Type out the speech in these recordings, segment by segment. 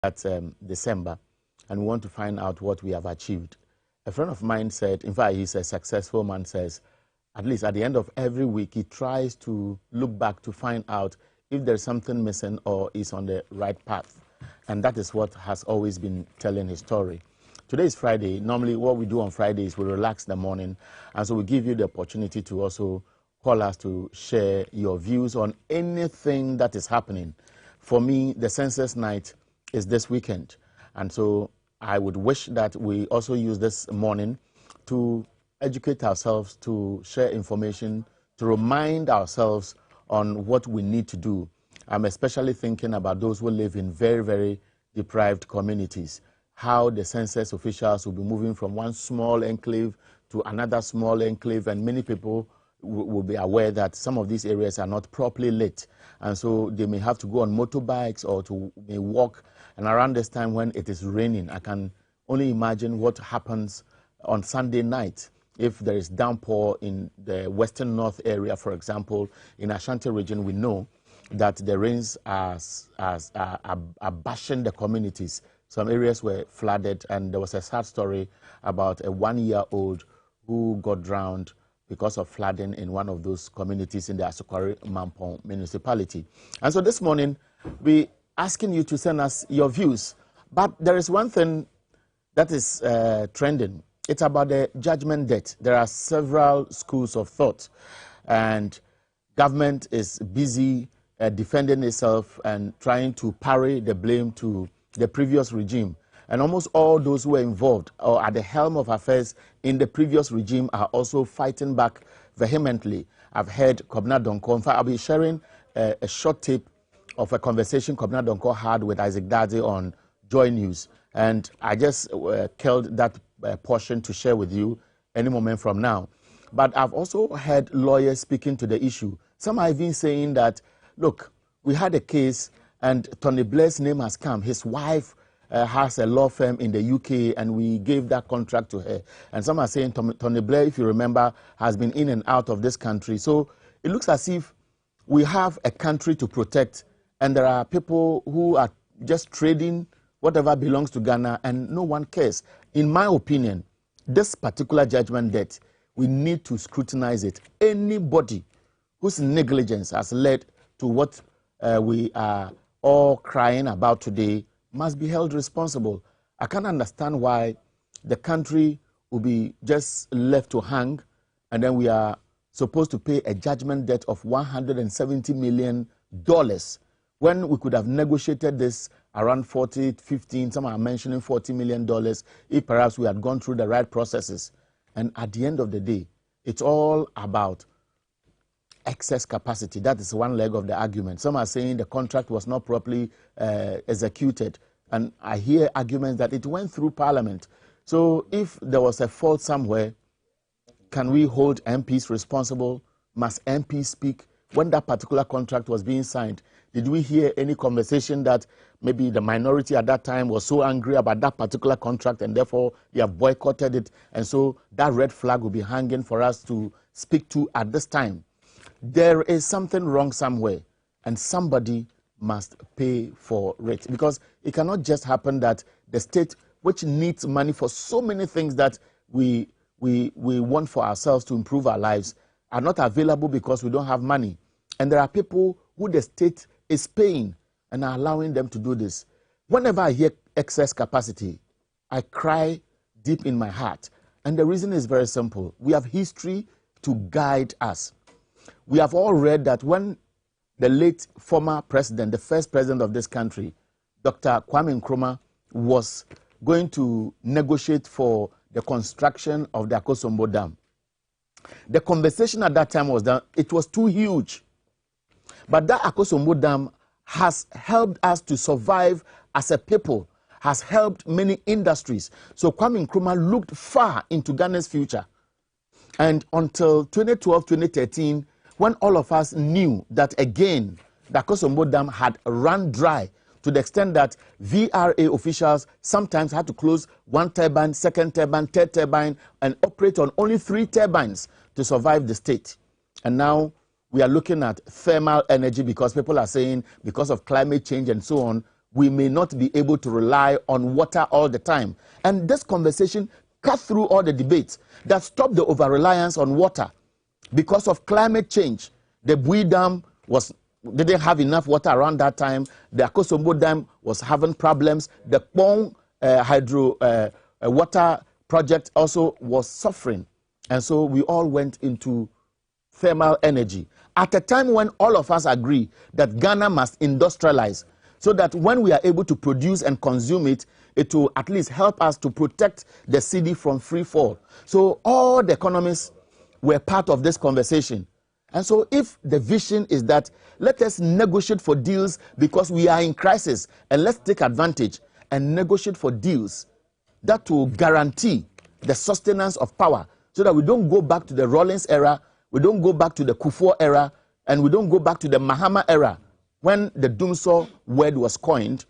at December, and we want to find out what we have achieved. A friend of mine said, in fact, he's a successful man, says, at least at the end of every week, he tries to look back to find out if there's something missing or is on the right path. And that is what has always been telling his story. Today is Friday. Normally what we do on Friday is we relax the morning. And so we give you the opportunity to also call us to share your views on anything that is happening. For me, the census night is this weekend. And so I would wish that we also use this morning to educate ourselves, to share information, to remind ourselves on what we need to do. I'm especially thinking about those who live in very, very deprived communities, how the census officials will be moving from one small enclave to another small enclave, and many people will be aware that some of these areas are not properly lit, and so they may have to go on motorbikes or may walk. And around this time when it is raining, I can only imagine what happens on Sunday night if there is downpour in the western north area. For example, in Ashanti region, we know that the rains are bashing the communities. Some areas were flooded, and there was a sad story about a 1-year-old who got drowned because of flooding in one of those communities in the Asukwari Mampong municipality. And so this morning, we're asking you to send us your views. But there is one thing that is trending. It's about the judgment debt. There are several schools of thought, and government is busy defending itself and trying to parry the blame to the previous regime. And almost all those who were involved or at the helm of affairs in the previous regime are also fighting back vehemently. I've heard Kobna Donko. In fact, I'll be sharing a short tape of a conversation Kobna Donko had with Isaac Daddy on Joy News. And I just killed that portion to share with you any moment from now. But I've also heard lawyers speaking to the issue. Some are even saying that, look, we had a case and Tony Blair's name has come. His wife has a law firm in the UK, and we gave that contract to her. And some are saying Tony Blair, if you remember, has been in and out of this country. So it looks as if we have a country to protect, and there are people who are just trading whatever belongs to Ghana, and no one cares. In my opinion, this particular judgment debt, we need to scrutinize it. Anybody whose negligence has led to what we are all crying about today must be held responsible. I can't understand why the country will be just left to hang, and then we are supposed to pay a judgment debt of $170 million when we could have negotiated this around 40, 15, some are mentioning $40 million, if perhaps we had gone through the right processes. And at the end of the day, it's all about excess capacity. That is one leg of the argument. Some are saying the contract was not properly executed. And I hear arguments that it went through Parliament. So if there was a fault somewhere, can we hold MPs responsible? Must MPs speak? When that particular contract was being signed, did we hear any conversation that maybe the minority at that time was so angry about that particular contract and therefore they have boycotted it? And so that red flag will be hanging for us to speak to at this time. There is something wrong somewhere, and somebody must pay for it, because it cannot just happen that the state, which needs money for so many things that we want for ourselves to improve our lives, are not available because we don't have money. And there are people who the state is paying and are allowing them to do this. Whenever I hear excess capacity, I cry deep in my heart. And the reason is very simple. We have history to guide us. We have all read that when the late former president, the first president of this country, Dr. Kwame Nkrumah, was going to negotiate for the construction of the Akosombo Dam, the conversation at that time was that it was too huge. But that Akosombo Dam has helped us to survive as a people, has helped many industries. So Kwame Nkrumah looked far into Ghana's future. And until 2012, 2013, when all of us knew that again, the Akosombo Dam had run dry to the extent that VRA officials sometimes had to close one turbine, second turbine, third turbine, and operate on only 3 turbines to survive the state. And now we are looking at thermal energy because people are saying because of climate change and so on, we may not be able to rely on water all the time. And this conversation cut through all the debates that stopped the over-reliance on water. Because of climate change, the Bui Dam didn't have enough water around that time. The Akosombo Dam was having problems. The Kpong hydro water project also was suffering. And so we all went into thermal energy. At a time when all of us agree that Ghana must industrialize, so that when we are able to produce and consume it, it will at least help us to protect the cedi from free fall. So all the economists were part of this conversation. And so if the vision is that let us negotiate for deals because we are in crisis, and let's take advantage and negotiate for deals that will guarantee the sustenance of power, so that we don't go back to the Rawlings era, we don't go back to the Kufuor era, and we don't go back to the Mahama era when the Dumsor word was coined.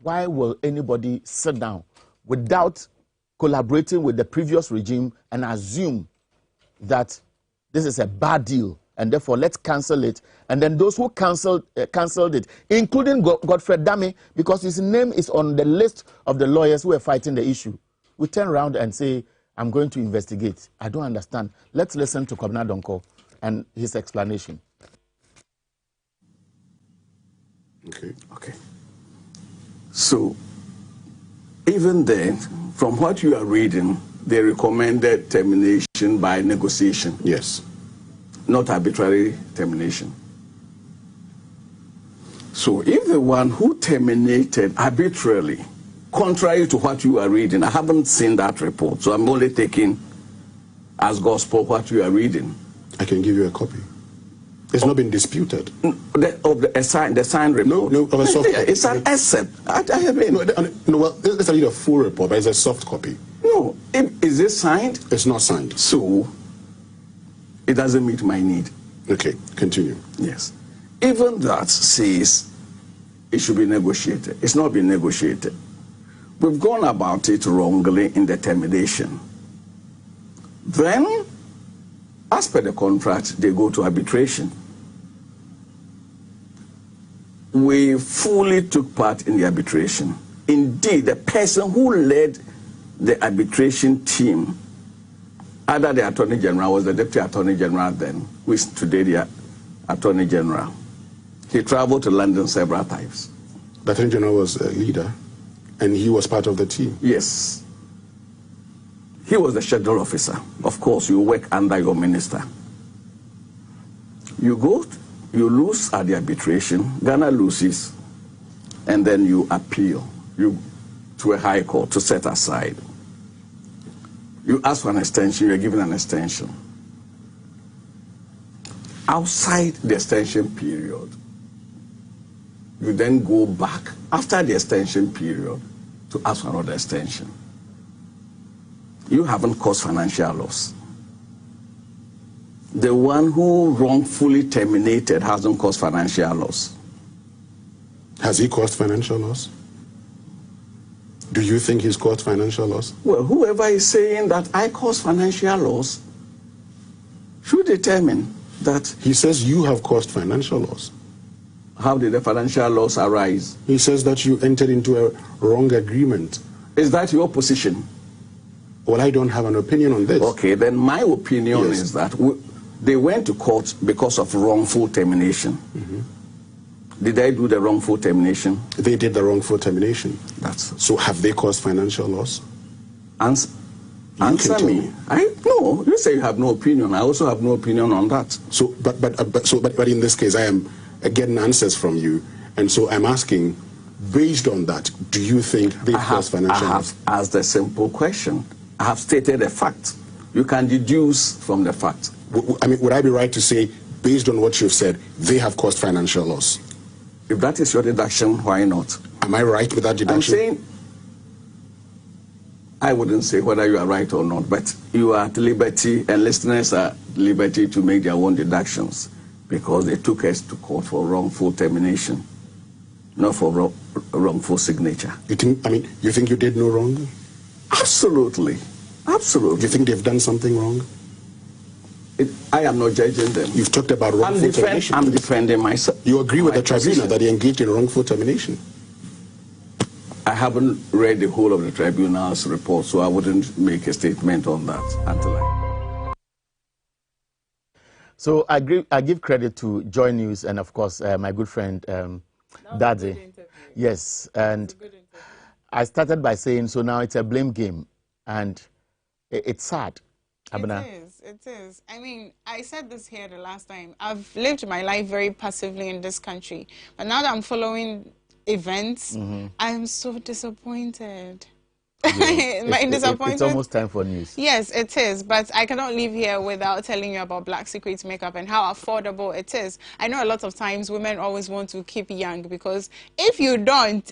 Why will anybody sit down without collaborating with the previous regime and assume that this is a bad deal and therefore let's cancel it? And then those who cancelled it, including Godfred Dame, because his name is on the list of the lawyers who are fighting the issue, we turn around and say, I'm going to investigate. I don't understand. Let's listen to Kobna Donko and his explanation. Okay. So, even then, from what you are reading, they recommended termination by negotiation. Yes. Not arbitrary termination. So, if the one who terminated arbitrarily, contrary to what you are reading, I haven't seen that report, so I'm only taking as gospel what you are reading. I can give you a copy. It's not been disputed. The signed report? No, of a soft copy. It's an excerpt. I mean, no, well, let's read a full report, but it's a soft copy. No, is it signed? It's not signed. So, it doesn't meet my need. Okay, continue. Yes. Even that says it should be negotiated. It's not been negotiated. We've gone about it wrongly in the termination. Then, as per the contract, they go to arbitration. We fully took part in the arbitration. Indeed, the person who led the arbitration team, either the Attorney General, was the Deputy Attorney General then, who is today the Attorney General. He traveled to London several times. The Attorney General was a leader, and he was part of the team. Yes. He was the schedule officer. Of course, you work under your minister. You lose at the arbitration, Ghana loses, and then you appeal to a high court to set aside. You ask for an extension, you're given an extension. Outside the extension period, you then go back after the extension period to ask for another extension. You haven't caused financial loss. The one who wrongfully terminated hasn't caused financial loss. Has he caused financial loss? Do you think he's caused financial loss? Well, whoever is saying that I caused financial loss should determine that. He says you have caused financial loss. How did the financial loss arise? He says that you entered into a wrong agreement. Is that your position? Well, I don't have an opinion on this. Okay, then my opinion is that they went to court because of wrongful termination. Mm-hmm. Did they do the wrongful termination? They did the wrongful termination. That's so. Have they caused financial loss? Answer me. No. You say you have no opinion. I also have no opinion on that. So, but in this case, I am getting answers from you, and so I'm asking, based on that, do you think they caused financial loss? I have asked a simple question. I have stated a fact. You can deduce from the fact. I mean, would I be right to say, based on what you've said, they have caused financial loss? If that is your deduction, why not? Am I right with that deduction? I'm saying, I wouldn't say whether you are right or not, but you are at liberty, and listeners are at liberty to make their own deductions, because they took us to court for wrongful termination, not for wrongful signature. You think you did no wrong? Absolutely. Absolutely. Do you think they've done something wrong? I am not judging them. You've talked about wrongful termination. I'm defending myself. You agree with the tribunal that they engaged in wrongful termination? I haven't read the whole of the tribunal's report, so I wouldn't make a statement on that until I... So I give credit to Joy News and, of course, my good friend, Daddy. Yes, and I started by saying, so now it's a blame game, and it's sad. It is. I mean, I said this here the last time. I've lived my life very passively in this country, but now that I'm following events, I'm so disappointed. It's almost time for news. Yes, it is, but I cannot leave here without telling you about Black Secret makeup and how affordable it is. I know a lot of times women always want to keep young, because if you don't,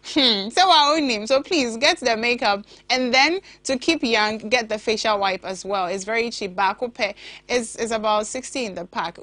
so please get the makeup, and then to keep young, get the facial wipe as well. It's very cheap. Back is about 60 in the pack.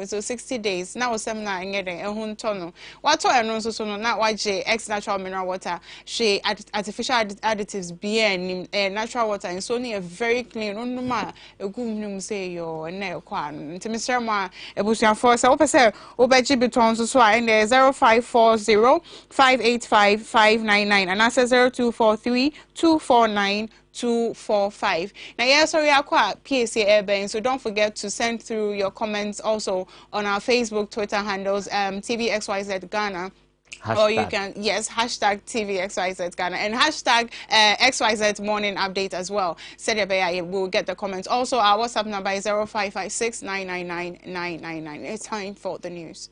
So 60 days. Now some na ngede ehun tono. What so no na waje X natural mineral water. She artificial additives bien natural water, and so ni a very clean. Onuma egum say yo na kwan. Nti Mr. Ma ebusuafo say opese obeji biton so and 0540 585 599 and answer 0243 249 245. Now, yes, sorry, I quite PSA Airbank, so don't forget to send through your comments also on our Facebook, Twitter handles, TVXYZ Ghana. Hashtag. Or you can, yes, hashtag TVXYZ Ghana and hashtag XYZ Morning Update as well. We'll get the comments. Also, our WhatsApp number is 0556 999 999. It's time for the news.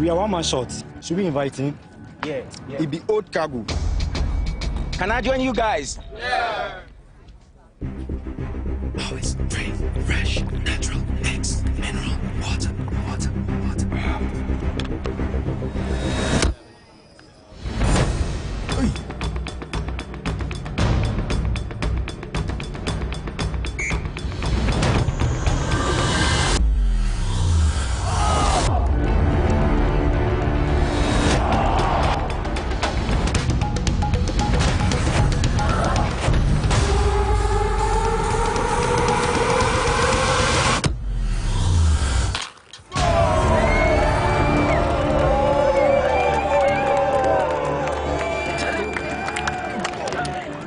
We are one man short. Should we invite him? Yeah. It be old cargo. Can I join you guys? Yeah. Always free, fresh, natural, mix, mineral, water.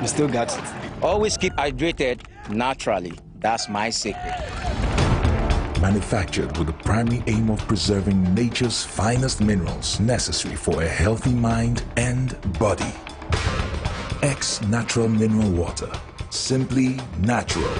Still got it. Always keep hydrated naturally. That's my secret. Manufactured with the primary aim of preserving nature's finest minerals necessary for a healthy mind and body. X Natural Mineral Water. Simply natural.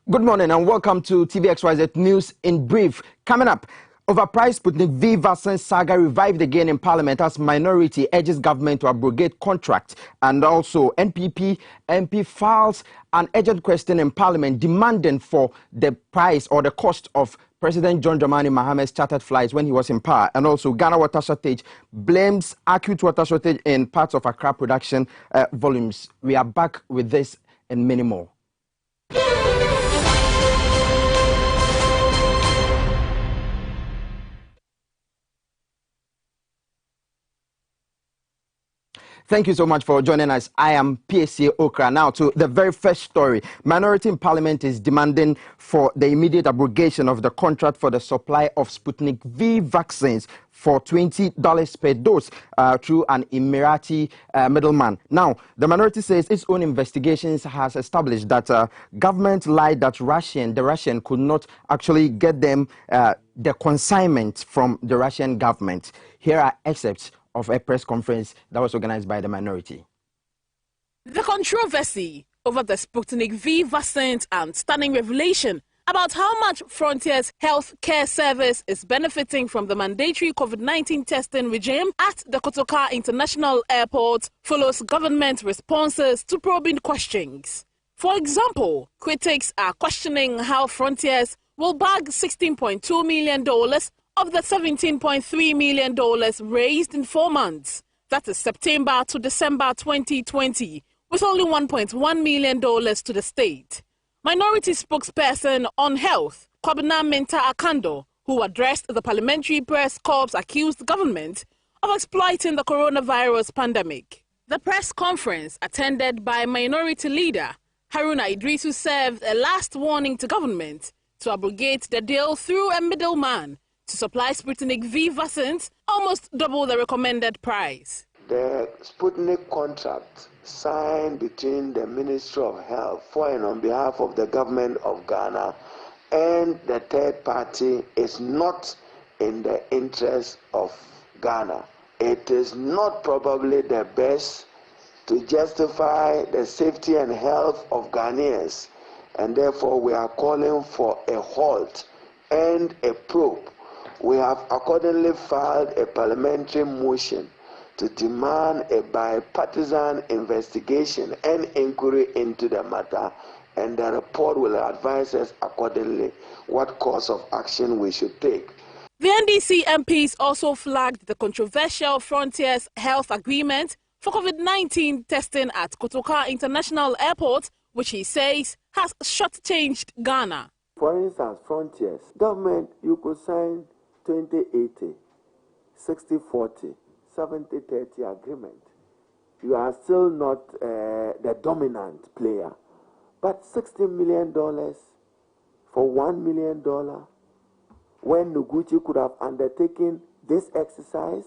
Good morning and welcome to TVXYZ News in Brief. Coming up, overpriced Sputnik V vaccine saga revived again in Parliament as minority urges government to abrogate contract. And also MP files an urgent question in Parliament demanding for the price or the cost of President John Dramani Mahamad's chartered flights when he was in power. And also Ghana water shortage blames acute water shortage in parts of Accra production volumes. We are back with this and many more. Thank you so much for joining us. I am PSA Okra. Now to the very first story. Minority in Parliament is demanding for the immediate abrogation of the contract for the supply of Sputnik V vaccines for $20 per dose through an Emirati middleman. Now, the minority says its own investigations has established that government lied that the Russian could not actually get them the consignment from the Russian government. Here are excerpts of a press conference that was organized by the minority. The controversy over the Sputnik V vaccines and stunning revelation about how much Frontier's health care service is benefiting from the mandatory COVID-19 testing regime at the Kotoka International Airport follows government responses to probing questions. For example, critics are questioning how Frontiers will bag $16.2 million of the $17.3 million raised in 4 months. That is September to December 2020, with only $1.1 million to the state. Minority spokesperson on health, Kwabena Menta Akando, who addressed the parliamentary press corps, accused the government of exploiting the coronavirus pandemic. The press conference, attended by minority leader Haruna Idrisu, served a last warning to government to abrogate the deal through a middleman to supply Sputnik V vaccines, almost double the recommended price. The Sputnik contract signed between the Ministry of Health for and on behalf of the government of Ghana and the third party is not in the interest of Ghana. It is not probably the best to justify the safety and health of Ghanaians, and therefore we are calling for a halt and a probe. We have accordingly filed a parliamentary motion to demand a bipartisan investigation and inquiry into the matter, and the report will advise us accordingly what course of action we should take. The NDC MPs also flagged the controversial Frontiers Health Agreement for COVID-19 testing at Kotoka International Airport, which he says has shortchanged Ghana. For instance, Frontiers, government, you could sign 20-80, 60-40, 70-30 agreement. You are still not the dominant player. But $60 million for $1 million, when Noguchi could have undertaken this exercise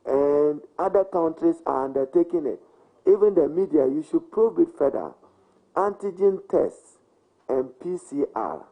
and other countries are undertaking it. Even the media, you should probe it further. Antigen tests and PCR.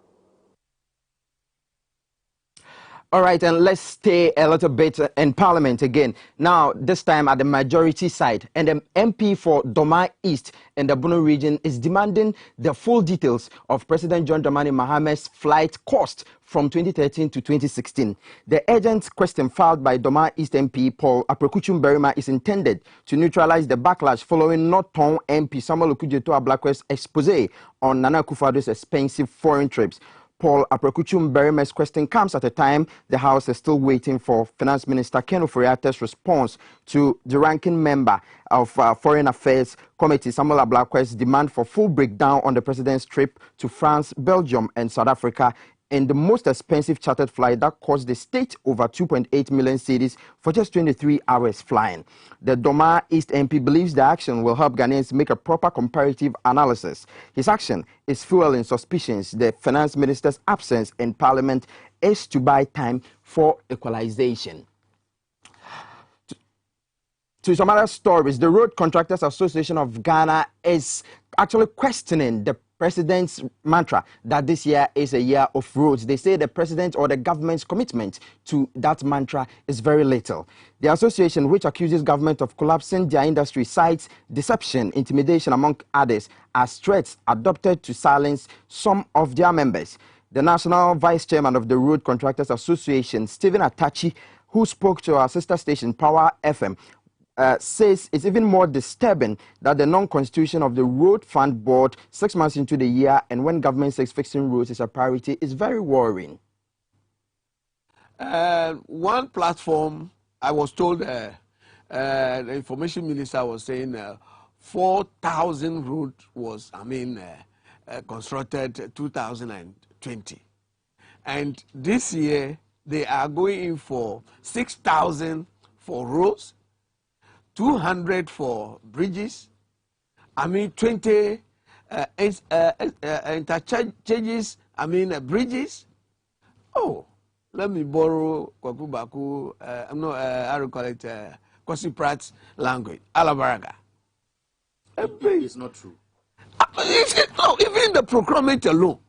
All right, and let's stay a little bit in Parliament again. Now, this time at the majority side, and the MP for Doma East in the Bono region is demanding the full details of President John Dramani Mahame's flight cost from 2013 to 2016. The urgent question filed by Doma East MP Paul Aprekuchum Berima is intended to neutralize the backlash following Northern MP Samuel Okudzeto Ablakwe's expose on Nana Akufo-Addo's expensive foreign trips. Paul Aprekuchum Berima's question comes at a time the House is still waiting for Finance Minister Ken Ofori-Attah's response to the ranking member of Foreign Affairs Committee, Samuel Ablakwe's demand for full breakdown on the president's trip to France, Belgium, and South Africa in the most expensive chartered flight that cost the state over 2.8 million cedis for just 23 hours flying. The Doma East MP believes the action will help Ghanaians make a proper comparative analysis. His action is fueling suspicions the finance minister's absence in parliament is to buy time for equalization. To some other stories, the Road Contractors Association of Ghana is actually questioning the president's mantra that this year is a year of roads. They say the president or the government's commitment to that mantra is very little. The association, which accuses government of collapsing their industry, cites deception, intimidation, among others, as threats adopted to silence some of their members. The national vice chairman of the Road Contractors Association, Stephen Atachi, who spoke to our sister station, Power FM, says it's even more disturbing that the non-constitution of the Road Fund Board 6 months into the year and when government says fixing roads is a priority is very worrying. One platform, I was told, the information minister was saying 4,000 roads was, constructed 2020. And this year, they are going in for 6,000 for roads, 200 for bridges, 20 interchanges, bridges. Oh, let me borrow Kwaku I recall it, Kwasi Pratt's language, Alabaraga. It's not true. No, even the procurement alone,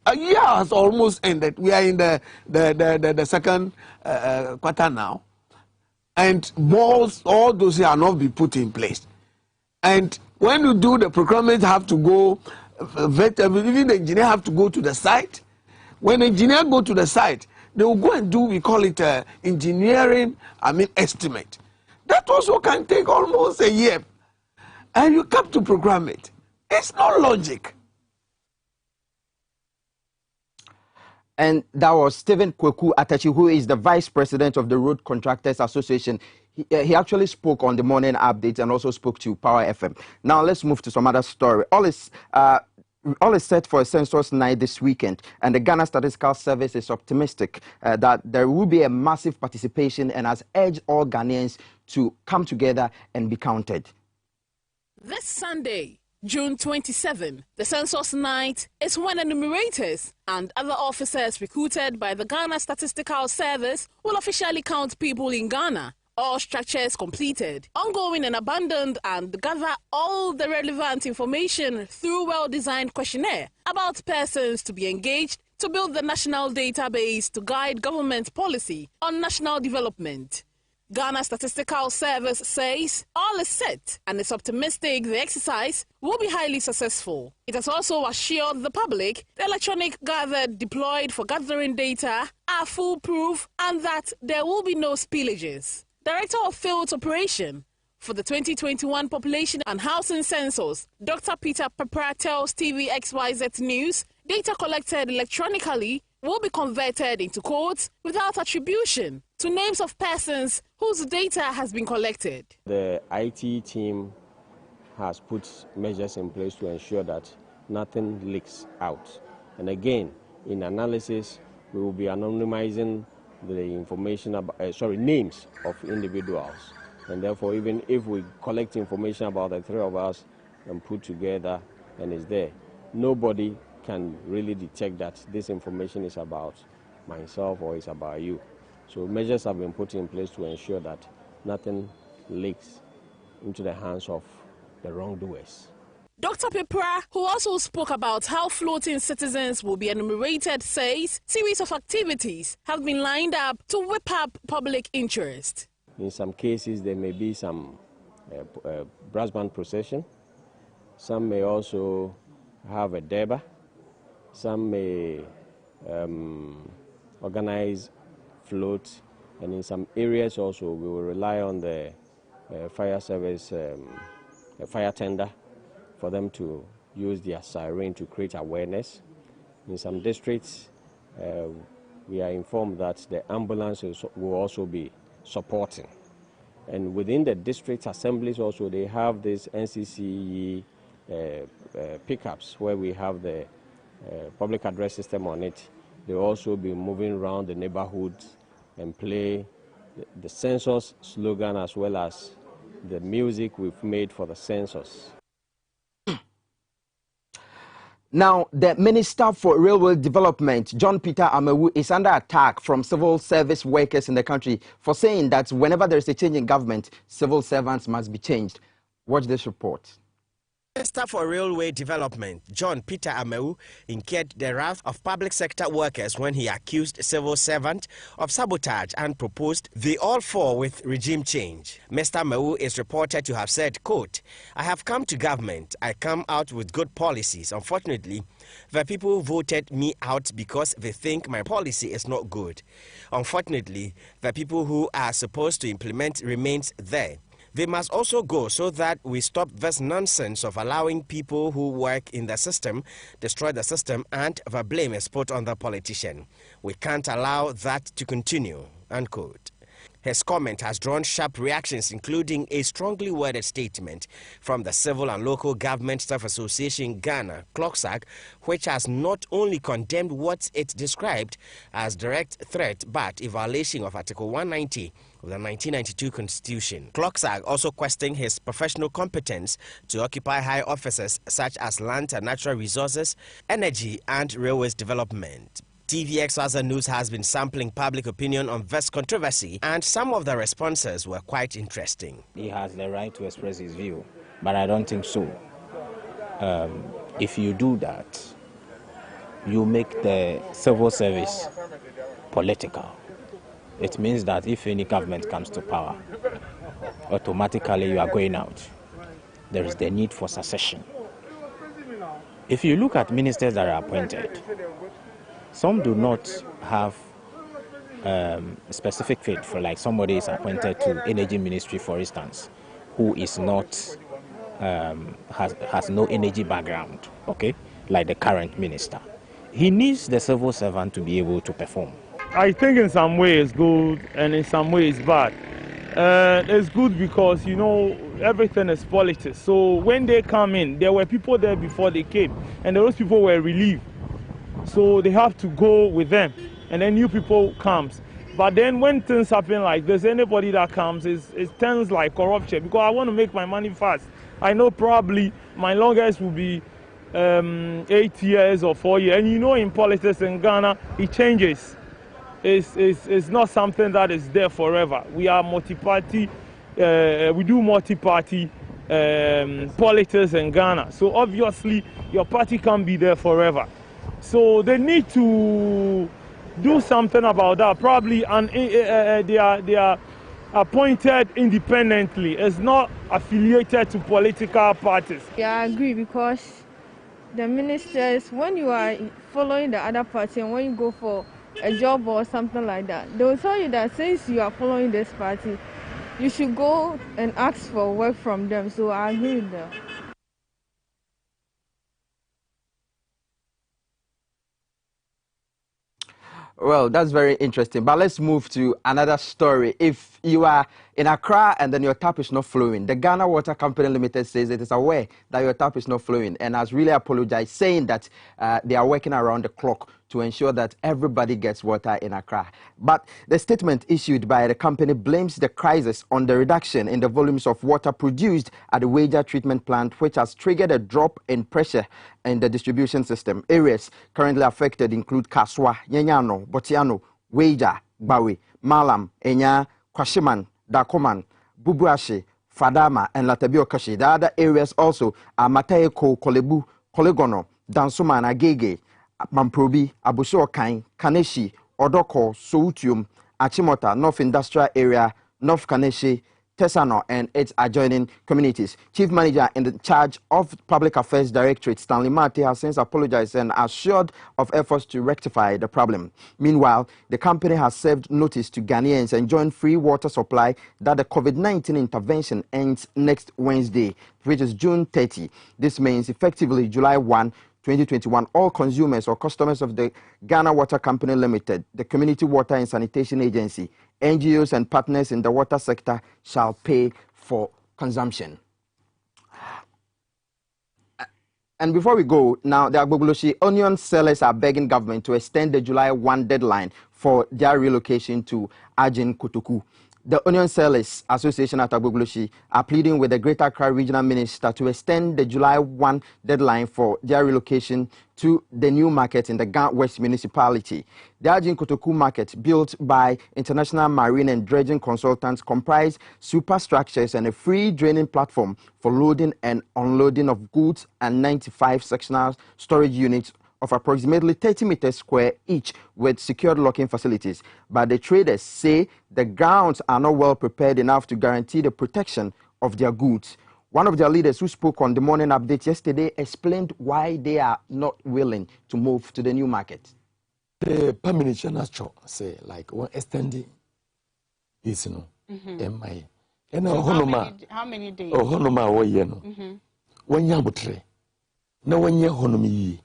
a year has almost ended. We are in the second quarter now. And balls, all those are not be put in place. And when you do the procurement, have to go even the engineer have to go to the site. When the engineer go to the site, they will go and do, we call it engineering, estimate. That also can take almost a year. And you come to program it. It's no logic. And that was Stephen Kweku Atachi, who is the Vice President of the Road Contractors Association. He actually spoke on the morning updates and also spoke to Power FM. Now let's move to some other story. All is set for a census night this weekend, and the Ghana Statistical Service is optimistic that there will be a massive participation and has urged all Ghanaians to come together and be counted. This Sunday, June 27, the census night is when enumerators and other officers recruited by the Ghana Statistical Service will officially count people in Ghana. All structures completed, ongoing and abandoned, and gather all the relevant information through well-designed questionnaire about persons to be engaged to build the national database to guide government policy on national development. Ghana Statistical Service says all is set and is optimistic the exercise will be highly successful. It has also assured the public the electronic gathered deployed for gathering data are foolproof and that there will be no spillages. Director of Field Operation for the 2021 Population and Housing Census, Dr. Peter Pepra, tells TV Xyz News data collected electronically will be converted into codes without attribution to names of persons whose data has been collected. The IT team has put measures in place to ensure that nothing leaks out. And again, in analysis, we will be anonymizing the information about, names of individuals. And therefore, even if we collect information about the three of us and put together and it's there, nobody can really detect that this information is about myself or is about you. So measures have been put in place to ensure that nothing leaks into the hands of the wrongdoers. Dr. Pepra, who also spoke about how floating citizens will be enumerated, says series of activities have been lined up to whip up public interest. In some cases, there may be some brass band procession. Some may also have a deba. Some may organize float, and in some areas also we will rely on the fire service, fire tender, for them to use their siren to create awareness. In some districts, we are informed that the ambulances will also be supporting. And within the district assemblies also, they have this NCCE pickups where we have the public address system on it. They'll also be moving around the neighborhoods and play the census slogan as well as the music we've made for the census. Now, the Minister for Railway Development, John Peter Amewu, is under attack from civil service workers in the country for saying that whenever there is a change in government, civil servants must be changed. Watch this report. Minister for Railway Development, John Peter Amewu, incurred the wrath of public sector workers when he accused civil servant of sabotage and proposed they all fall with regime change. Mr. Amewu is reported to have said, quote, "I have come to government. I come out with good policies. Unfortunately, the people voted me out because they think my policy is not good. Unfortunately, the people who are supposed to implement remains there. They must also go so that we stop this nonsense of allowing people who work in the system destroy the system and the blame is put on the politician. We can't allow that to continue," unquote. His comment has drawn sharp reactions, including a strongly worded statement from the Civil and Local Government Staff Association Ghana, CLOCSAG, which has not only condemned what it described as direct threat, but a violation of Article 190 of the 1992 Constitution. CLOCSAG also questioned his professional competence to occupy high offices such as land and natural resources, energy and railways development. TVXYZ News has been sampling public opinion on this controversy, and some of the responses were quite interesting. He has the right to express his view, but I don't think so. If you do that, you make the civil service political. It means that if any government comes to power, automatically you are going out. There is the need for succession. If you look at ministers that are appointed, some do not have specific fit for, like somebody is appointed to energy ministry, for instance, who is not has no energy background, okay, like the current minister. He needs the civil servant to be able to perform. I think in some way it's good and in some way it's bad. It's good because, you know, everything is politics. So when they come in, there were people there before they came, and those people were relieved. So they have to go with them, and then new people comes. But then when things happen like this, anybody that comes, it turns like corruption, because I want to make my money fast. I know probably my longest will be 8 years or 4 years. And you know, in politics in Ghana, it changes. It's not something that is there forever. We are multi-party, we do multi-party politics in Ghana. So obviously, your party can't be there forever. So they need to do something about that. Probably, and they are appointed independently. It's not affiliated to political parties. Yeah, I agree, because the ministers, when you are following the other party and when you go for a job or something like that, they will tell you that since you are following this party, you should go and ask for work from them. So I agree with them. Well, that's very interesting. But let's move to another story. If you are in Accra and then your tap is not flowing, the Ghana Water Company Limited says it is aware that your tap is not flowing and has really apologized, saying that they are working around the clock to ensure that everybody gets water in Accra. But the statement issued by the company blames the crisis on the reduction in the volumes of water produced at the Wager treatment plant, which has triggered a drop in pressure in the distribution system. Areas currently affected include Kaswa, Yenyano, Botiano, Wager, Bawe, Malam, Enya, Kwashiman, Dakoman, Bubuashi, Fadama, and Latabio Kashi. The other areas also are Matayeko, Kolebu, Kolegono, Dansuman, Agege, Mamprobi, Abusokan, Kaneshi, Odoko, Soutium, Achimota, North Industrial Area, North Kaneshi, Tesano, and its adjoining communities. Chief Manager in the charge of Public Affairs Directorate, Stanley Mate, has since apologized and assured of efforts to rectify the problem. Meanwhile, the company has served notice to Ghanaians enjoying free water supply that the COVID-19 intervention ends next Wednesday, which is June 30. This means effectively July 1, 2021, all consumers or customers of the Ghana Water Company Limited, the Community Water and Sanitation Agency, NGOs and partners in the water sector shall pay for consumption. And before we go, now the Agbogloshi onion sellers are begging government to extend the July 1 deadline for their relocation to Ajin Kotoku. The Onion Sellers Association at Agbogloshi are pleading with the Greater Accra Regional Minister to extend the July 1 deadline for their relocation to the new market in the Ghana West Municipality. The Ajin Kotoku market, built by international marine and dredging consultants, comprise superstructures and a free draining platform for loading and unloading of goods and 95 sectional storage units of approximately 30 meters square each with secured locking facilities. But the traders say the grounds are not well prepared enough to guarantee the protection of their goods. One of their leaders who spoke on the morning update yesterday explained why they are not willing to move to the new market. The permanent channel say like one extending is no MI. And how many days? Oh, honoma wo ye no. 1 year butre. Na 1 year honomi.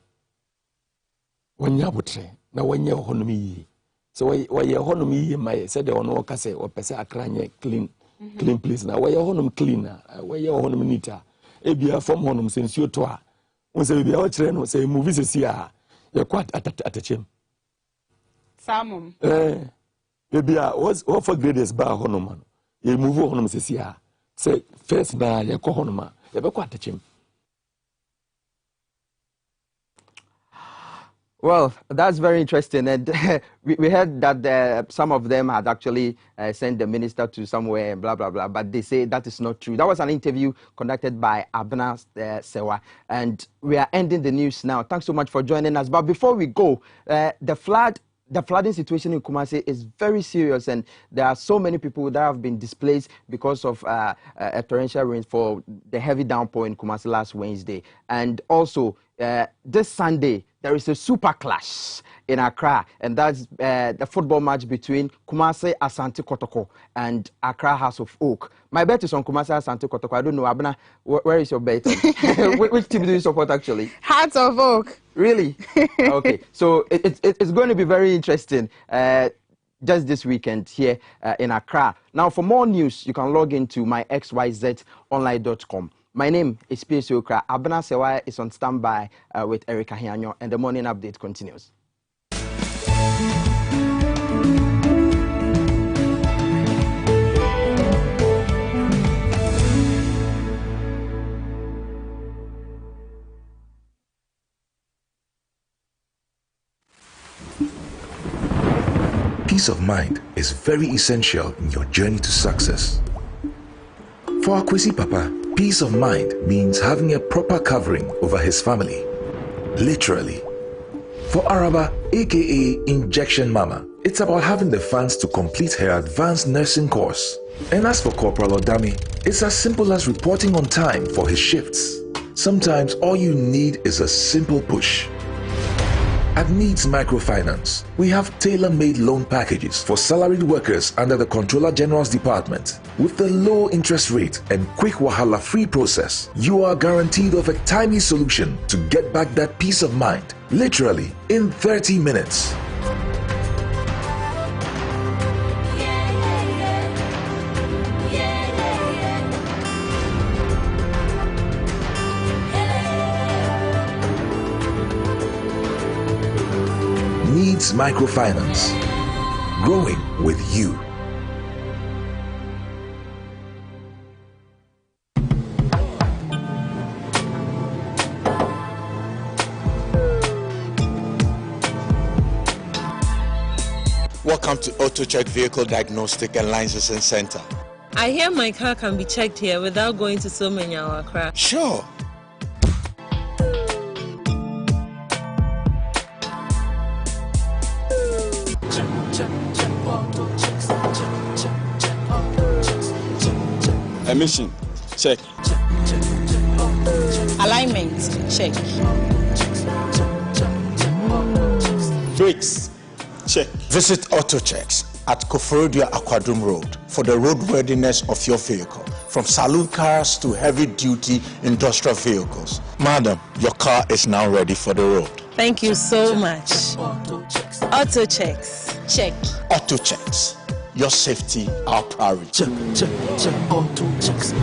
1 year butre. Na 1 year honomi. So why ye honomi my said the ono ka say o pese Accra nye clean place na why ye honum cleaner. Why ye honum neater. Ebia from honum sense you to a. Won say bia o kire no say movie se a ye kwat atachem. Samum. Ebia what for grades ba honum. Ye move honum se a. Say first na ye ko honum ye be kwat atachem. Well, that's very interesting. And we heard that some of them had actually sent the minister to somewhere and blah, blah, blah. But they say that is not true. That was an interview conducted by Abna Sewa. And we are ending the news now. Thanks so much for joining us. But before we go, the flooding situation in Kumasi is very serious, and there are so many people that have been displaced because of a torrential rain for the heavy downpour in Kumasi last Wednesday. And also, this Sunday, there is a super clash in Accra, and that's the football match between Kumasi Asante Kotoko and Accra House of Oak. My bet is on Kumasi Asante Kotoko. I don't know, Abna, where is your bet? Which team do you support actually? Hearts of Oak. Really? Okay, so it's going to be very interesting just this weekend here in Accra. Now, for more news, you can log into my xyzonline.com. My name is P.S. Okra. Abena Sewa is on standby with Erica Hianyo, and the morning update continues. Peace of mind is very essential in your journey to success. For Akwesi Papa, peace of mind means having a proper covering over his family. Literally. For Araba, aka Injection Mama, it's about having the funds to complete her advanced nursing course. And as for Corporal Odami, it's as simple as reporting on time for his shifts. Sometimes all you need is a simple push. At Needs Microfinance, we have tailor-made loan packages for salaried workers under the Controller General's Department. With the low interest rate and quick wahala-free process, you are guaranteed of a timely solution to get back that peace of mind, literally in 30 minutes. Needs Microfinance. Growing with you. Welcome to AutoCheck Vehicle Diagnostic and Licensing Center. I hear my car can be checked here without going to so many hour Accra. Sure. Emission, check. Alignment, check. Brakes, check. Visit AutoChecks at Koforidua Aquadum Road for the roadworthiness of your vehicle, from saloon cars to heavy-duty industrial vehicles. Madam, your car is now ready for the road. Thank you so much. AutoChecks, check. AutoChecks, your safety, our priority. Check, AutoChecks.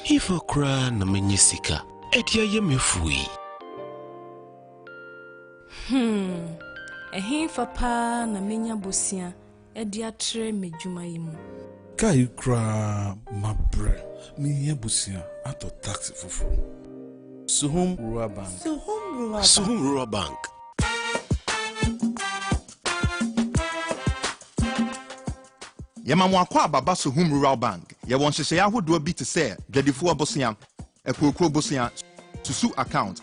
If okra na menyisika, edia ye mefui. Ehin fa na menya bosia, edia tre medwuma yimu. Kai kra mabre, me busia ato taxi fufu. Suhum Rural Bank. Suhum Rural Bank. Yamamwa kwa baba Suhum Rural Bank. Ya won hyehyɛ ahodoɔ bi te sɛ dwadifo abosia, ekokro bosia, susu account,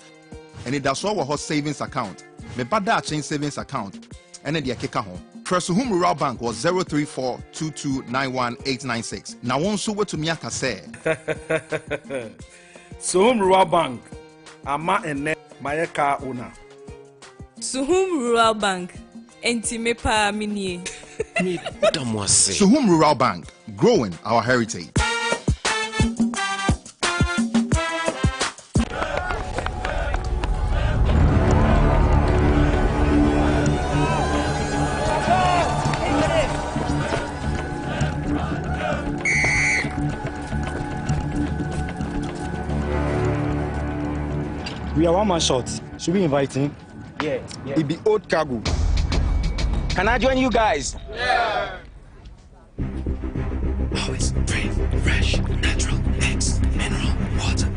ɛne daso wɔ hɔ savings account, me bada chain savings account, ɛne de akeka ho. Suhum Rural Bank was 034229186. Na won so wetumi aka sɛ Suhum Rural Bank ama ene mayeka owner. Suhum Rural Bank enti me pa minie. Suhum Rural Bank, growing our heritage. We are one man short. Should we invite him? Yeah. It be old cargo. Can I join you guys? Always brave, fresh, natural, X, mineral, water.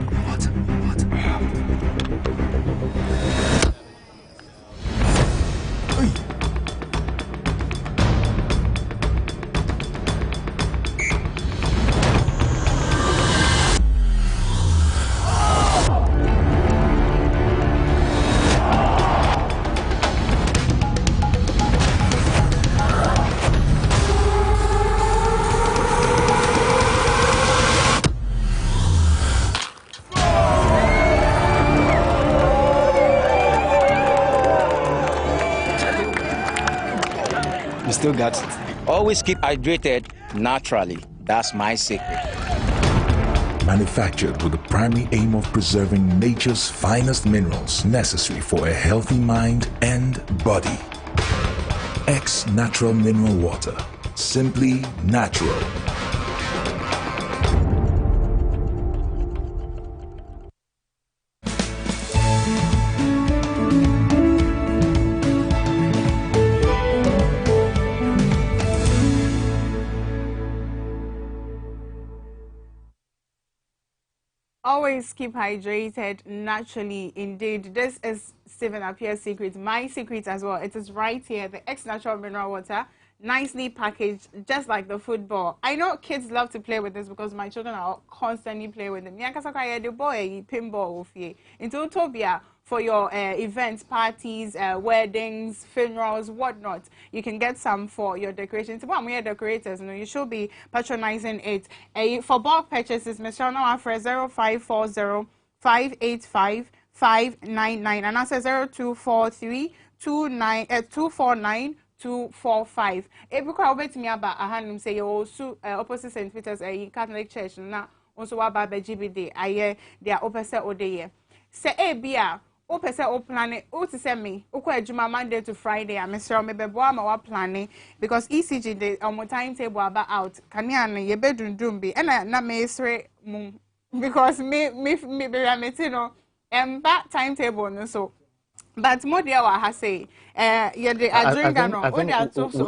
You still got it. Always keep hydrated naturally. That's my secret. Manufactured with the primary aim of preserving nature's finest minerals necessary for a healthy mind and body. X Natural Mineral Water. Simply natural. Always keep hydrated naturally. Indeed, this is Stephen Appiah's secret, my secret as well. It is right here, the X Natural Mineral Water, nicely packaged, just like the football. I know kids love to play with this because my children are constantly playing with them. The boy pinball into Utopia for your events, parties, weddings, funerals, whatnot. You can get some for your decorations. Well, we are decorators, you should be patronizing it. For bulk purchases, Mr. Now for 0540 585 599 and that's 0243 249 245. Ebukwa obetimi aba ahanum say you also opposite St. Peter's Catholic Church na also waba BGBD aye their opposite odeye. Say ebia opposite o plan o to say me ukwa adwuma Monday to Friday am sure me bebo ama wa plan because ECG the timetable about out kania no ye bedundum bi na me sre mum because me be no back timetable no so. But more dear what I say, yeah, the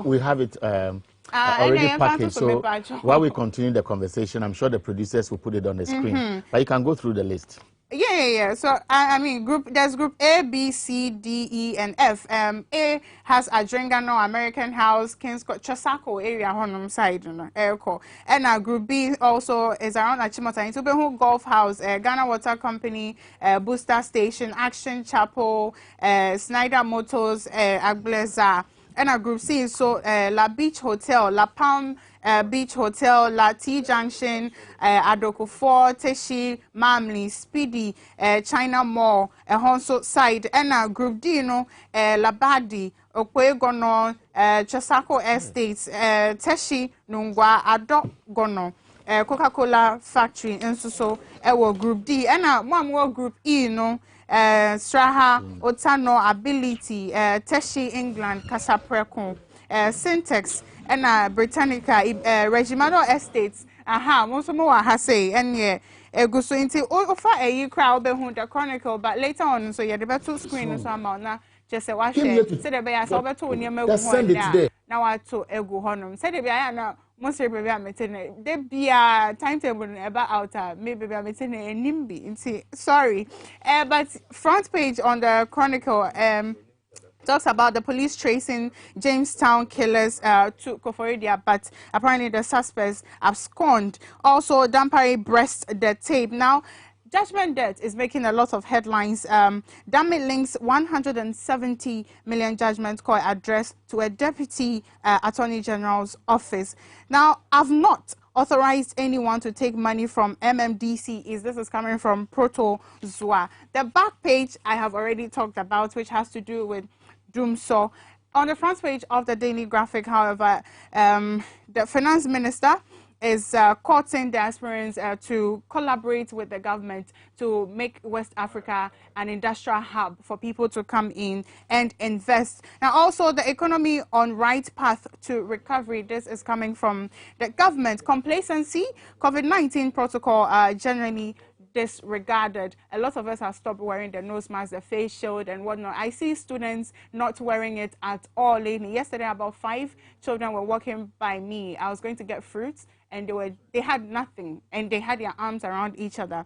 we have it already packaged. So while we continue the conversation, I'm sure the producers will put it on the screen. But you can go through the list. Yeah. So I mean, there's group A, B, C, D, E, and F. A has Adringano, American House, Kingscourt, Chosako area on side, Airco. And group B also is around Achimota, into Behu Golf House, Ghana Water Company, Booster Station, Action Chapel, Snyder Motors, Agbleza. And group C is so La Beach Hotel, La Palm Beach Hotel, La T Junction, Adoko 4, Teshi, Mamli, Speedy, China Mall, Honso Side, and group D, La Badi, Okwegono, Chosako Estates, Teshi, Nungwa, Adok Gono. Coca-Cola factory and so group D and one more group E Straha Otano Ability Teshi England Casapreco Syntax and Britannica Regimano Estates most more has say and yeah go so into offer a crowd be the Chronicle but later on so yeah the better screen so amount now just say what say the be as over to near me now I to ego honum say the be na most baby I'm meeting they be a timetable about outer maybe I'm meeting a nimby sorry but front page on the Chronicle talks about the police tracing Jamestown killers to Koforidia, but apparently the suspects absconded. Also, Dampare breast the tape. Now, Judgment Debt is making a lot of headlines. Damit links 170 million judgment call addressed to a deputy attorney general's office. Now, I've not authorized anyone to take money from MMDC. This is coming from Proto Zwa. The back page I have already talked about, which has to do with Doomsaw. On the front page of the Daily Graphic, however, the finance minister is courting the aspirants to collaborate with the government to make West Africa an industrial hub for people to come in and invest. Now, also the economy on right path to recovery. This is coming from the government. Complacency, COVID-19 protocol generally disregarded. A lot of us have stopped wearing the nose mask, the face shield, and whatnot. I see students not wearing it at all lately. Yesterday, about 5 children were walking by me. I was going to get fruits, and they had nothing, and they had their arms around each other.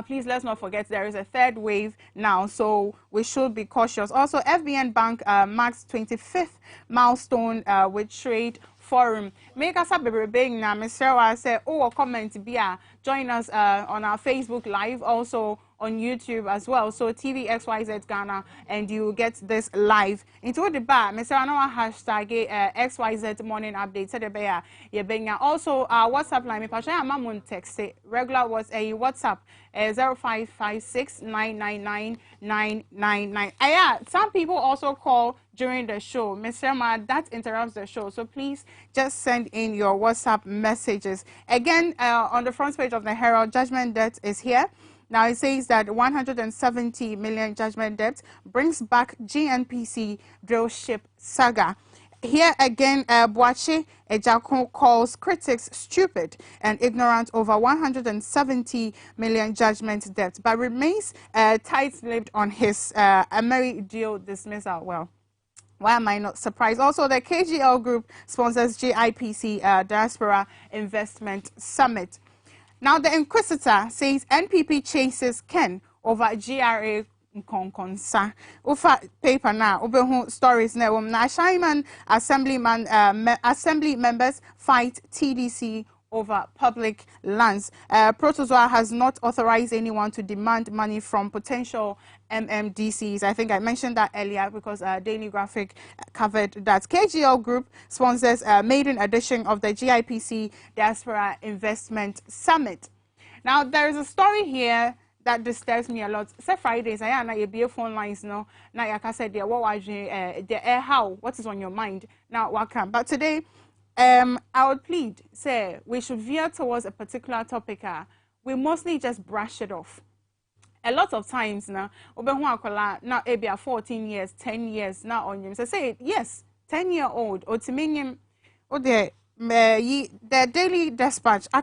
Please, let's not forget there is a third wave now, so we should be cautious. Also, FBN Bank marks 25th milestone with Trade Forum. Make us up a being now, Mr. I say, oh, comment be join us on our Facebook Live, also on YouTube as well. So TV XYZ Ghana, and you get this live. Into the bar, Mr. Anoa hashtag XYZ Morning Update. Said the bear, also our WhatsApp line. Me passion mamun text regular was a WhatsApp 0556999999. Some people also call during the show. Mr. Ma, that interrupts the show. So please just send in your WhatsApp messages. Again, on the front page of the Herald, judgment debt is here. Now it says that 170 million judgment debt brings back GNPC drill ship saga. Here again, Boache Ejako calls critics stupid and ignorant over 170 million judgment debt, but remains tight-lipped on his Ameri deal dismissal. Well, why am I not surprised? Also, the KGL Group sponsors GIPC Diaspora Investment Summit. Now, the Inquisitor says NPP chases Ken over GRA Nkonkonsa. Ufa paper now, Ubehu stories now. Shaiman assembly members fight TDC over public lands. Protozoa has not authorized anyone to demand money from potential MMDCs. I think I mentioned that earlier because Daily Graphic covered that. KGL Group sponsors a maiden edition of the GIPC Diaspora Investment Summit. Now, there is a story here that disturbs me a lot. Say Fridays, I am not be phone lines no. Now, like I said, what is on your mind? Now, welcome. But today, I would plead, say, we should veer towards a particular topic. We mostly just brush it off. A lot of times now, now maybe 14 years, 10 years now on you. So say, yes, 10-year-old, or the Daily Dispatch, I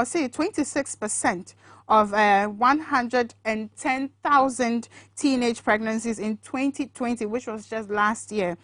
say 26% of 110,000 teenage pregnancies in 2020, which was just last year,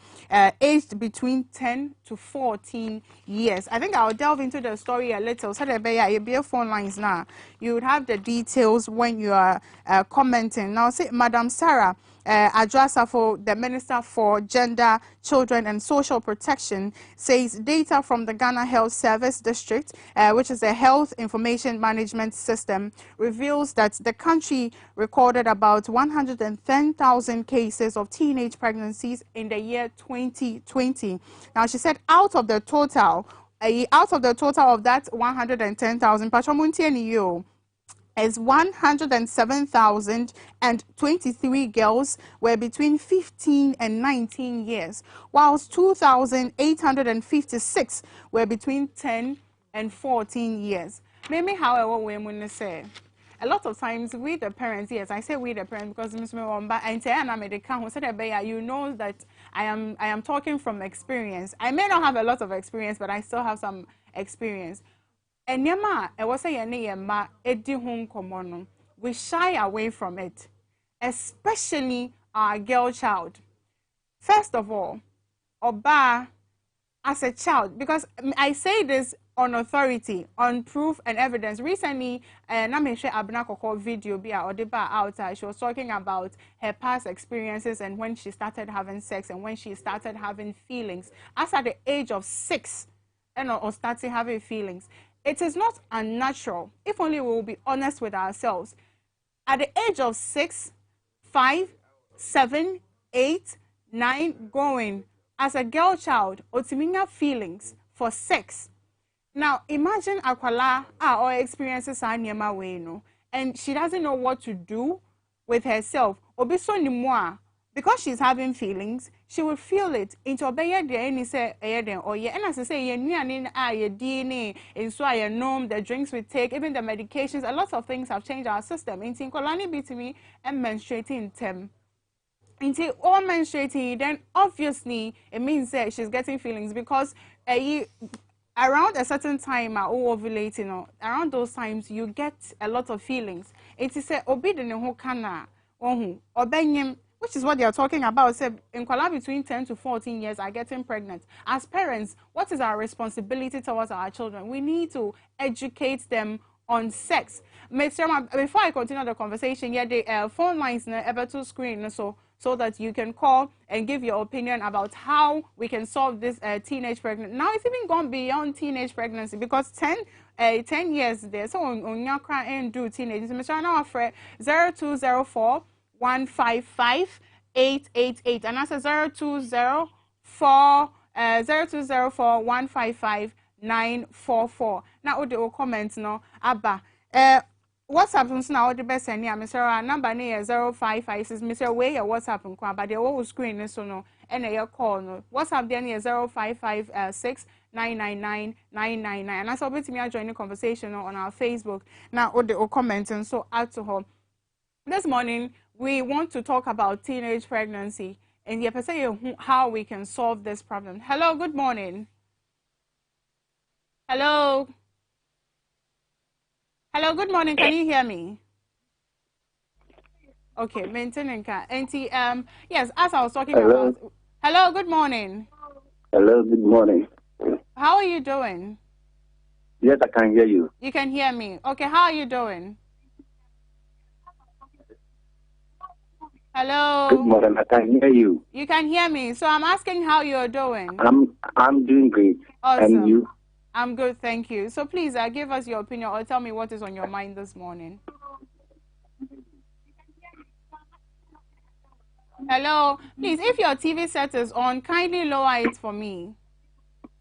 aged between 10 to 14 years. I think I'll delve into the story a little. So your phone lines now. You would have the details when you are commenting. Now, say, Madam Sarah Adjasafo, the Minister for Gender, Children and Social Protection, says data from the Ghana Health Service District, which is a health information management system, reveals that the country recorded about 110,000 cases of teenage pregnancies in the year 2020. Now, she said out of the total of that 110,000, is 107,023 girls were between 15 and 19 years, whilst 2,856 were between 10 and 14 years. Maybe, however, we want to say, a lot of times we the parents, yes, I say we the parents because Miss Mwamba and you know that I am talking from experience. I may not have a lot of experience, but I still have some experience. And we shy away from it, especially our girl child. First of all, Oba as a child, because I say this on authority, on proof and evidence. Recently, Nameshe Abnakoko video out, she was talking about her past experiences and when she started having sex and when she started having feelings. As at the age of 6, or starting having feelings. It is not unnatural, if only we will be honest with ourselves. At the age of 6, 5, 7, 8, 9, going, as a girl child, otiminya feelings for sex. Now, imagine Akwala or experiences Anyama way, and she doesn't know what to do with herself. Obiso nimwa. Because she's having feelings, she will feel it into obey the any say or yeah, and as I say, your DNA, and so I know the drinks we take, even the medications, a lot of things have changed our system. In Tinkolani be to me and menstruating them. Into all menstruating, then obviously it means that she's getting feelings because around a certain time, ovulating, around those times, you get a lot of feelings. It is a which is what they are talking about. Say, in between 10 to 14 years are getting pregnant. As parents, what is our responsibility towards our children? We need to educate them on sex. Before I continue the conversation, the phone lines ever to screen so that you can call and give your opinion about how we can solve this teenage pregnancy. Now it's even gone beyond teenage pregnancy because 10 years there. So on your cry and do teenage. Mr. Now 0204 155 888 and that's 0204 155 944. Now the comments no abba WhatsApp now the best and Mr. Number near 055 says Mr. Way your WhatsApp and but the whole screen so no and your call no WhatsApp then near 0556 999 999 and that's about me join the conversation on our Facebook. Now all the comments and so add to her. This morning we want to talk about teenage pregnancy and how we can solve this problem. Hello, good morning. Hello. Hello, good morning. Can you hear me? Okay, maintaining car. Yes, as I was talking about. Hello, good morning. Hello, good morning. How are you doing? Yes, I can hear you. You can hear me. Okay, how are you doing? Hello. Good morning, I can hear you. You can hear me. So I'm asking how you're doing. I'm doing great. Awesome. And you? I'm good, thank you. So please give us your opinion or tell me what is on your mind this morning. Hello. Please, if your TV set is on, kindly lower it for me.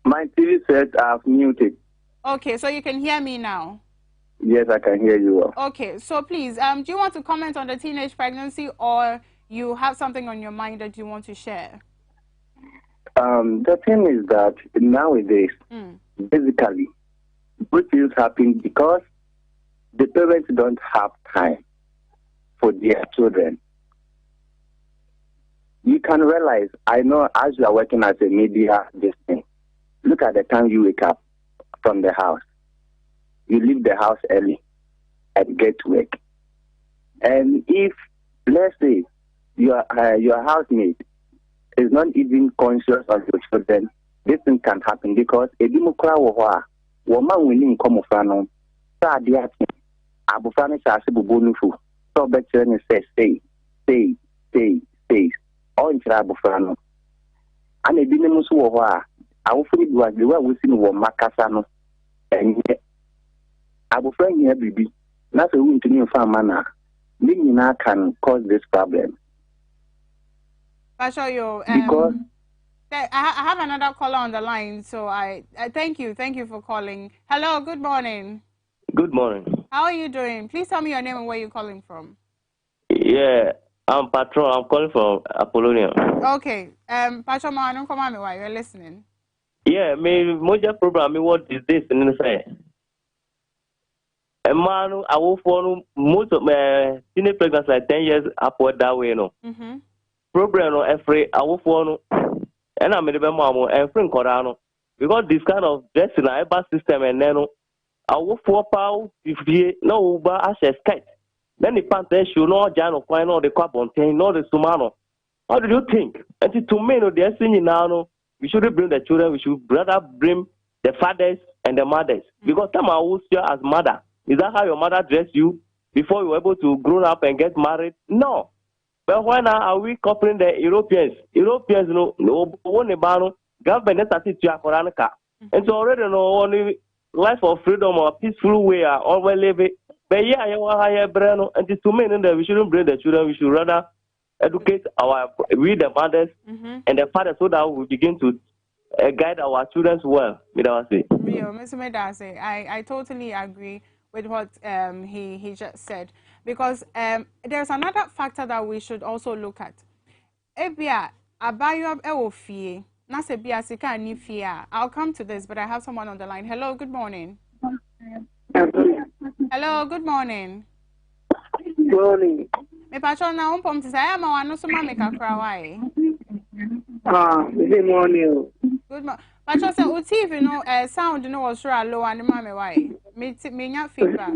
My TV set I've muted. Okay, so you can hear me now. Yes, I can hear you well. Okay, so please, do you want to comment on the teenage pregnancy or you have something on your mind that you want to share? The thing is that nowadays, basically, good things happen because the parents don't have time for their children. You can realize, I know as you are working as a media, this thing, look at the time you wake up from the house. You leave the house early and get to work. And if, let's say, your housemate is not even conscious of your children, this thing can happen because a democrat woman winning come from Sadia Abufani Sasibu Bonufu. So better say stay. On Trabufano. And a dinamus war. I will fully do as the way we see Macasano. And Abufan here, baby. That's a win to new farm manner. Nina can cause this problem. I'll show you. Because I have another caller on the line, so I thank you for calling. Hello, good morning. Good morning. How are you doing? Please tell me your name and where you're calling from. Yeah, I'm Patron. I'm calling from Apollonia. Okay, Patron, I don't come on me while you're listening. Yeah, me major problem. What is this? And say, a man, I will follow most of my teenage pregnancy like 10 years upward that way, no. Problem no every I will follow and I'm in the mom and friend Corano because this kind of dressing a bus system and then I will 4 pounds if you no but I shall skate. Then the pants should not Jano Quine or the carbon thing, nor the Sumano. How do you think? And to me, no, they're singing now. We shouldn't bring the children, we should rather bring the fathers and the mothers. Because some are also as mother. Is that how your mother dressed you before you were able to grow up and get married? No. But why now are we coupling the Europeans? Europeans, no, government started to Koranka. And so already no only life of freedom or peaceful way are always living. But yeah, I want higher brand and it's to mean that we shouldn't bring the children, we should rather educate we the mothers and the fathers so that we begin to guide our children well. I totally agree with what he just said because there's another factor that we should also look at. I'll come to this, but I have someone on the line. Hello, good morning. Hello, good morning. Good morning. Me patron na umpom ti say am wanu so ma me kakra wai. Good morning. Good morning. But you say o TV no sound no was sure low and mama why? Me nya feedback.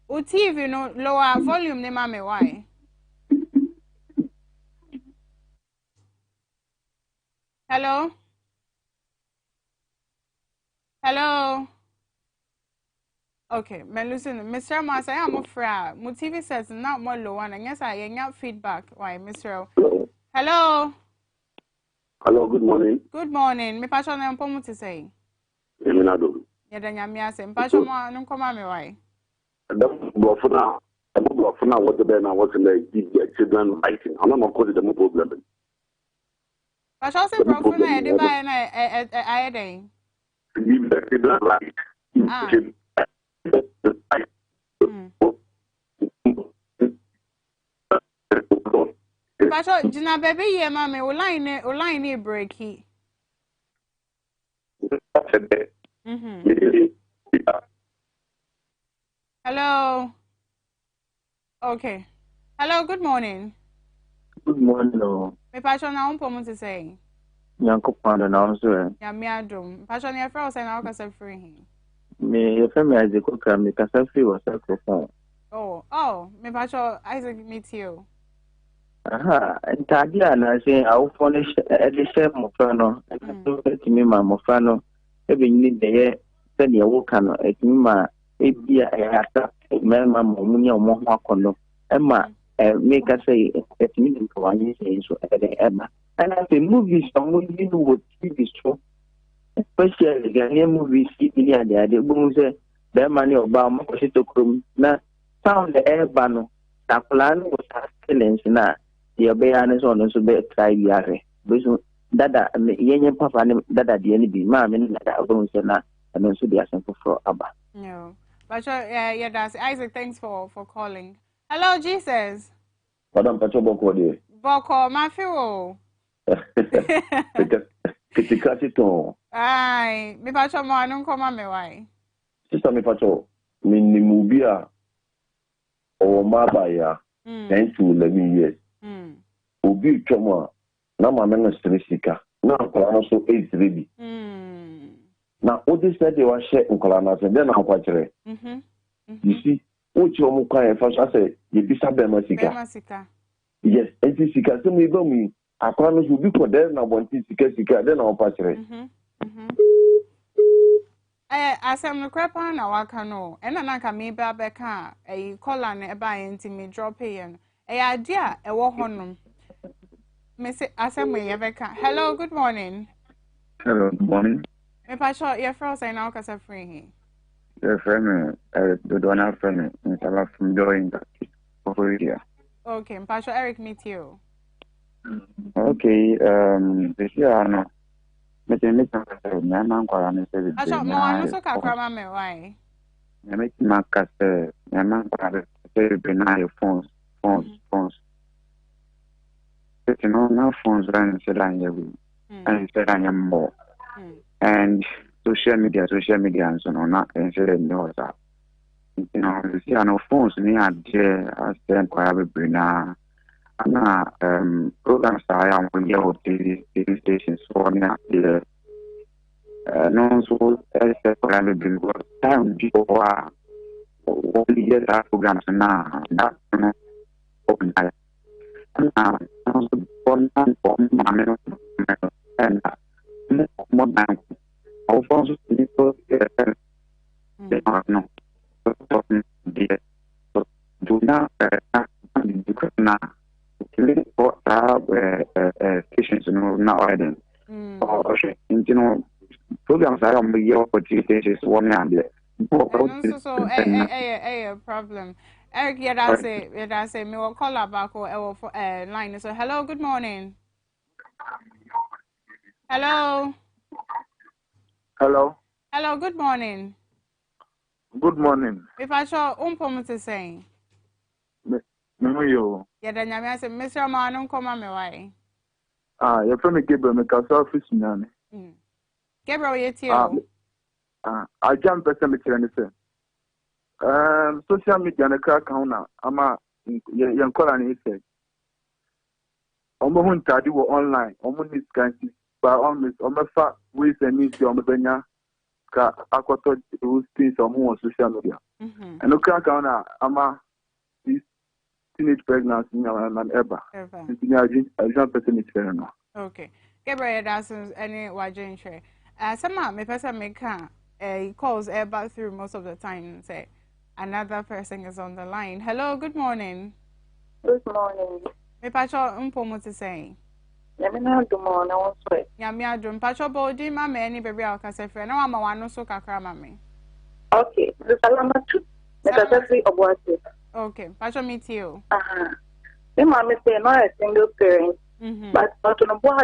O TV no lower volume ne mama why? Hello? Hello? Okay, me listen, Mr. Mas, I am afraid. My TV says not more low one, and yes, I get feedback. Why, Mr. Hello? Hello, good morning. Good morning. Me passion na mpomu to say. Eminado. Ya da nyame ase. Passion mo no koma me why. Them blofuna what the ben was in the children writing. I'm not cause the problem. Passion say blofuna e dey buy na I dey. Leave the children right. Passion jina baby ye mama o line e breaki. Hello. Okay. Hello, good morning. Good morning. Oh. Me passion na umpo to say. Yanko panda na onso. Ya mi adum. Passion ya fra o say na o kasa free. Me ye me Isaac Okra me kasa free was phone. Oh, me passion Isaac meet you. Aha, ntade a na say awofo no e de share mo fra no. So etimi ma mo fra no e be ni de ye se ne wo ka no etimi ma e bia e ata me ma mo munya mo ho akono. E ma make us say etimi de ko anyi say so e de ema. And I say movies some you know what TV show. Especially Ghanaian movies in the ade bo say be mani oba mo ko to krom na sound the air bano. Ta plan was silence na the obeyance on so be try yare. Because dada yenye papa dada de ni bi ma me na da bo say na and so dey asan for aba. No. But yeah, that's Isaac, thanks for calling. Hello, Jesus. Madam Pacho Boko de. Boko, Mafio. Kitikati to. Aye, me Pacho mo anun koma me why. Sister me Pacho, me ni mubia o mabaya 10 to 11 years. Obi choma na mama na stresika. Na kwa no so 8 ready. Na odi said they were share nkola na say na kwachire. You see, uchi omu kwa first say you bisa be masika. Yes, enti sika so me go me akwa no so bi ko there na bonti sika then na kwachire. Asem no krepa na waka no. Ena na ka me ba be ka e kola na e ba enti me drop here. Ade a e wo honom. Me say asem we be ka. Hello, good morning. Hello, good morning. Me pa sure your friend say na kasa free here. Your friend the donor friend in South from doing that over here. Okay, pa sure Eric meet you. Okay, this year no. Me man kwara me say. Asho mo anu so kakra me why? Me makase man kwara say be na your phones. You know, no phones run and said I am more. And social media and so on, not instead knows that. You know, you see, I know phones near there, I stand quite a bit now. And programs I am with your TV stations for now. No, so I said, I will be what time people are only get that programs now. That's open. And more than our phones people they are no do not now for stations now riding you know programs are on the opportunities one and so a problem. Eric, yeah, say me will call back or line. So hello, good morning. Hello. Hello, good morning. Good morning. If I show to say. No, you. Yeah, then I say, Mr. Man, come on, me why? You're from the Gabriel, make us office, Nani. Gabriel, yet you. I jump at the social media and a crack counter. I'm young colony said. Omo Huntadi were online, Omo Niskansi, but on the fact we send you on the Benya, Aquato, who things on social media. And no crack on this teenage pregnancy and ever. I don't person it's fair now. Okay. Gabriel Dawson's any waging share. Some me person make calls back through most of the time and say another person is on the line. Hello, good morning. Good morning. Me pacho umpo to say. Yamina do morning also. Yamia drum pacho body ma me any baby I'll say friend. No ama wano so kakra mami. Okay. The salamatu. Because every about it. Okay. Pacho meet you. The mommy say no a single parent. But on the boss,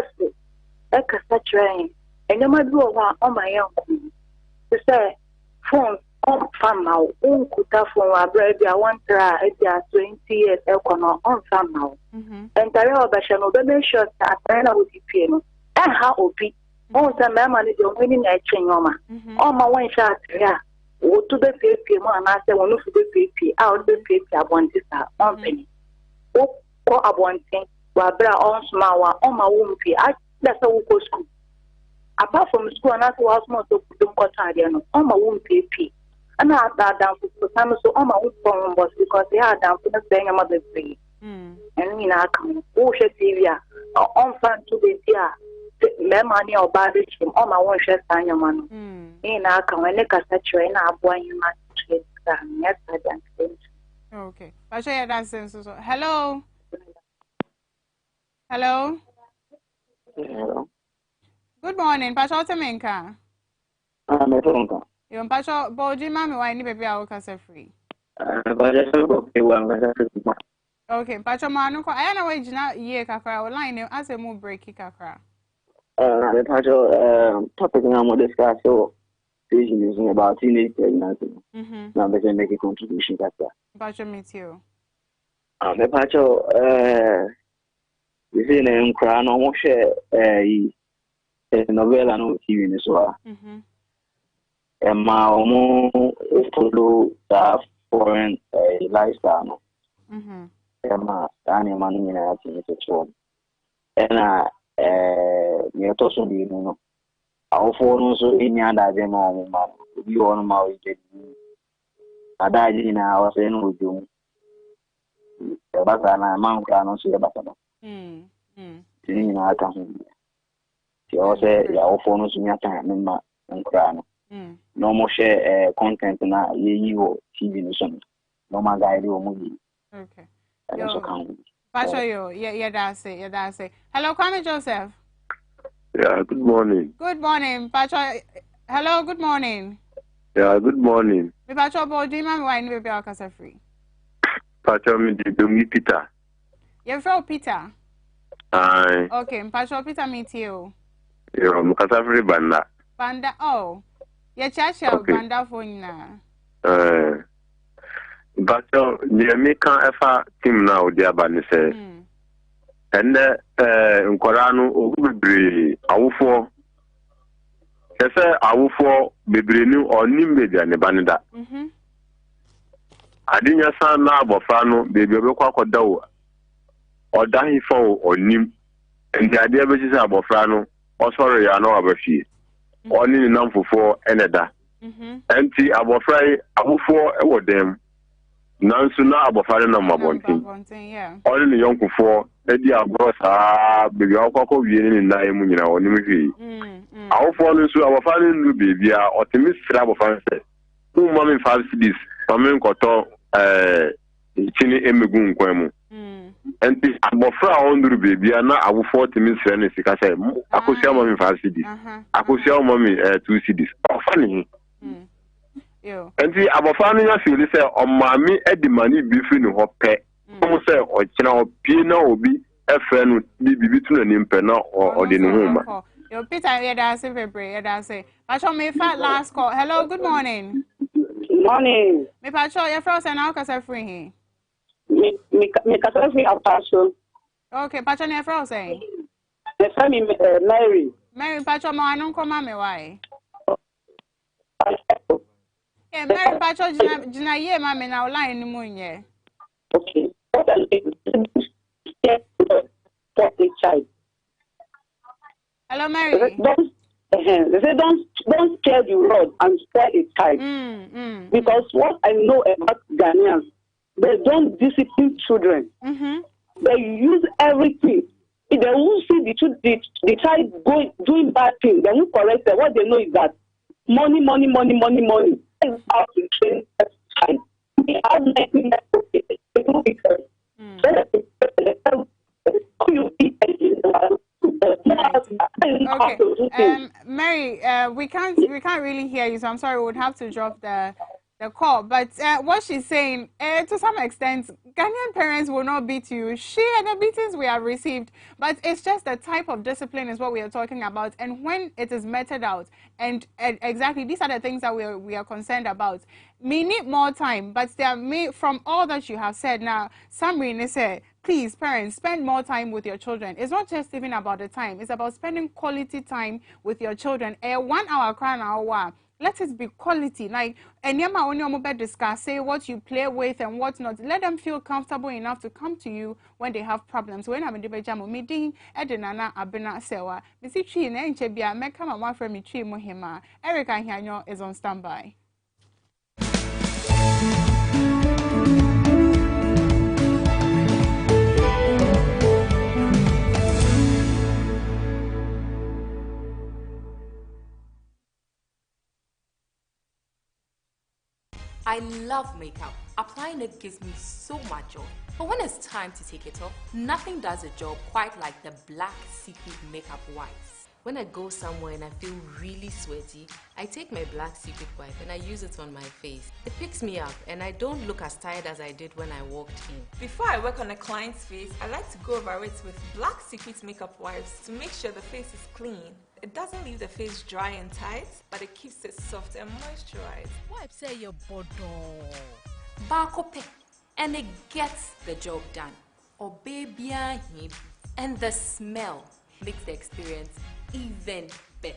I can train. And you might do on my uncle. To say, phone on farm now, uncle phone, I bread, I want to try 20 years, on farm now. And I know that she no be sure that I will be paying. And how will be? On some money, you're winning a chain, Oma. On my one shot, yeah. Or to the pay, and I say, one of the pay, out the pay, I want this on penny. Oh, I want things. Wabra on small on my womb. That's how we go school. Apart from school, and that's what most of them got on my womb pay. And I had that down for time so on my womb was because they had down for the thing I'm mother free. And in our come, oh, Shavia, or on fan to the dear, money or baggage him on my one shirt and your man. In our come, and look at that train, I'll buy you my trade. Yes, I don't. Okay. I'll show you that sense. Hello. Hello. Hello. Good morning, Pacho Temenka. I'm a phone. You're Pacho Boji Mammy, why any baby I will free? Okay, Pacho Manuko, I know wage not ye kakra, line as a move breaky kakra. The Pacho topic I'm going to discuss so using about teenage pregnancy. Now they can make a contribution to that. Pacho meet you. The Pacho, you see, I'm crying almost a novella no TV as well. And my own follow that foreign lifestyle. And my money in a team is one. And me also be no. Our phone also in the other demo. You on my way. I died in our saying with you. But I'm a man, see about it. I can't. She also your phone is not time and crying. No more share content na you TV mission. No more guide or movie. Okay. Pacho, yeah, that's it. Hello, Kwame Joseph. Yeah, good morning. Good morning, Pacho. Hello, good morning. Yeah, good morning. Me Pacho Bodi, man, why no be aka free? Pacho me di Peter. You from Peter? Aye. Okay, Pacho Peter meet you. Yeah, mukasa free banda. Banda, oh. Yeah, chacha banda phone na. Pacho, the can efa team now dia ba ni say. And nkoranu ogubre awufo. Kese awufo bebre ni oni media ne banida. Adinya san na abofra no bebi obekwa koda wo. Oda hifo onim. Ndi ade abeji say abofra no osoro ya no abafie. Oni ni namfofo eneda. Enti abofra awufo ewo dem. Nansu na abofra na mabontin. Oni ni yonkufo edi agrosa bebi akwakọ wie ni na emu nyina onim hwi. Awufo no so abofra no ndu bebi a otimistra abofra se. Mami 5 cities, mami nkoto chini emegu nkwemu. Enti abofra onduru bebi na awufo timistra ne sika se akosia mami 5 cities. Akosia mami 2 cities. Ofani. Enti abofra no ya feel se omami edimani bi fi ni ho pe. Mo se o kina opie na obi efe no bibi tu na nimpe na odi ne homa. Yo Peter, that's it, that's Pacho, me fat last call. Hello, good morning. Morning. Me Pacho, your first and now kasa free Me kasa free a Pacho. Okay, Pacho, your first saying. The family Mary. Mary Pacho, ma anong koma me why? Yeah, Mary Pacho, jina ye mami na line ni munye. Okay. Child. Hello, Mary. They say don't scare the rod and spoil its child. Because what I know about Ghanaians, they don't discipline children. They use everything. If they won't see the child doing bad things, they won't correct them. What they know is that money. That is how to train a child. They have nothing they do Okay. Mary, we can't really hear you, so I'm sorry. We would have to drop the call. But what she's saying, to some extent, Ghanaian parents will not beat you. Share the beatings we have received, but it's just the type of discipline is what we are talking about, and when it is meted out, and exactly these are the things that we are concerned about. We need more time, but from all that you have said now, Samri said, please, parents, spend more time with your children. It's not just even about the time. It's about spending quality time with your children. 1 hour, crying hour. Let it be quality. Like, and discuss, say what you play with and what not. Let them feel comfortable enough to come to you when they have problems. When I'm in the bedroom meeting, Edinana Abena Sewa, Missy Chi and Chebia, make come one from me, Chi Mohima. Erica Hanyo is on standby. I love makeup. Applying it gives me so much joy. But when it's time to take it off, nothing does the job quite like the Black Secret Makeup Wipes. When I go somewhere and I feel really sweaty, I take my Black Secret wipe and I use it on my face. It picks me up and I don't look as tired as I did when I walked in. Before I work on a client's face, I like to go over it with Black Secret Makeup Wipes to make sure the face is clean. It doesn't leave the face dry and tight, but it keeps it soft and moisturized. Wipes say your body. Barcope, and it gets the job done. Or baby, and the smell makes the experience even better.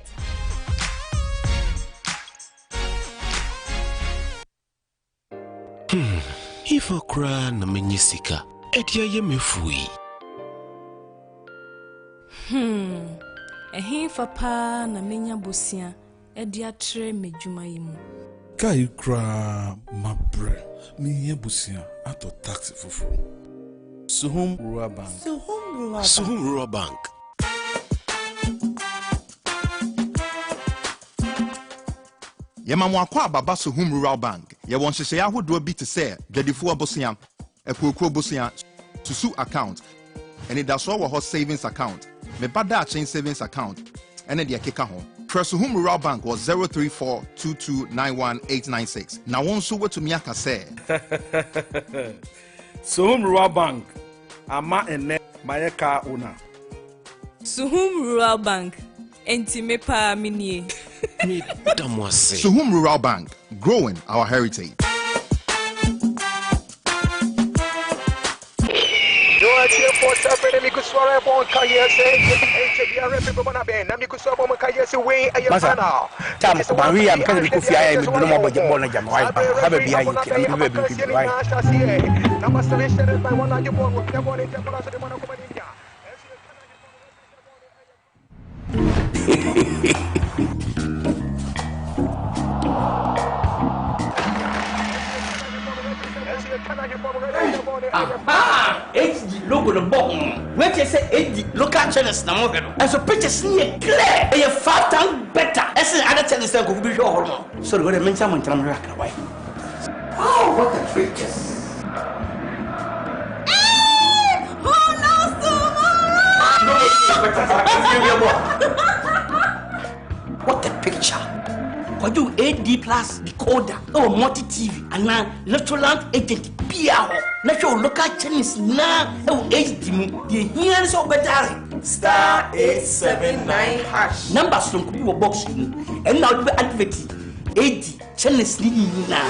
If I cry na menyisika, etia ye mefui. Ehin fa na menya bosia edi atre medwuma yimu. Kai kra mabre mi ye busia ato taxi foforo. Suhum Rural Bank. Suhum Rural Bank. Yemamwa kwa baba Suhum Rural Bank. Ye won hyehyɛ ahodoɔ bi te sɛ dwadifo abosia, akuokuro bosia, susu account, and it does all savings account. Me bada chain savings account and the akeka ho. Suhum Rural Bank was 03422918896. Now one so what to me aka say. Suhum Rural Bank. Ama ene mayeka una. Suhum Rural Bank. Enti me pa minie. Suhum Rural Bank, growing our heritage. Maria, I'm kind of coffee. I am doing more budget more than Jam. I have a behind HD logo the bottom. When they say HD local channels na mo hedo. And so pictures here clear. They are 5 times better. As in other channels that could be show hormone. So go the mention man tram rock why. Oh, what a pictures. What a picture. What do AD plus decoder or multi TV and now electoral agent PR natural local channels now HD the here so better star 879 hash numbers from people box and now the advert AD channels now.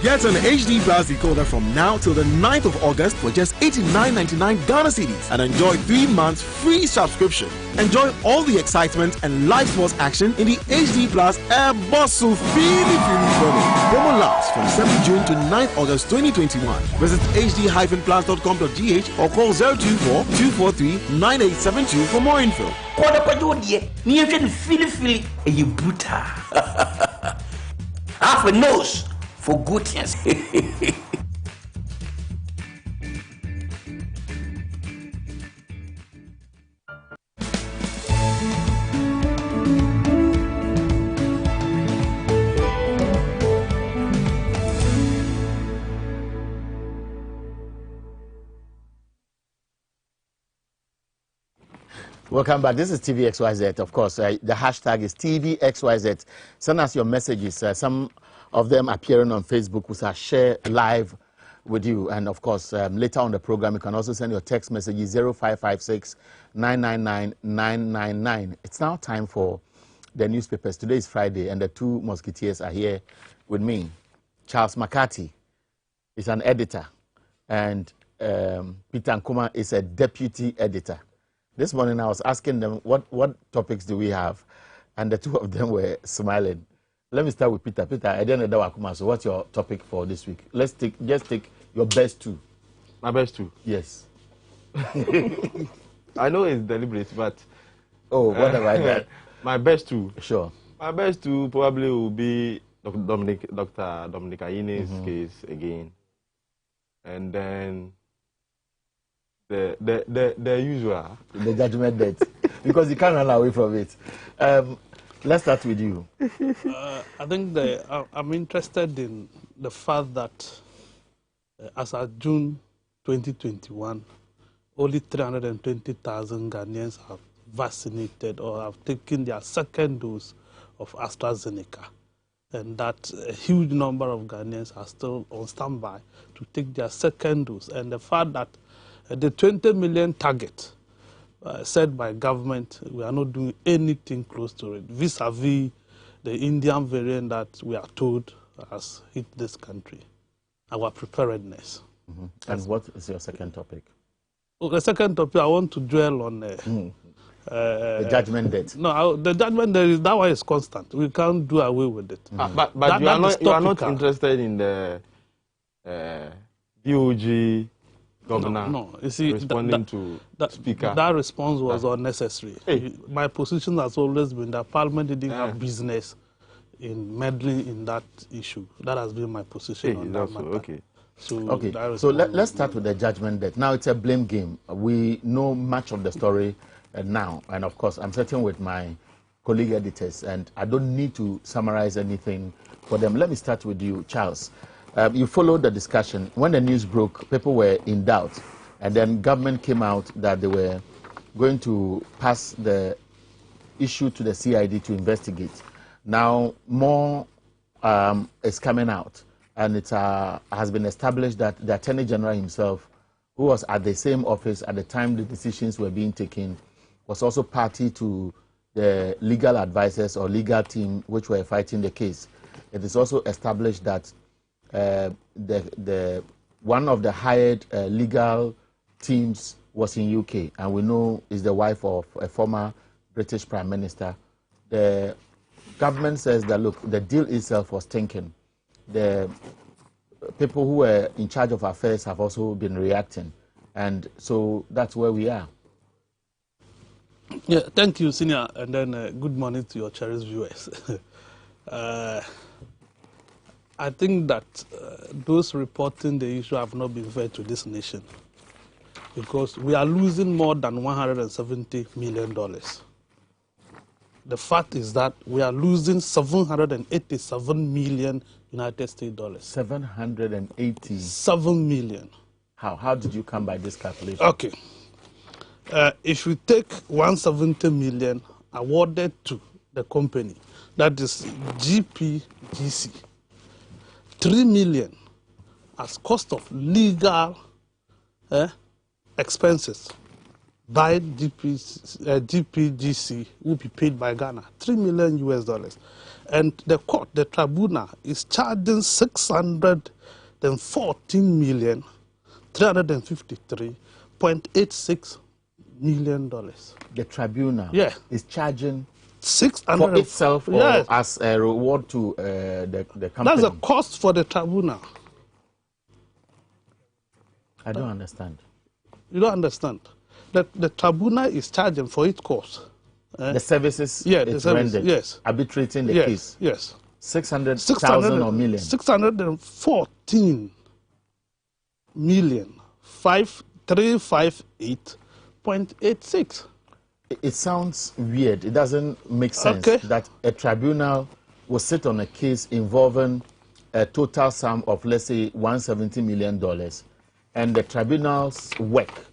Get an HD Plus decoder from now till the 9th of August for just $89.99 Ghana cedis and enjoy 3 months free subscription. Enjoy all the excitement and live sports action in the HD Plus Air Boss Promo lasts from 7th June to 9th August 2021. Visit hd-plans.com.gh or call 024-243-9872 for more info. Half a nose for good things. Welcome back. This is TVXYZ. Of course, the hashtag is TVXYZ. Send us your messages. Some of them appearing on Facebook, which I share live with you. And of course, later on the program, you can also send your text messages 0556 999 999. It's now time for the newspapers. Today is Friday, and the two musketeers are here with me. Charles McCarthy is an editor, and Peter Nkuma is a deputy editor. This morning I was asking them what topics do we have, and the two of them were smiling. Let me start with Peter. Peter, I didn't know Akuma, so what's your topic for this week? Just take your best two. My best two? Yes. I know it's deliberate, but... Oh, what have I done? My best two? Sure. My best two probably will be Dr. Dominic Ayine's case again. And then... The usual. The judgment date. Because you can't run away from it. Let's start with you. I think I'm interested in the fact that as of June 2021, only 320,000 Ghanaians have vaccinated or have taken their second dose of AstraZeneca. And that a huge number of Ghanaians are still on standby to take their second dose. And the fact that the 20 million target set by government, we are not doing anything close to it, vis-a-vis the Indian variant that we are told has hit this country, our preparedness. And what is your second topic? Well, the second topic, I want to dwell on the judgment date. No, the judgment date, that one is constant. We can't do away with it. But you are not interested in the DOG governor no. You see, responding to speaker. That response was unnecessary. Hey. My position has always been that Parliament didn't have business in meddling in that issue. That has been my position on that matter. Okay. So let's start with the judgment date. Now it's a blame game. We know much of the story now, and of course I'm sitting with my colleague editors, and I don't need to summarize anything for them. Let me start with you, Charles. You followed the discussion. When the news broke, people were in doubt. And then government came out that they were going to pass the issue to the CID to investigate. Now, more is coming out. And it has been established that the Attorney General himself, who was at the same office at the time the decisions were being taken, was also party to the legal advisors or legal team which were fighting the case. It is also established that one of the hired legal teams was in UK, and we know is the wife of a former British Prime Minister. The government says that, look, the deal itself was taken. The people who were in charge of affairs have also been reacting, and so that's where we are. Yeah, thank you, Senior, and then good morning to your cherished viewers. I think that those reporting the issue have not been fair to this nation, because we are losing more than $170 million. The fact is that we are losing 787 million United States dollars. 787 million. How did you come by this calculation? Okay. If we take 170 million awarded to the company, that is GPGC, 3 million as cost of legal expenses by GPGC will be paid by Ghana, $3 million US. And the court, the tribunal, is charging $614,353,860 million. The tribunal is charging 600 for itself, yes. or as a reward to the company? That's a cost for the tribunal. I don't understand. You don't understand. The tribunal is charging for its cost. The services it's rendered, yes. arbitrating the case. Yes. 600,000 or million? 614 million 5358.86. It sounds weird. It doesn't make sense that a tribunal will sit on a case involving a total sum of, let's say, $170 million, and the tribunal's work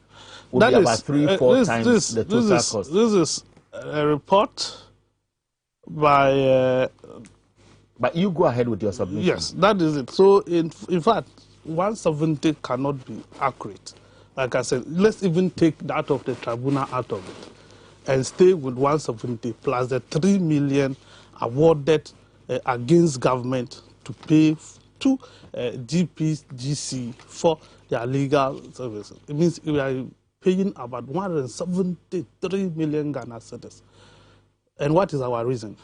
will be about 3-4 times the total cost. This is a report by... but you go ahead with your submission. Yes, that is it. So, in fact, 170 cannot be accurate. Like I said, let's even take that of the tribunal out of it and stay with 170 plus the 3 million awarded against government to pay to GPGC for their legal services. It means we are paying about 173 million Ghana cedis. And what is our reason?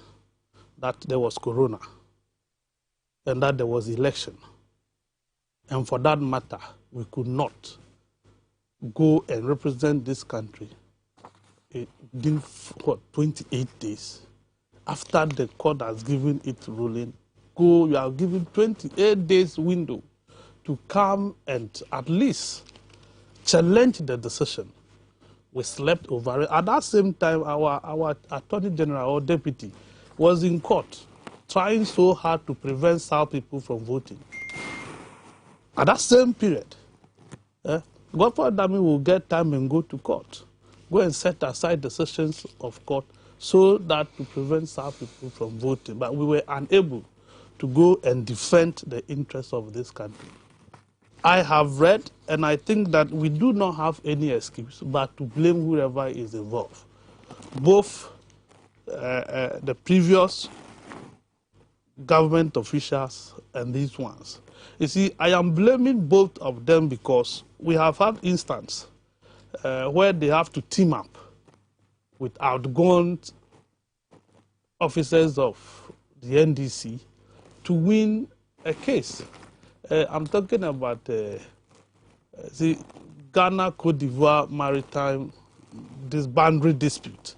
That there was corona and that there was election. And for that matter, we could not go and represent this country within 28 days. After the court has given its ruling, you are given 28 days window to come and at least challenge the decision. We slept over it. At that same time, our Attorney General or Deputy was in court trying so hard to prevent South people from voting. At that same period, Godfather Dami will get time and go to court, go and set aside decisions of court so that to prevent South people from voting. But we were unable to go and defend the interests of this country. I have read, and I think that we do not have any excuse but to blame whoever is involved. Both the previous government officials and these ones. You see, I am blaming both of them because we have had instances where they have to team up with outgone officers of the NDC to win a case. I'm talking about the Ghana-Cote d'Ivoire maritime boundary dispute.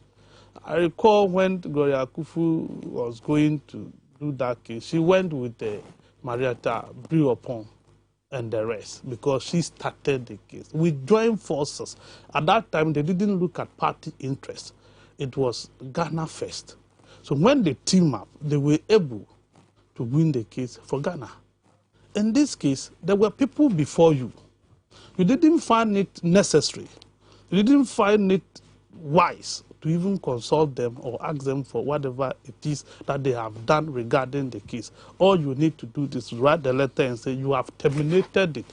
I recall when Gloria Kufu was going to do that case, she went with Marietta Briopon and the rest because she started the case. We joined forces. At that time, they didn't look at party interests. It was Ghana first. So when they team up, they were able to win the case for Ghana. In this case, there were people before you. You didn't find it necessary. You didn't find it wise to even consult them or ask them for whatever it is that they have done regarding the case. All you need to do is write the letter and say you have terminated it.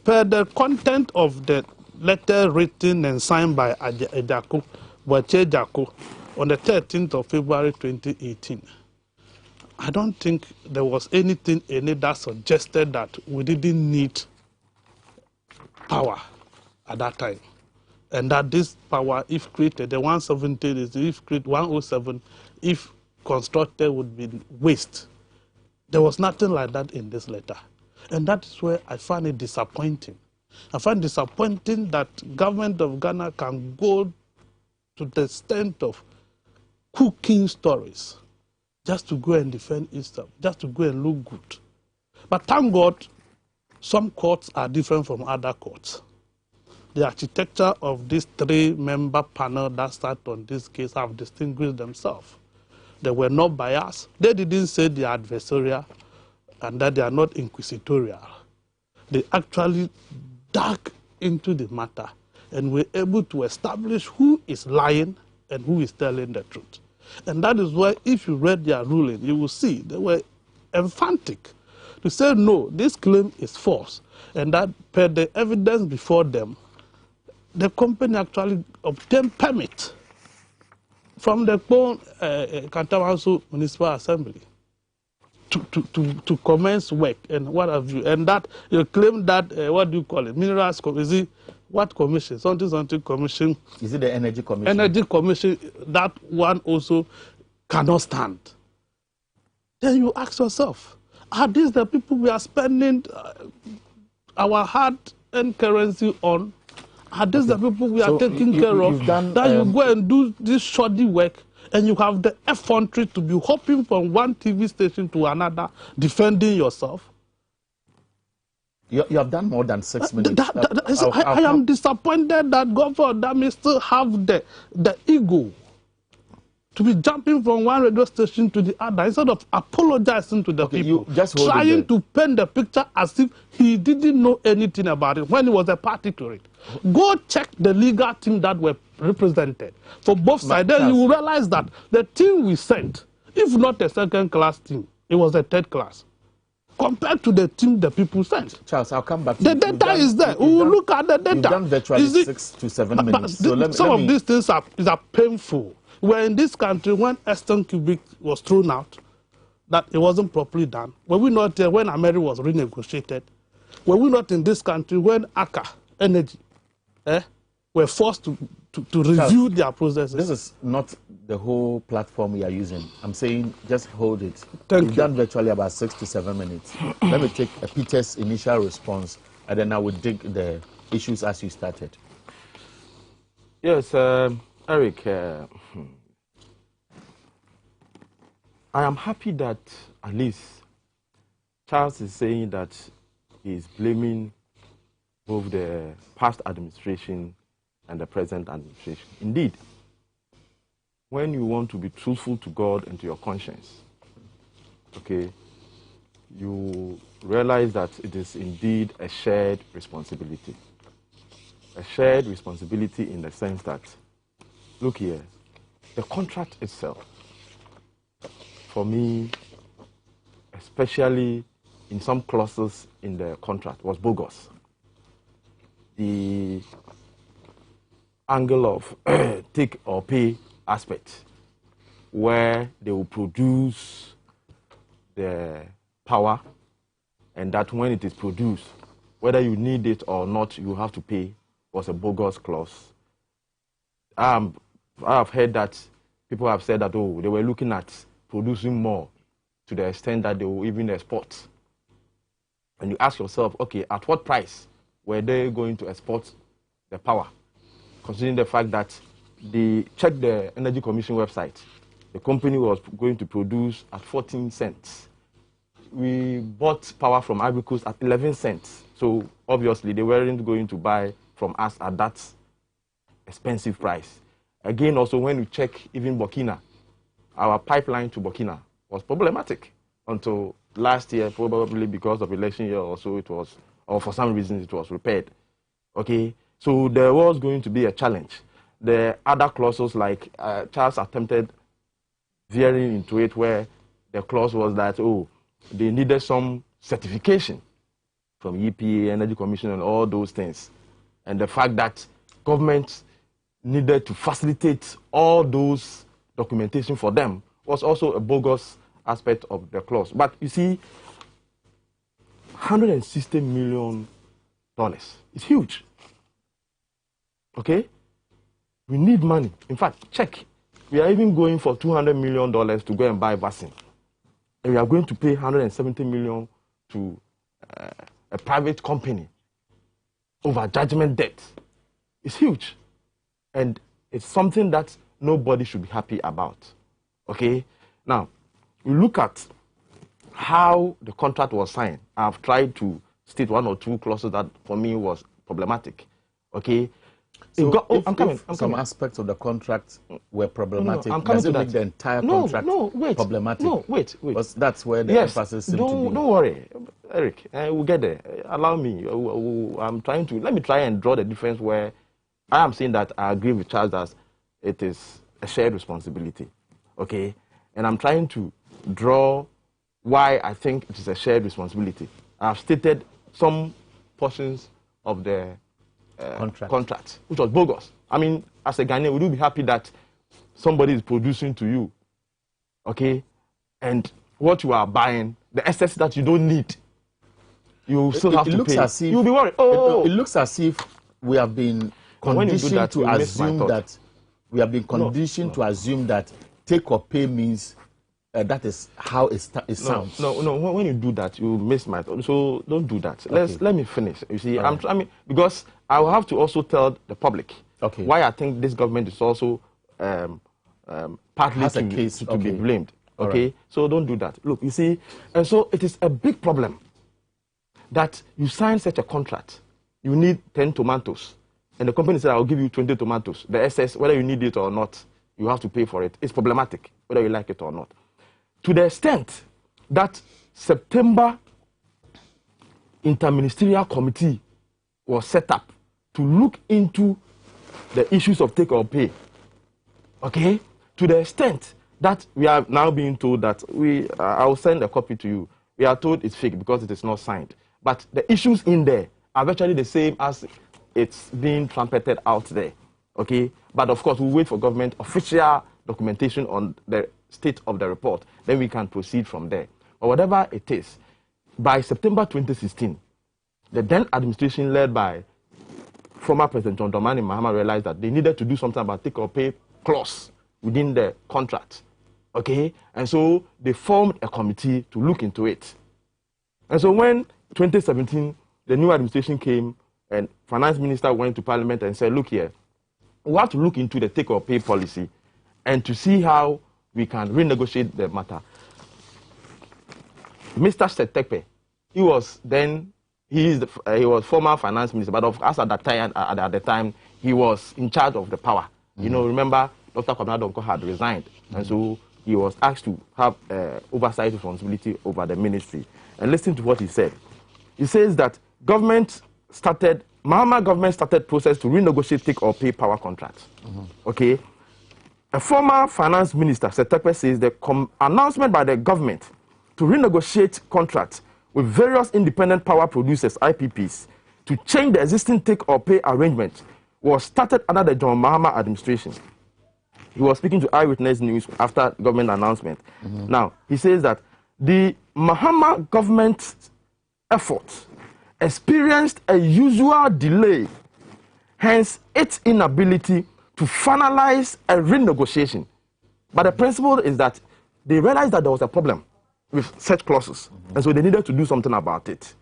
Per the content of the letter written and signed by Ejako, Boache Ejako, on the 13th of February 2018, I don't think there was anything in it that suggested that we didn't need power at that time. And that this power, if created, the 170 is if created, 107, if constructed, would be waste. There was nothing like that in this letter. And that is where I find it disappointing. I find disappointing that government of Ghana can go to the extent of cooking stories just to go and defend itself, just to go and look good. But thank God, some courts are different from other courts. The architecture of this 3-member panel that sat on this case have distinguished themselves. They were not biased. They didn't say they are adversarial and that they are not inquisitorial. They actually dug into the matter and were able to establish who is lying and who is telling the truth. And that is why, if you read their ruling, you will see they were emphatic to say, no, this claim is false. And that per the evidence before them, the company actually obtained permit from the Kantamanso Municipal Assembly to commence work and what have you. And that you claim that, what do you call it, Minerals Commission, what commission, something commission. Is it the Energy Commission? Energy Commission, that one also cannot stand, then you ask yourself, are these the people we are spending our hard-earned currency on? Are these the people we are taking care of? That you go and do this shoddy work, and you have the effrontery to be hopping from one TV station to another, defending yourself. You have done more than 6 minutes. I am disappointed that Governor Adame still have the ego to be jumping from one radio station to the other instead of apologizing to the people, trying to paint the picture as if he didn't know anything about it when he was a party to it. Go check the legal team that were represented for both sides. Then you will realize that the team we sent, if not a second-class team, it was a third-class. Compared to the team the people sent. Charles, I'll come back to the data is there. We will look at the data. You've done virtually 6 to 7 minutes. So some of these things are painful. We're in this country when Eastern Cubic was thrown out, that it wasn't properly done. Were we not there when America was renegotiated? Were we not in this country when ACA Energy were forced to review their processes? This is not the whole platform we are using. I'm saying just hold it. You've done virtually about 6 to 7 minutes. Let me take Peter's initial response, and then I will dig the issues as you started. Yes, Eric, I am happy that at least Charles is saying that he's blaming both the past administration and the present administration. Indeed, when you want to be truthful to God and to your conscience, okay, you realize that it is indeed a shared responsibility. A shared responsibility in the sense that, look here, the contract itself, for me, especially in some clauses in the contract, was bogus. The angle of take or pay aspect, where they will produce the power, and that when it is produced, whether you need it or not, you have to pay, was a bogus clause. I have heard that people have said that, oh, they were looking at producing more to the extent that they will even export. And you ask yourself, okay, at what price were they going to export the power? Considering the fact that they checked the Energy Commission website, the company was going to produce at 14 cents. We bought power from Ivory Coast at 11 cents. So obviously they weren't going to buy from us at that expensive price. Again, also when you check even Burkina, our pipeline to Burkina was problematic until last year, probably because of election year or so it was, or for some reason it was repaired. Okay, so there was going to be a challenge. The other clauses, like Charles attempted veering into it, where the clause was that, oh, they needed some certification from EPA, Energy Commission, and all those things. And the fact that government needed to facilitate all those documentation for them was also a bogus aspect of the clause. But you see, $160 million is huge. Okay? We need money. In fact, check. We are even going for $200 million to go and buy vaccine. And we are going to pay $170 million to a private company over judgment debt. It's huge. And it's something that nobody should be happy about. Okay? Now, we look at how the contract was signed. I've tried to state one or two clauses that for me was problematic. Okay? So some aspects of the contract were problematic, does it make the entire contract problematic? No, wait. Because that's where the emphasis seems to be. Don't worry, Eric. We'll get there. Allow me. Let me try and draw the difference where I am saying that I agree with Charles that it is a shared responsibility. Okay? And I'm trying to draw why I think it is a shared responsibility. I've stated some portions of the contract, which was bogus. I mean, as a Ghanaian, would you be happy that somebody is producing to you, okay, and what you are buying, the excess that you don't need, you still have to pay? You'll be worried. It looks as if we have been conditioned to assume that take or pay means that is how it sounds. No. When you do that, you miss my thought. So don't do that. Okay. Let me finish. You see, Right. I mean, because I will have to also tell the public why I think this government is also partly Has a case, to be blamed. All Okay, right. so don't do that. Look, you see, and so it is a big problem that you sign such a contract. You need 10 tomatoes, and the company said, "I'll give you 20 tomatoes." The excess, whether you need it or not, you have to pay for it. It's problematic, whether you like it or not. To the extent that September Interministerial Committee was set up to look into the issues of take or pay. Okay? To the extent that we are now being told that I'll send a copy to you. We are told it's fake because it is not signed. But the issues in there are virtually the same as it's being trumpeted out there. Okay? But of course, we'll wait for government official documentation on the state of the report. Then we can proceed from there. But whatever it is, by September 2016, the then administration led by former President John Dramani Mahama realized that they needed to do something about take or pay clause within the contract. Okay? And so they formed a committee to look into it. And so when 2017, the new administration came and finance minister went to parliament and said, look here, we have to look into the take or pay policy and to see how we can renegotiate the matter. Mr. Setekpe, he was former finance minister, but of course at the time he was in charge of the power. You know, remember Dr. Kwabena Donko had resigned, and so he was asked to have oversight responsibility over the ministry. And listen to what he said. He says that Mahama government started process to renegotiate take or pay power contracts. Okay. A former finance minister, Setekpe, says the announcement by the government to renegotiate contracts with various independent power producers, IPPs, to change the existing take or pay arrangement was started under the John Mahama administration. He was speaking to Eyewitness News after government announcement. Now, he says that the Mahama government's efforts experienced a usual delay, hence its inability to finalize a renegotiation. But the principle is that they realized that there was a problem with such clauses, and so they needed to do something about it.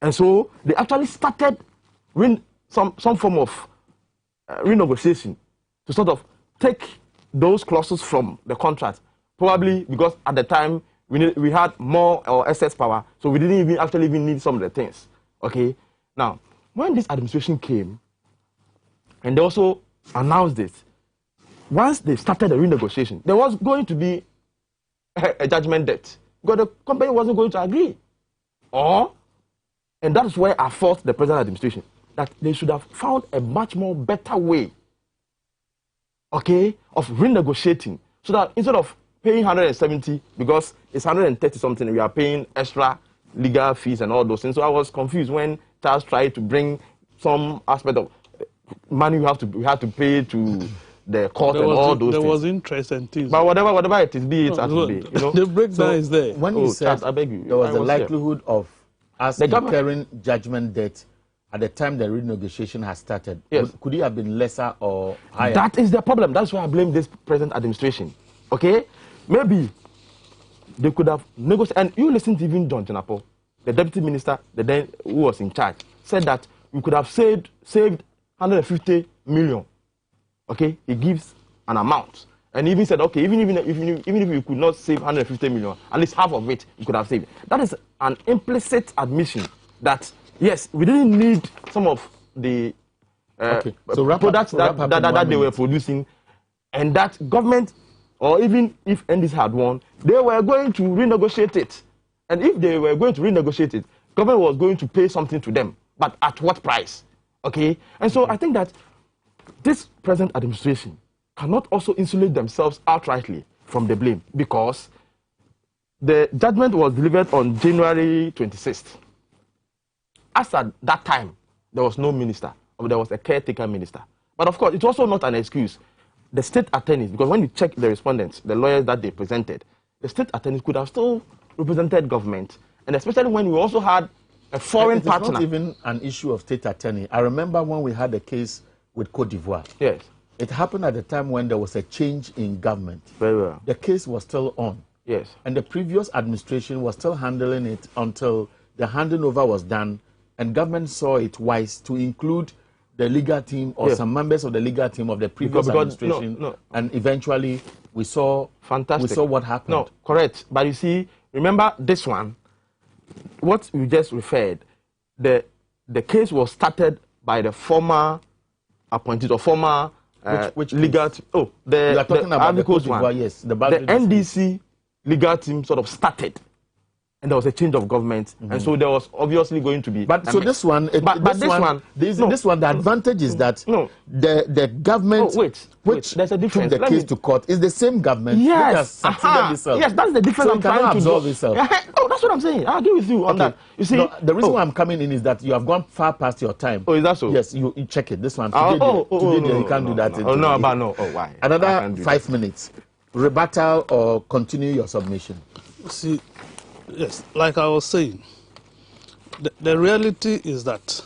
And so they actually started some form of renegotiation to sort of take those clauses from the contract, probably because at the time we had more or excess power, so we didn't actually need some of the things. Okay? Now, when this administration came, and they also announced this, once they started the renegotiation, there was going to be a judgment debt, because the company wasn't going to agree. And that's where I fault the present administration, that they should have found a much more better way, okay, of renegotiating, so that instead of paying 170, because it's 130 something, we are paying extra legal fees and all those things. So I was confused when Charles tried to bring some aspect of money we have to pay to the court and all those things. There was interest and things. But whatever it is, be it as it be. You know? The breakdown is there. When you said I beg you, there was a was likelihood of us incurring judgment debt at the time the renegotiation has started, yes. Could it have been lesser or higher? That is the problem. That's why I blame this present administration. Okay? Maybe they could have negotiated. And you listen to even John Jenapo, the deputy minister who was in charge, said that we could have saved 150 million. Okay? He gives an amount. And he even said, okay, even if you could not save 150 million, at least half of it you could have saved. That is an implicit admission that, yes, we didn't need some of the products that they were producing, and that government, or even if NDC had won, they were going to renegotiate it. And if they were going to renegotiate it, government was going to pay something to them. But at what price? Okay? And so I think that this present administration cannot also insulate themselves outrightly from the blame, because the judgment was delivered on January 26th. As at that time, there was no minister, or there was a caretaker minister. But of course, it's also not an excuse. The state attorneys, because when you check the respondents, the lawyers that they presented, the state attorneys could have still represented government, and especially when we also had a foreign partner. It's not even an issue of state attorney. I remember when we had a case with Côte d'Ivoire. Yes. It happened at the time when there was a change in government. Very well. The case was still on. Yes. And the previous administration was still handling it until the handing over was done, and government saw it wise to include the legal team or some members of the legal team of the previous administration. And eventually we saw what happened. No, correct. But you see, remember this one, what you just referred, the case was started by the former appointed or former which legal team. Oh, you are talking about the Cote d'Ivoire, one. Yes, the NDC legal team sort of started, and there was a change of government, and so there was obviously going to be. But so this one, the advantage is that the government which there's a difference. Took the case to court is the same government. Yes, yes, that's the difference. So I'm trying to absolve itself. Oh, that's what I'm saying. I agree with you on that. You see, the reason why I'm coming in is that you have gone far past your time. Oh, is that so? Yes, you check it. This one today, you can't do that. Why? Another 5 minutes. Rebuttal or continue your submission. See, yes, like I was saying, the reality is that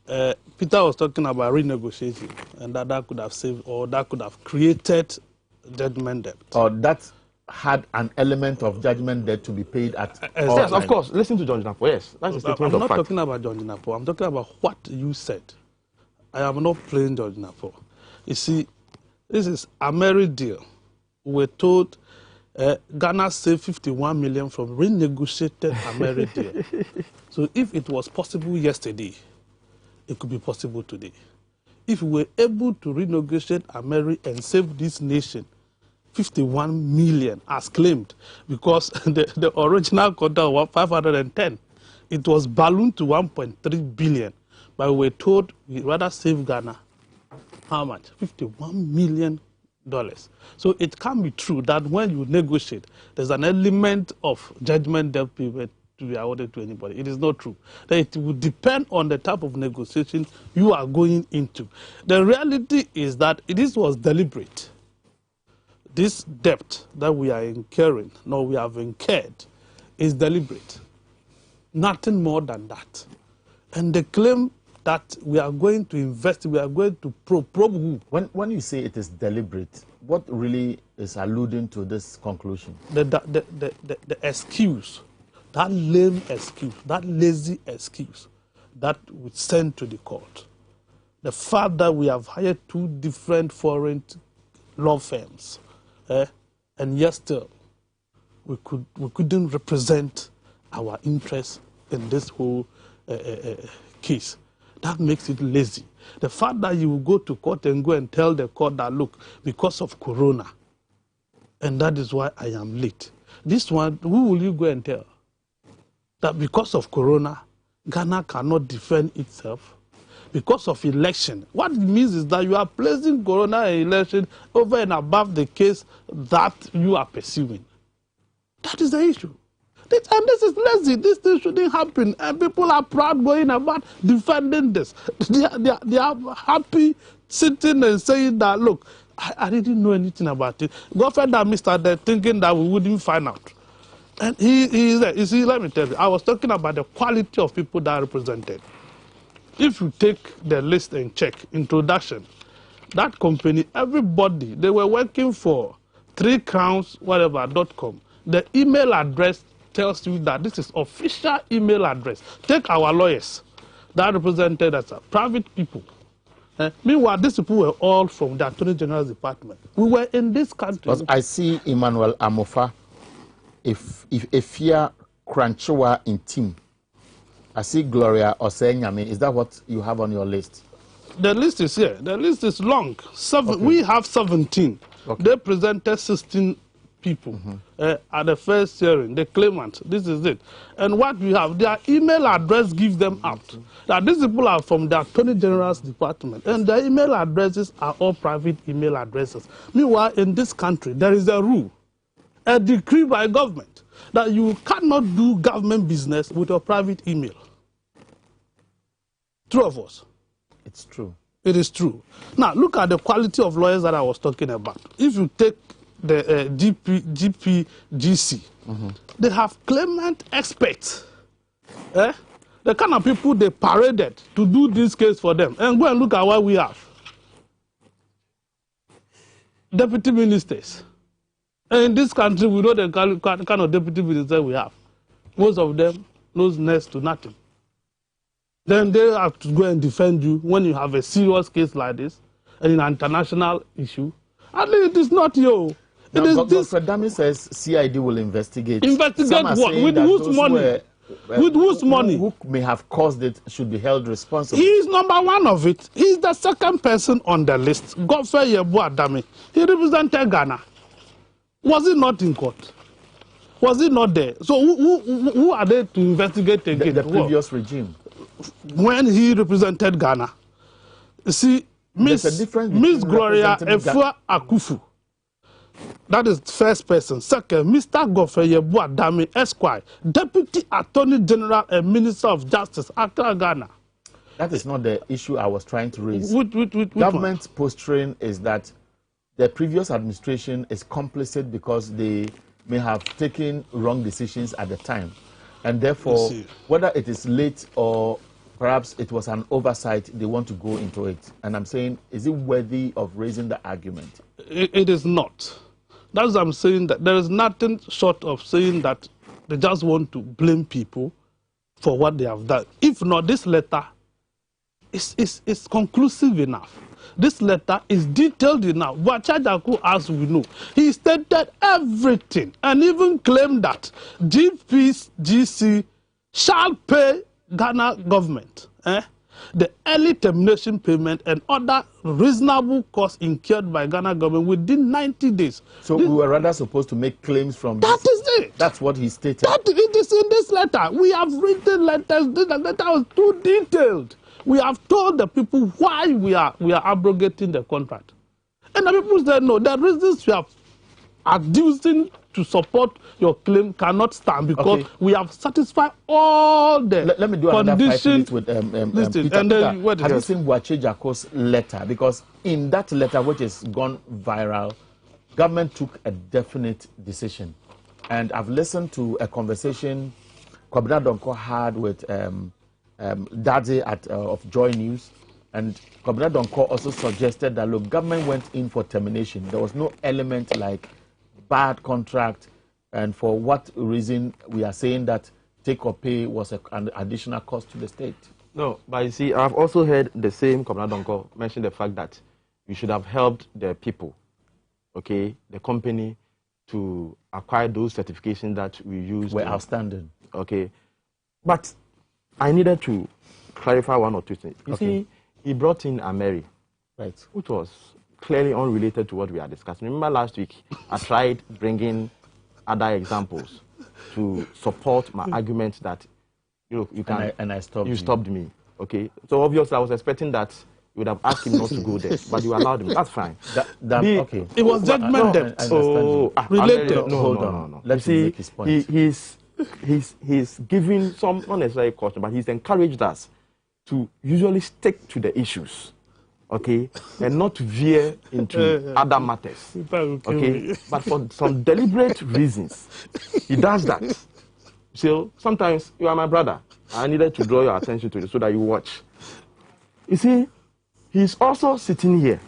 Peter was talking about renegotiating, and that could have saved or that could have created judgment debt. Or that had an element of judgment debt to be paid at yes, of course. Listen to John Jinapo. Yes, that's a statement I'm of fact. not talking about John Jinapo. I'm talking about what you said. I am not playing John Jinapo. You see, this is a married deal. We're told Ghana saved 51 million from renegotiated a married deal. So if it was possible yesterday, it could be possible today. If we were able to renegotiate a marriage and save this nation 51 million as claimed, because the original quota was 510. It was ballooned to 1.3 billion, but we were told we'd rather save Ghana. How much? $51 million. So it can be true that when you negotiate, there's an element of judgment debt payment to be awarded to anybody. It is not true. That it will depend on the type of negotiation you are going into. The reality is that this was deliberate. This debt that we are incurring, nor we have incurred, is deliberate. Nothing more than that. And the claim that we are going to invest, we are going to probe who. When you say it is deliberate, what really is alluding to this conclusion? The excuse, that lame excuse, that lazy excuse that we send to the court. The fact that we have hired 2 different foreign law firms, and yet still we couldn't represent our interests in this whole case. That makes it lazy. The fact that you will go to court and go and tell the court that, look, because of Corona, and that is why I am late. This one, who will you go and tell? That because of Corona, Ghana cannot defend itself? Because of election. What it means is that you are placing Corona election over and above the case that you are pursuing. That is the issue. And this is lazy. This thing shouldn't happen. And people are proud going about defending this. They are happy sitting and saying that, look, I didn't know anything about it. Government and Mr. There thinking that we wouldn't find out. And he is there. You see, let me tell you, I was talking about the quality of people that are represented. If you take the list and check, introduction, that company, everybody, they were working for 3crowns.com. The email address tells you that this is official email address. Take our lawyers that represented as private people. Meanwhile, these people were all from the Attorney General's department. We were in this country. Because I see Emmanuel Amofa, if Efia Kranchewa in team. I see Gloria Osenyame. Is that what you have on your list? The list is here. The list is long. We have 17. Okay. They presented 16 people at the first hearing, the claimants. This is it. And what we have, their email address gives them out. Now, these people are from the Attorney General's department, and their email addresses are all private email addresses. Meanwhile, in this country, there is a rule, a decree by government, that you cannot do government business with your private email. True of us? It's true. It is true. Now, look at the quality of lawyers that I was talking about. If you take the GPGC, they have claimant experts. The kind of people they paraded to do this case for them. And go and look at what we have. deputy ministers. And in this country, we know the kind of deputy ministers we have. Most of them knows next to nothing. Then they have to go and defend you when you have a serious case like this, and an international issue. At least it is not you. Dr. Dami says CID will investigate. Investigate what? With whose money? With whose money? Who may have caused it should be held responsible. He is number one of it. He is the second person on the list. Godfrey Yebu Adami. He represented Ghana. Was he not in court? Was he not there? So who are they to investigate again? The previous regime. When he represented Ghana. You see, Miss Gloria Efua Akufu. That is first person. Second, Mr. Godfrey Yebu Adami Esquire, Deputy Attorney General and Minister of Justice, Accra, Ghana. That is not the issue I was trying to raise. Government's posturing is that the previous administration is complicit because they may have taken wrong decisions at the time. And therefore, whether it is late or perhaps it was an oversight, they want to go into it. And I'm saying, is it worthy of raising the argument? It is not. That's what I'm saying, that there is nothing short of saying that they just want to blame people for what they have done. If not, this letter is conclusive enough. This letter is detailed enough. But Chajaku, as we know, he stated everything and even claimed that GPGC shall pay Ghana government the early termination payment and other reasonable costs incurred by Ghana government within 90 days. So we were rather supposed to make claims from that this. Is it. That's what he stated. It is in this letter. We have written letters. The letter was too detailed. We have told the people why we are abrogating the contract. And the people said, no, the reasons you are adducing to support your claim cannot stand because we have satisfied all the Let me do another 5 minutes with Peter. And then, have you seen Boache Jaco's letter? Because in that letter, which has gone viral, government took a definite decision. And I've listened to a conversation Kwabena Donko had with Dadze of Joy News. And Kwabena Donko also suggested that, look, government went in for termination. There was no element like bad contract, and for what reason we are saying that take or pay was an additional cost to the state. No, but you see, I've also heard the same Kwabena Donko mention the fact that we should have helped the people, okay, the company, to acquire those certifications that we used. Were outstanding. Okay. But I needed to clarify one or two things. You see, he brought in a Mary, right, which was clearly unrelated to what we are discussing. Remember last week, I tried bringing other examples to support my argument that you can. And I stopped. You stopped me. Okay. So obviously, I was expecting that you would have asked him not to go there, but you allowed him. That's fine. Okay. It was judgment depth. Related. Hold on. Let's see. Make his point. He's giving some unnecessary caution, but he's encouraged us to usually stick to the issues. Okay, and not veer into other matters. Okay, but for some deliberate reasons, he does that. So sometimes you are my brother. I needed to draw your attention to it so that you watch. You see, he's also sitting here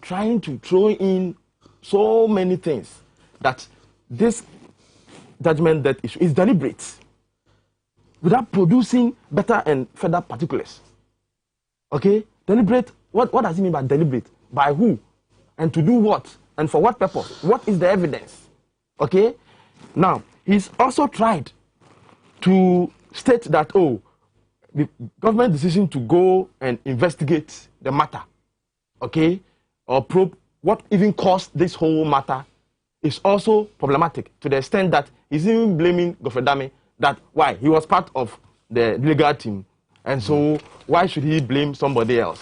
trying to throw in so many things that this judgment that issue is deliberate without producing better and further particulars. Okay, deliberate. What does he mean by deliberate? By who? And to do what? And for what purpose? What is the evidence? Okay? Now, he's also tried to state that, the government decision to go and investigate the matter, okay, or probe what even caused this whole matter is also problematic to the extent that he's even blaming Godfrey Dame that why? He was part of the legal team. And so, why should he blame somebody else?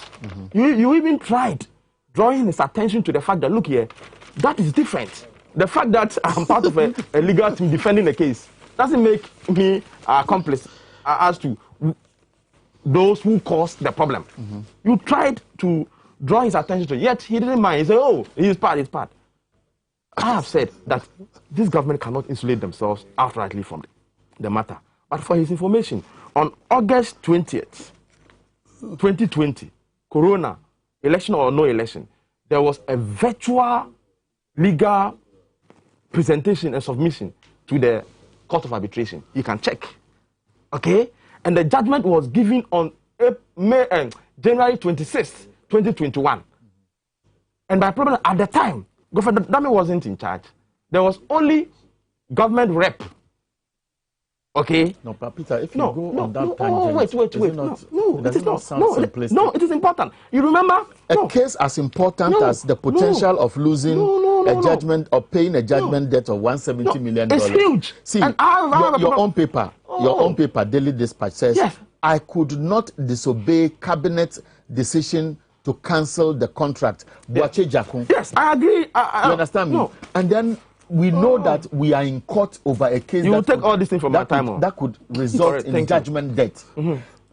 You even tried drawing his attention to the fact that, look here, that is different. The fact that I'm part of a legal team defending a case doesn't make me accomplice as to those who caused the problem. You tried to draw his attention to it, yet he didn't mind. He said, he's part. I have said that this government cannot insulate themselves outrightly from the matter. But for his information, on August 20th, 2020, Corona, election or no election, there was a virtual legal presentation and submission to the Court of Arbitration. You can check. Okay? And the judgment was given on January 26th, 2021. And by problem, at the time, Governor Dami wasn't in charge. There was only government rep. Okay? No, but Peter, if you go on that tangent, wait. No, it is important. You remember? A case as important as the potential of losing a judgment or paying a judgment debt of $170 million. It's huge. See, your own paper, Daily Dispatch says, yes, I could not disobey cabinet decision to cancel the contract. Yes, I agree. You understand me? And then we know that we are in court over a case. You will take all these things from my time. That could result in judgment debt.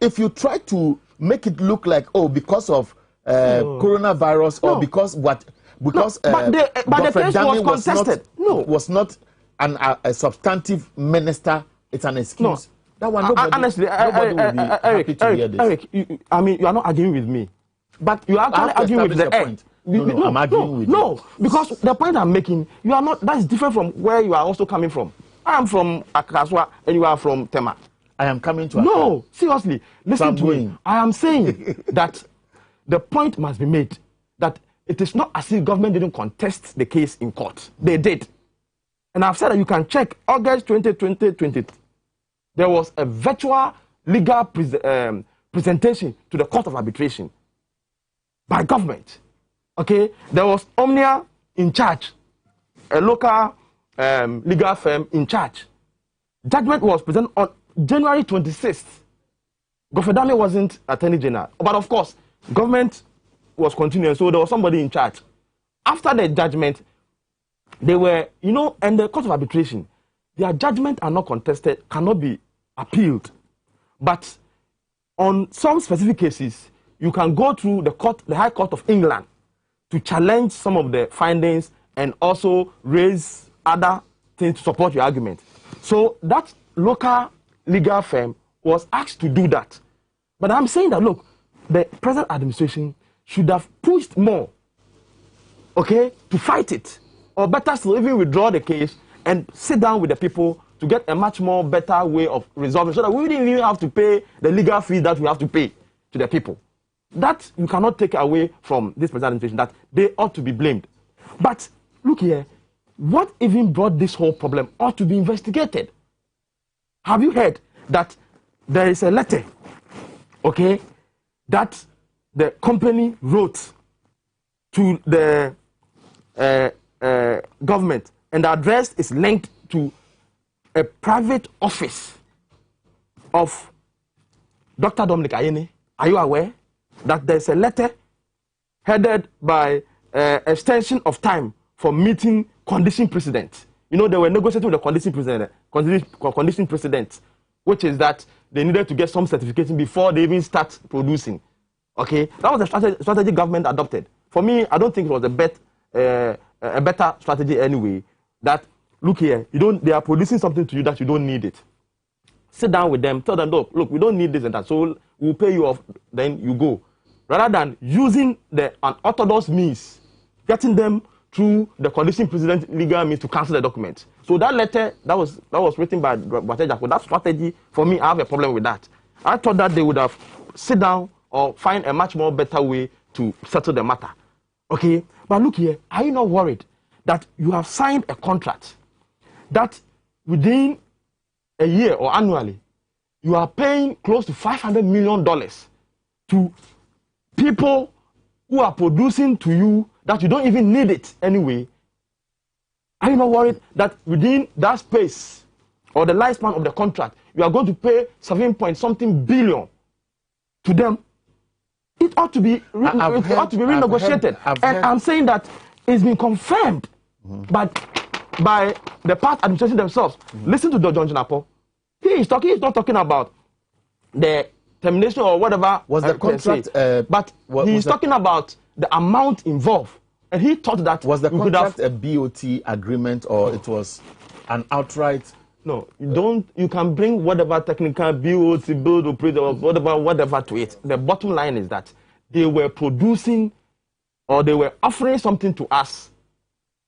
If you try to make it look like, because of coronavirus or because what? Because but the case was contested. Was not a substantive minister. It's an excuse. That one, nobody will be happy to hear this. Eric, you are not arguing with me, but you are actually arguing with the point. No, I'm arguing with you. Because the point I'm making, you are not. That's different from where you are also coming from. I am from Akraswa and you are from Tema. I am coming to Accra. No, seriously, listen to me. I am saying that the point must be made that it is not as if government didn't contest the case in court. They did. And I've said that you can check August 2020. There was a virtual legal presentation to the Court of Arbitration by government. Okay? There was Omnia in charge, a local legal firm in charge. Judgment was presented on January 26th. Governor Dami wasn't Attorney General. But of course, government was continuing, so there was somebody in charge. After the judgment, they were, and the Court of Arbitration, their judgment are not contested, cannot be appealed. But on some specific cases, you can go through the High Court of England to challenge some of the findings and also raise other things to support your argument. So that local legal firm was asked to do that. But I'm saying that, look, the present administration should have pushed more, okay, to fight it. Or better still, even withdraw the case and sit down with the people to get a much more better way of resolving so that we didn't even have to pay the legal fee that we have to pay to the people. That you cannot take away from this present administration, that they ought to be blamed. But look here, what even brought this whole problem ought to be investigated. Have you heard that there is a letter, okay, that the company wrote to the government, and the address is linked to a private office of Dr. Dominic Ayeni? Are you aware that there's a letter headed by extension of time for meeting condition precedent? They were negotiating with the condition precedent, which is that they needed to get some certification before they even start producing. Okay, that was the strategy government adopted. For me, I don't think it was a better strategy anyway. That, look here, they are producing something to you that you don't need it. Sit down with them, tell them, look, we don't need this and that, so we'll pay you off, then you go. Rather than using the unorthodox means, getting them through the condition precedent legal means to cancel the document. So that letter that was written by Bwatejako, that strategy, for me, I have a problem with that. I thought that they would have sit down or find a much more better way to settle the matter. Okay? But look here, are you not worried that you have signed a contract that within a year or annually, you are paying close to $500 million to people who are producing to you that you don't even need it anyway? Are you not worried that within that space or the lifespan of the contract, you are going to pay 7-point-something billion to them? It ought to be renegotiated. And I'm saying that it's been confirmed by the past administration themselves. Listen to John Jinapo. He's not talking about the termination or whatever was the contract, but he's talking about the amount involved. And he thought that was the contract a BOT agreement or it was an outright. No, you can bring whatever technical BOT, build, operate, or whatever to it. The bottom line is that they were producing or they were offering something to us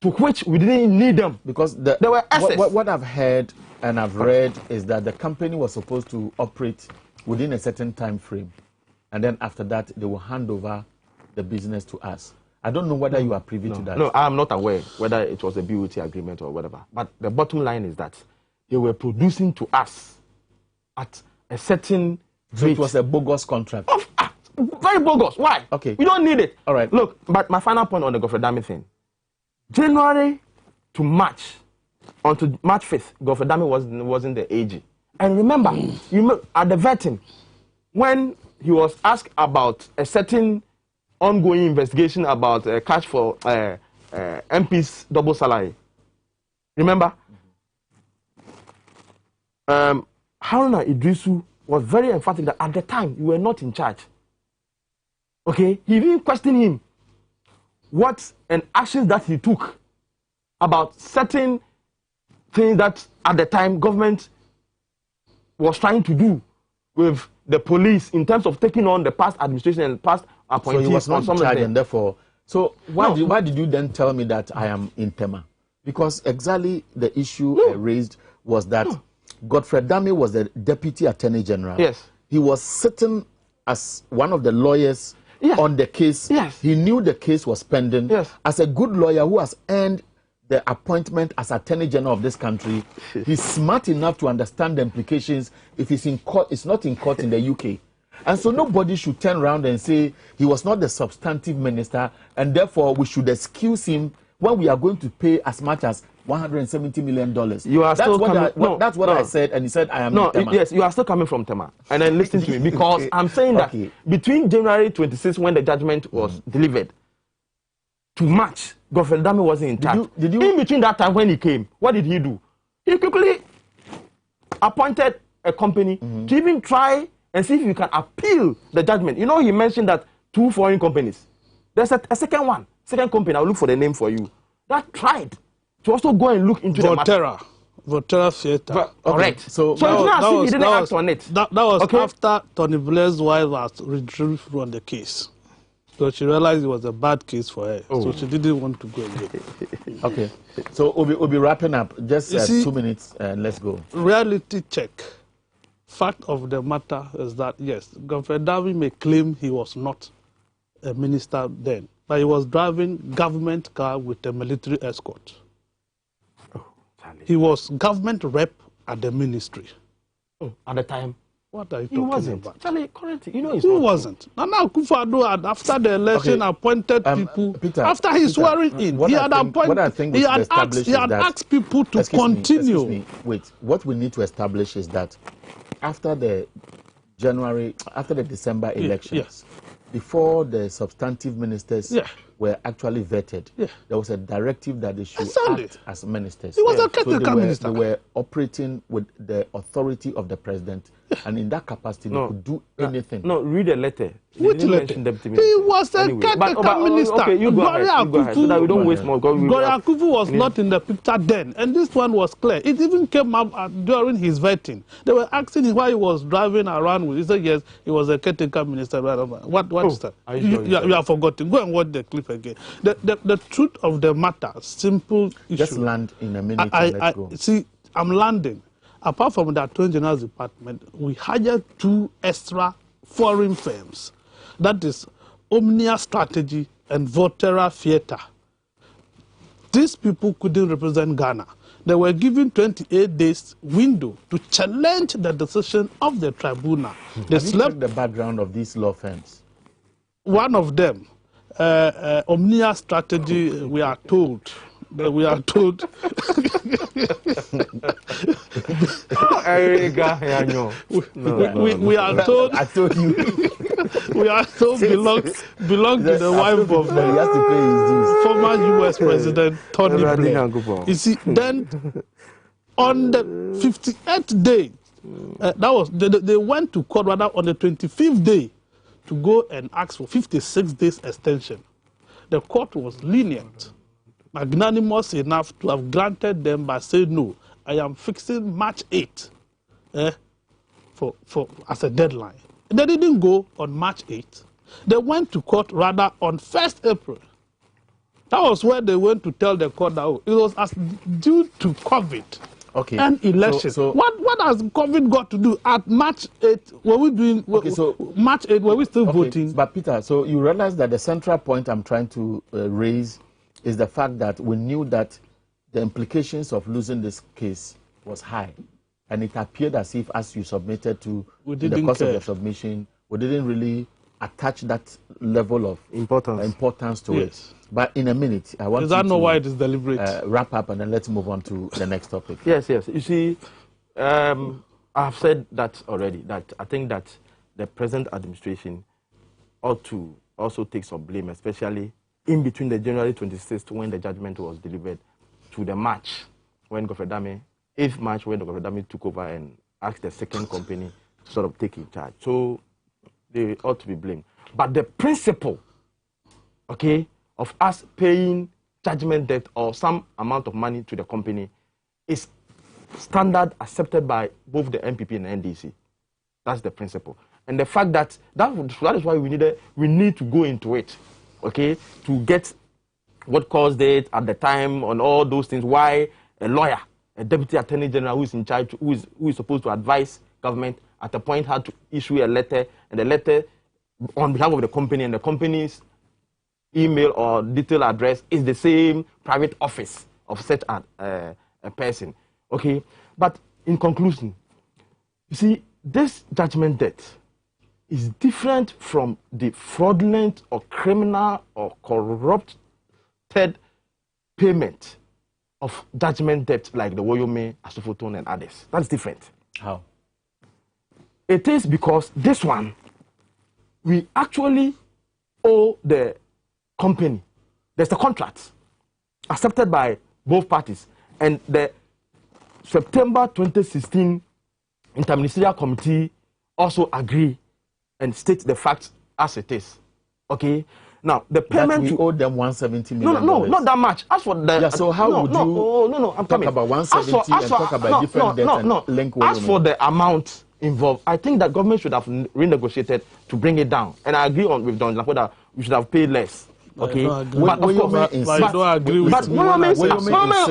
to which we didn't need them. Because there were assets. What I've heard and I've read is that the company was supposed to operate within a certain time frame. And then after that, they will hand over the business to us. I don't know whether you are privy to that. No, I'm not aware whether it was a BOT agreement or whatever. But the bottom line is that they were producing to us at a certain So it was a bogus contract. Very bogus. Why? Okay. We don't need it. All right. Look, but my final point on the Gofredami thing. January to March, until March 5th, Gofredami wasn't the AG. And remember, at the vetting, when he was asked about a certain ongoing investigation about cash for MP's double salary. Remember? Haruna Idrisu was very emphatic that at the time you were not in charge. Okay? He even questioned him what and actions that he took about certain things that at the time government was trying to do with the police in terms of taking on the past administration and past appointees. So he was not in charge, and therefore, so why did you then tell me that I am in Tema? Because exactly the issue raised was that Godfred Dame was the Deputy Attorney General. Yes. He was sitting as one of the lawyers on the case. Yes. He knew the case was pending. Yes. As a good lawyer who has earned the appointment as Attorney General of this country, he's smart enough to understand the implications if he's in court. It's not in court in the UK. And so nobody should turn around and say he was not the substantive minister, and therefore we should excuse him when we are going to pay as much as $170 million. You are that's still what that's what I said, and he said I am Tema. Yes, you are still coming from Tema. And then listen to me, because I'm saying that between January 26th, when the judgment was delivered, to March, Godfred Dame wasn't in charge. In between that time when he came, what did he do? He quickly appointed a company to even try and see if you can appeal the judgment. You know, he mentioned that 2 foreign companies. There's a second company, I'll look for the name for you, that tried to also go and look into the matter. Volterra Theatre. Correct. So it's not as if he didn't act on it. That was after Tony Blair's wife was retrieved from the case. So she realized it was a bad case for her. So she didn't want to go again. Okay. So we'll be wrapping up. Just 2 minutes and let's go. Reality check. Fact of the matter is that, yes, Godfred Dame may claim he was not a minister then, but he was driving government car with a military escort. He was government rep at the ministry. At the time? What are you talking about? Charlie, correct. You know who wasn't? Nana Akufo-Addo, after the election, appointed people. Peter, after his swearing in, he had appointed. He had asked people to continue. Wait, what we need to establish is that after the December elections, before the substantive ministers were actually vetted, there was a directive that they should act as ministers. He was a caretaker minister. They were operating with the authority of the president, and in that capacity, they could do anything. No, read the letter. Which letter? He was a caretaker minister. Okay, you go ahead, so that we don't waste more. Gloria Akufu was not in the picture then, and this one was clear. It even came up during his vetting. They were asking him why he was driving around with. He said, yes, he was a caretaker minister. What is that? You have forgotten. Go and watch the clip again. The truth of the matter, simple issue. Just land in a minute and let's go. See, I'm landing. Apart from the Attorney General's department, we hired 2 extra foreign firms. That is Omnia Strategy and Volterra Theatre. These people couldn't represent Ghana. They were given 28 days window to challenge the decision of the tribunal. They Have you checked the background of these law firms? One of them, Omnia Strategy, we are told. We are told. we are told. I told you. We are told belong to the wife of former U.S. President Tony Blair. You see, then on the 58th day, they went to court rather on the 25th day to go and ask for 56 days extension. The court was lenient, magnanimous enough to have granted them by saying, no, I am fixing March 8 as a deadline. They didn't go on March 8. They went to court rather on 1st April. That was where they went to tell the court that it was as due to COVID and election. So what has COVID got to do at March 8? Were we doing March 8? Were we still voting? But Peter, so you realize that the central point I'm trying to raise is the fact that we knew that the implications of losing this case was high, and it appeared as if, as you submitted to the course of the submission, we didn't really attach that level of importance to it. But in a minute, I want Does that know why it is deliberate? Wrap up, and then let's move on to the next topic. Yes. You see, I've said that already, that I think that the present administration ought to also take some blame, especially in between the January 26th, when the judgment was delivered, to the March, when Godfrey Dame, 8th March, when Godfrey Dame took over and asked the second company to sort of take in charge. So they ought to be blamed. But the principle, of us paying judgment debt or some amount of money to the company is standard accepted by both the MPP and the NDC. That's the principle. And the fact that is why we need to go into it, to get what caused it at the time on all those things, why a lawyer, a deputy attorney general who is in charge, who is supposed to advise government, at a point had to issue a letter, and the letter on behalf of the company, and the company's email or detailed address is the same private office of such a person. But in conclusion, you see, this judgment debt is different from the fraudulent or criminal or corrupted payment of judgment debt like the Woyome, Asofotone, and others. That's different. How? It is because this one, we actually owe the company. There's a contract accepted by both parties, and the September 2016 Interministerial Committee also agree and state the facts as it is. Now the payment we owe them $170 million. No, not that much. As for the so how would you I'm talk about 170 and talk about different debts and link as for the amount involved, I think that government should have renegotiated to bring it down. And I agree with Don Lapo that we should have paid less. But Woyome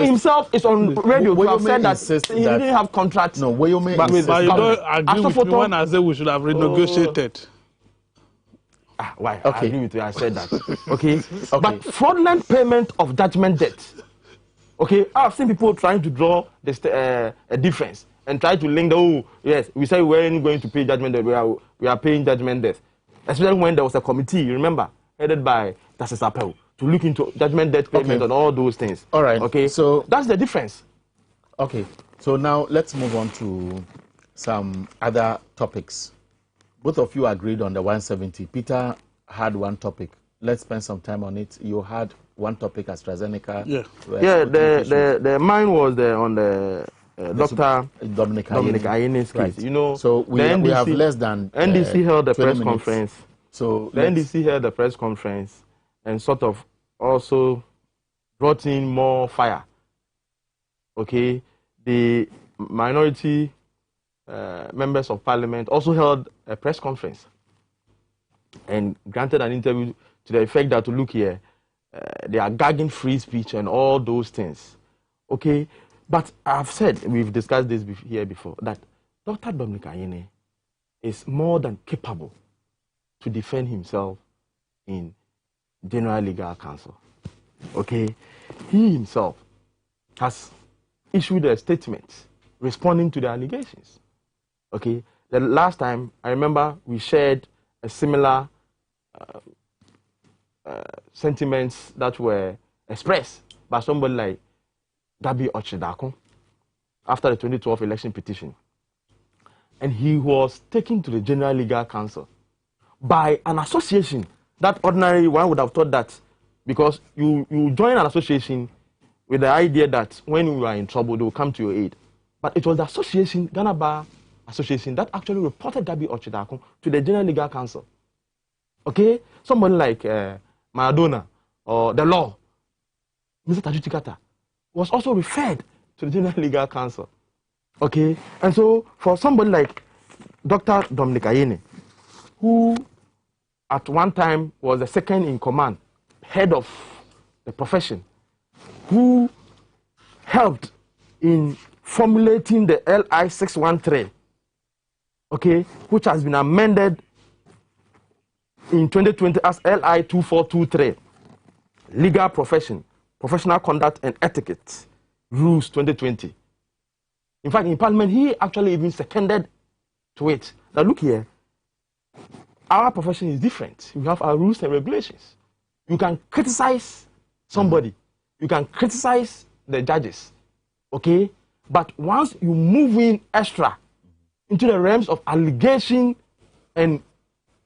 himself is on radio to have said that he didn't have contracts. No, Woyome but you don't agree with me when I say we should have renegotiated. Why? I agree with you. I said that. But fraudulent payment of judgment debt. I've seen people trying to draw a difference and try to link yes, we said we weren't going to pay judgment debt. We are paying judgment debt. Especially when there was a committee, you remember, headed by Tassis Appel, to look into judgment debt payment and all those things. All right. So that's the difference. So now let's move on to some other topics. Both of you agreed on the 170. Peter had one topic. Let's spend some time on it. You had one topic, AstraZeneca. The mine was on the Dr. Dominic Ayene's case. Right. You know, so we have less than NDC held a press minutes. conference. So the NDC held a press conference and sort of also brought in more fire. The minority members of parliament also held a press conference and granted an interview to the effect that, to look here, they are gagging free speech and all those things. But I've said, we've discussed this here before, that Dr. Dominic Ayene is more than capable to defend himself in General Legal Counsel. He himself has issued a statement responding to the allegations. The last time, I remember we shared a similar sentiments that were expressed by somebody like Dabi Ochidakun after the 2012 election petition. And he was taken to the General Legal Counsel by an association that ordinarily one would have thought that, because you join an association with the idea that when you are in trouble, they will come to your aid. But it was the association, Ghana Bar Association, that actually reported Dabi Ochidakun to the General Legal Counsel. Somebody like Maradona or the law, Mr. Tajutikata, was also referred to the General Legal Counsel. And so for somebody like Dr. Dominic Ayene, who at one time was the second in command, head of the profession, who helped in formulating the LI 613, okay, which has been amended in 2020 as LI 2423, legal profession, professional conduct and etiquette rules 2020. In fact, in Parliament, he actually even seconded to it. Now look here, our profession is different. We have our rules and regulations. You can criticize somebody, you can criticize the judges, okay? But once you move in extra into the realms of allegation and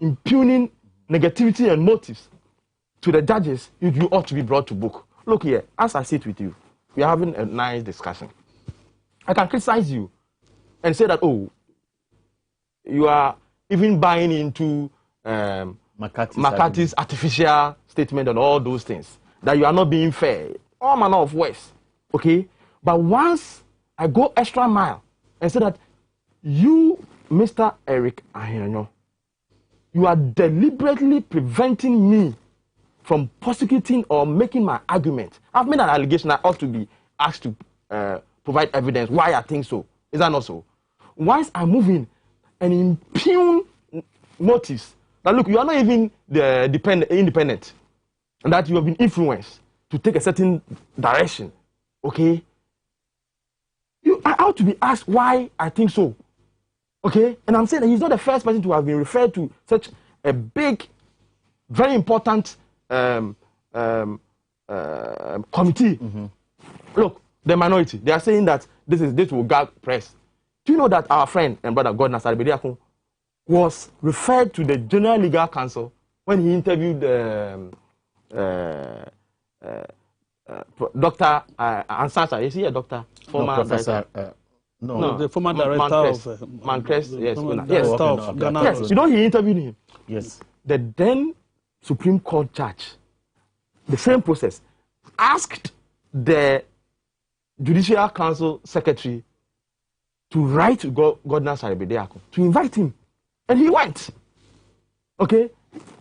impugning negativity and motives to the judges, you ought to be brought to book. Look here, as I sit with you, we are having a nice discussion. I can criticize you and say that, oh, you are even buying into McCarthy's artificial statement and all those things, that you are not being fair, all manner of ways, okay? But once I go extra mile and say that you, Mr. Eric Ahenyo, you are deliberately preventing me from prosecuting or making my argument. I've made an allegation. I ought to be asked to provide evidence why I think so. Is that not so? Once I move in and impugn motives, that look, you are not even independent, and that you have been influenced to take a certain direction, okay? I ought to be asked why I think so, okay? And I'm saying that he's not the first person to have been referred to such a big, very important committee. Look, the minority, they are saying that this will gag press. Do you know that our friend and brother Gordon Asare was referred to the General Legal Counsel when he interviewed Dr. Ansasa? Is he a doctor? Former Professor. The former director of Mancrest, yes. Ghana. You know, he interviewed him. Yes. The then Supreme Court judge, the same process, asked the Judicial Council Secretary to write to Gordon Asare to invite him. And he went. Okay?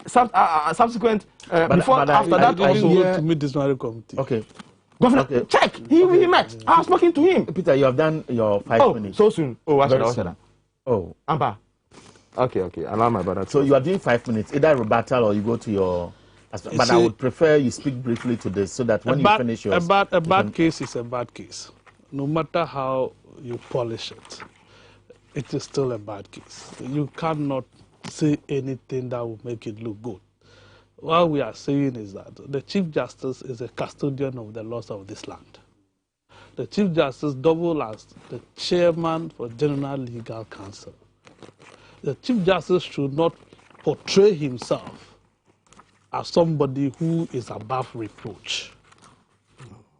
Subsequent, after that also... go to meet this committee. Okay. Governor, okay. Check. He met. I was talking to him. Peter, you have done your 5 minutes. So soon. Oh, I Very should soon. Oh. Ampa. Okay. Allow my brother. So you are doing 5 minutes, either rebuttal or you go to your... But I would prefer you speak briefly to this so that when you finish yours... A bad case is a bad case. No matter how you polish it, it is still a bad case. You cannot say anything that will make it look good. What we are saying is that the Chief Justice is a custodian of the laws of this land. The Chief Justice double as the chairman for General Legal Counsel. The Chief Justice should not portray himself as somebody who is above reproach.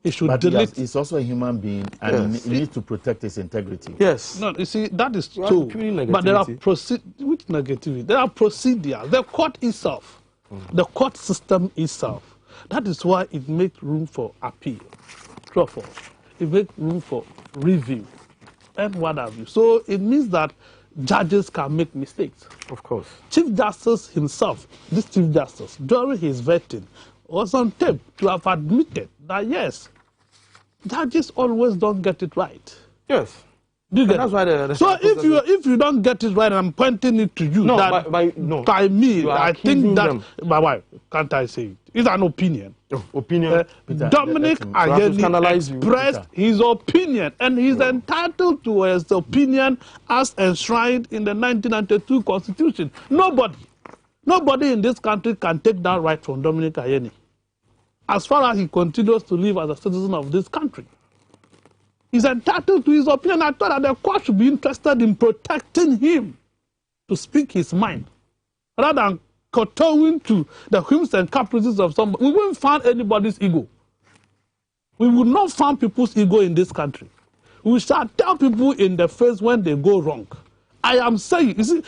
He should delete. He's also a human being, and he needs to protect his integrity. Yes. No, you see, that is true. But there are which negativity? There are procedures. The court itself, the court system itself. That is why it makes room for appeal. It makes room for review, and what have you. So it means that judges can make mistakes. Of course. Chief Justice himself, this Chief Justice, during his vetting, was on tape to have admitted that yes, judges always don't get it right. Yes. Do you get that's why so if you don't get it right, and I'm pointing it to you, no, that by me, I think that by why can't I say it? It's an opinion. Opinion. Dominic Ayeni expressed his opinion, and he's entitled to his opinion as enshrined in the 1992 Constitution. Nobody in this country can take that right from Dominic Ayeni, as far as he continues to live as a citizen of this country. He's entitled to his opinion. I thought that the court should be interested in protecting him to speak his mind, rather than kowtowing to the whims and caprices of somebody. We won't find anybody's ego. We will not find people's ego in this country. We shall tell people in the face when they go wrong. I am saying, you see,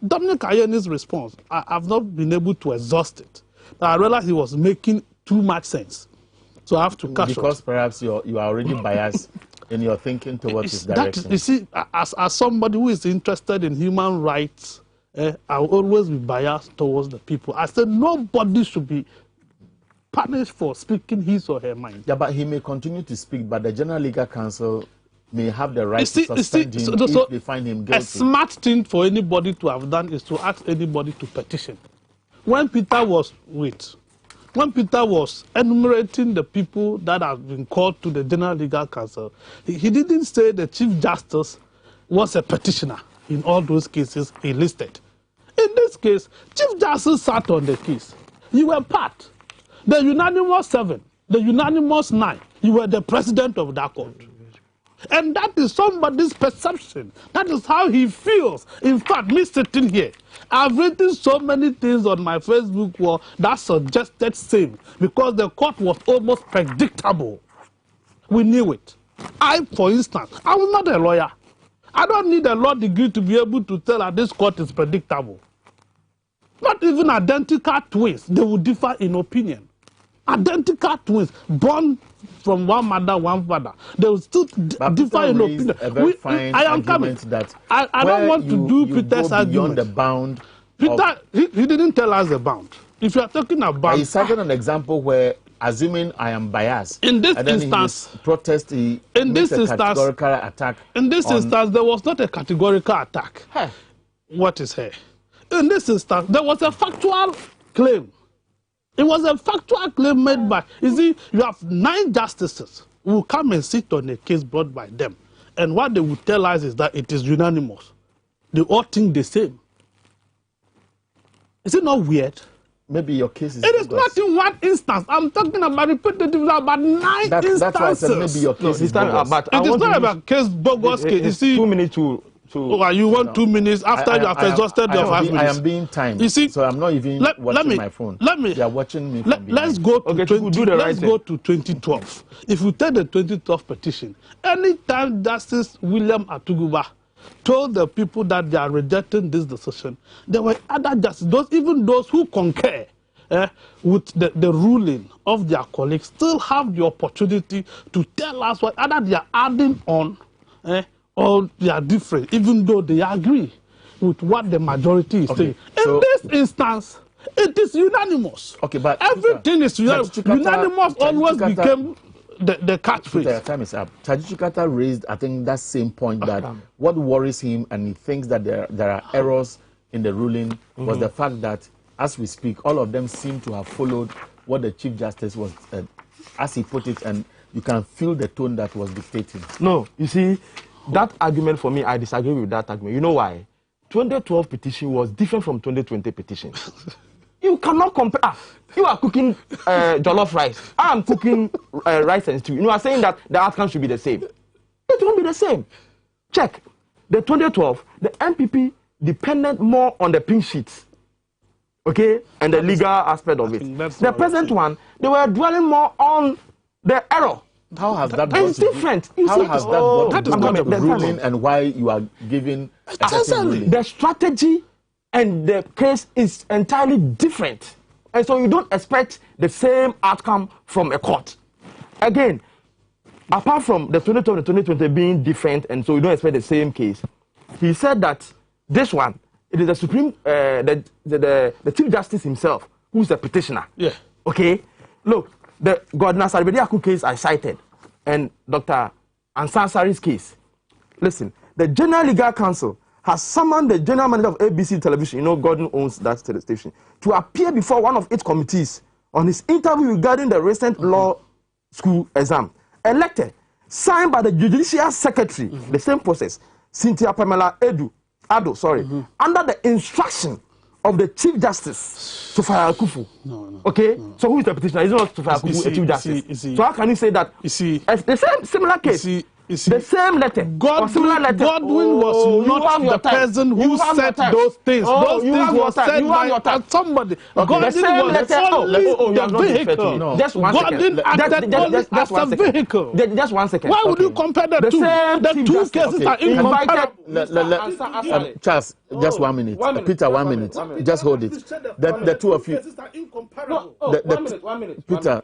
Dominic Ayeni's response, I've not been able to exhaust it. But I realized he was making too much sense. So I have to cut short. Because perhaps you are already biased in your thinking towards his direction. You see, as somebody who is interested in human rights I will always be biased towards the people. I said nobody should be punished for speaking his or her mind. Yeah, but he may continue to speak, but the General Legal Council may have the right to suspend him if they find him guilty. A smart thing for anybody to have done is to ask anybody to petition. When Peter was enumerating the people that have been called to the General Legal Council, he didn't say the Chief Justice was a petitioner in all those cases he listed. In this case, Chief Justice sat on the case. You were part. The unanimous 7, the unanimous 9, you were the president of that court. And that is somebody's perception. That is how he feels. In fact, me sitting here, I've written so many things on my Facebook wall that suggested same, because the court was almost predictable. We knew it. For instance, I was not a lawyer. I don't need a law degree to be able to tell that this court is predictable. Not even identical twins, they will differ in opinion. Identical twins, born from one mother, one father, they will still differ in opinion. I am coming. That I don't want to do Peter's argument. The bound. Peter, he didn't tell us the bound. If you are talking about, he cited an example where, assuming I am biased, in this instance, protest, in this instance, categorical attack. In this instance, there was not a categorical attack. Hey. What is here? In this instance, there was a factual claim. It was a factual claim made by, you see, you have 9 justices who will come and sit on a case brought by them. And what they will tell us is that it is unanimous. They all think the same. Is it not weird? Maybe your case is... It is not in one instance. I'm talking about repetitively about 9 instances. That's why I said maybe your case is bogus. It is not about case bogus case. You see, 2 minutes to... you want 2 minutes after you have exhausted your 5 minutes? I am being timed. You see, so I'm not even watching my phone. They are watching me. Let's go to 2012. If you take the 2012 petition, anytime Justice William Atuguba told the people that they are rejecting this decision, there were other justices, even those who concur with the ruling of their colleagues, still have the opportunity to tell us what either they are adding on or they are different, even though they agree with what the majority is saying. In this instance, it is unanimous. Okay, but everything is unanimous. Unanimous always became the catchphrase. Time is up. Chikata raised, I think, that same point that what worries him, and he thinks that there are errors in the ruling, was the fact that, as we speak, all of them seem to have followed what the Chief Justice was, as he put it, and you can feel the tone that was dictating. No, you see, that argument for me, I disagree with that argument. You know why? 2012 petition was different from 2020 petition. You cannot compare. You are cooking jollof rice. I am cooking rice and stew. You are saying that the outcome should be the same. It won't be the same. Check. The 2012, the MPP depended more on the pink sheets, okay, and the legal aspect of it. The present one, they were dwelling more on the error. How has that got it's different. How has that got to do with the ruling and why you are giving a certain ruling? The strategy and the case is entirely different. And so you don't expect the same outcome from a court. Again, apart from the 2012 and 2020 being different, and so you don't expect the same case, he said that this one, it is the Supreme, the Chief Justice himself who is the petitioner. Yeah. Okay? Look, the Godna Saribediaku case I cited and Dr. Ansansari's case. Listen, the General Legal Council has summoned the general manager of ABC Television, you know, Gordon owns that station, to appear before one of its committees on his interview regarding the recent law school exam. Elected, signed by the Judicial Secretary, the same process, Cynthia Pamela Ado, under the instruction of the Chief Justice, Sofia Akufu. Okay? So who is the petitioner? Is it not Sofia Akufu, the Chief Justice? So how can you say that? The same similar case. The same letter. Godwin was not the person who said those things. Those things were said by somebody. Godwin was only the vehicle. Just one second. Godwin acted only as a vehicle. Just 1 second. Why would you compare the two? The two cases are incomparable. Charles, just 1 minute. Peter, 1 minute. Just hold it. The two of you. One minute. Peter,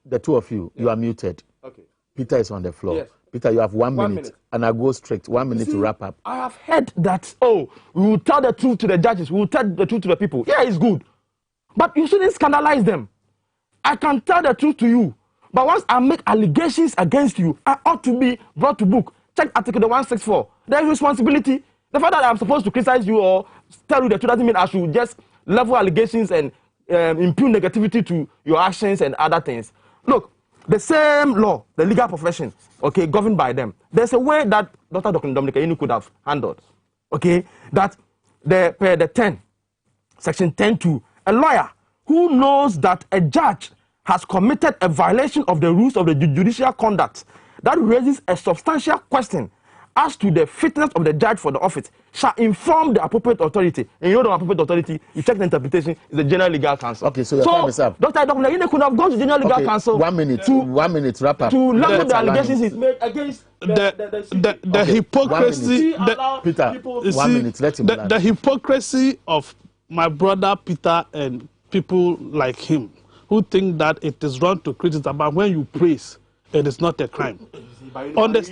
the two of you, you are muted. Okay. Peter is on the floor. Yes. Peter, you have 1 minute, and I go straight. 1 minute to wrap up. I have heard that, oh, we will tell the truth to the judges, we will tell the truth to the people. Yeah, it's good. But you shouldn't scandalize them. I can tell the truth to you. But once I make allegations against you, I ought to be brought to book. Check Article 164. There is responsibility. The fact that I'm supposed to criticize you or tell you the truth doesn't mean I should just level allegations and impugn negativity to your actions and other things. Look, the same law, the legal profession, okay, governed by them. There's a way that Dr. Dominic Ayeni could have handled, okay, that the 10, section 10.2, a lawyer who knows that a judge has committed a violation of the rules of the judicial conduct that raises a substantial question as to the fitness of the judge for the office shall inform the appropriate authority. And you know the appropriate authority, you check the interpretation, is the General Legal Counsel. Okay, so your time is up. Dr. Ayeni could have gone to the General Legal Counsel. 1 minute, 1 minute, wrap up. To level the allegations is made against the hypocrisy. Peter, 1 minute, let him land. The hypocrisy of my brother Peter and people like him who think that it is wrong to criticize, but when you praise, it is not a crime. On the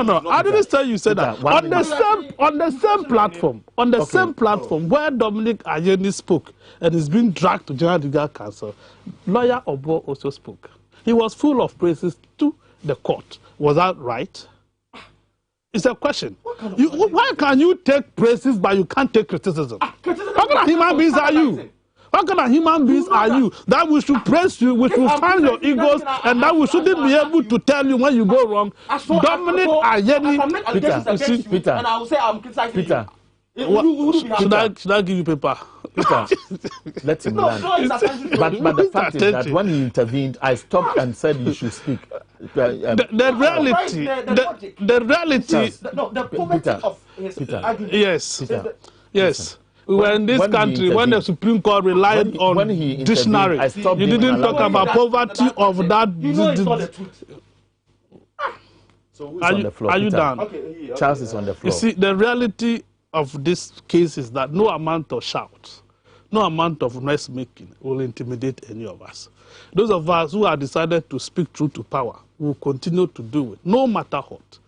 no. I didn't say you said that. On the same platform, where Dominic Ayeni spoke and is being dragged to General Legal Counsel, lawyer Obo also spoke. He was full of praises to the court. Was that right? It's a question. Why can you take praises but you can't take criticism? What kind of human beings are you? What kind of human beings are you that we should praise you, we should stand your egos, and that we shouldn't be able to tell you when you go wrong? Dominic Ayeni, Peter, and I will say I'm criticizing Peter. Should I give you paper? Peter, let him land. But the fact is that when he intervened, I stopped and said you should speak. The reality, Peter. Yes. We were in this country when the Supreme Court relied on dictionary. You didn't talk about poverty of that. You know it's not the truth. So who's on the floor? Are you Peter? done? Okay. Charles is on the floor. You see, the reality of this case is that no amount of shouts, no amount of noise making will intimidate any of us. Those of us who have decided to speak truth to power will continue to do it, no matter what.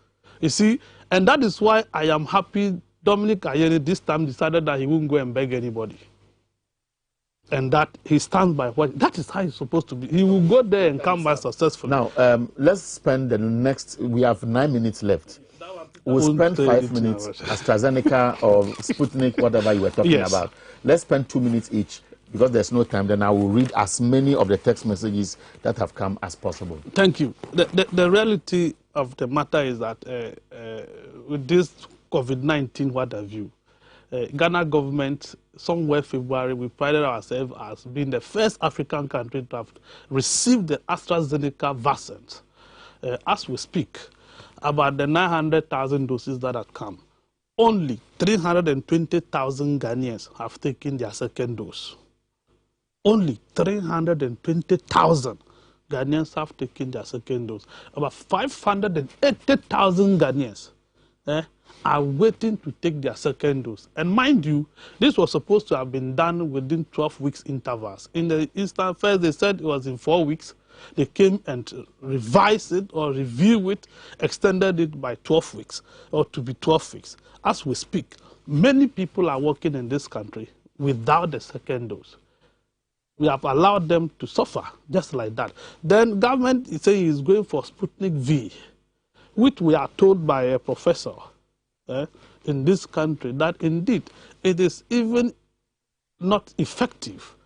You see, and that is why I am happy Dominic Ayeni this time decided that he won't go and beg anybody. And that he stands by what, that is how he's supposed to be. He will go there and come back successfully. Now, let's spend the next, we have 9 minutes left. We'll spend 5 minutes AstraZeneca or Sputnik, whatever you were talking about. Let's spend 2 minutes each because there's no time. Then I will read as many of the text messages that have come as possible. Thank you. The reality of the matter is that with this COVID-19, what have you, Ghana government, somewhere February, we prided ourselves as being the first African country to have received the AstraZeneca vaccines. As we speak, about the 900,000 doses that have come, only 320,000 Ghanaians have taken their second dose. Only 320,000 Ghanaians have taken their second dose. About 580,000 Ghanaians are waiting to take their second dose. And mind you, this was supposed to have been done within 12 weeks intervals. In the instant first, they said it was in 4 weeks. They came and revised it or review it, extended it by 12 weeks or to be 12 weeks. As we speak, many people are working in this country without the second dose. We have allowed them to suffer just like that. Then government is saying it's going for Sputnik V, which we are told by a professor in this country that indeed it is even not effective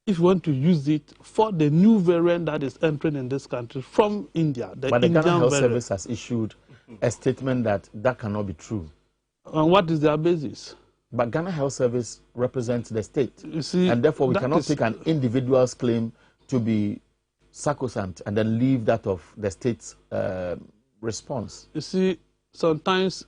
if you want to use it for the new variant that is entering in this country from India. But the Ghana Health Service has issued a statement that that cannot be true. And what is their basis? But Ghana Health Service represents the state. You see, and therefore we cannot take an individual's claim to be sacrosanct and then leave that of the state's response. You see, sometimes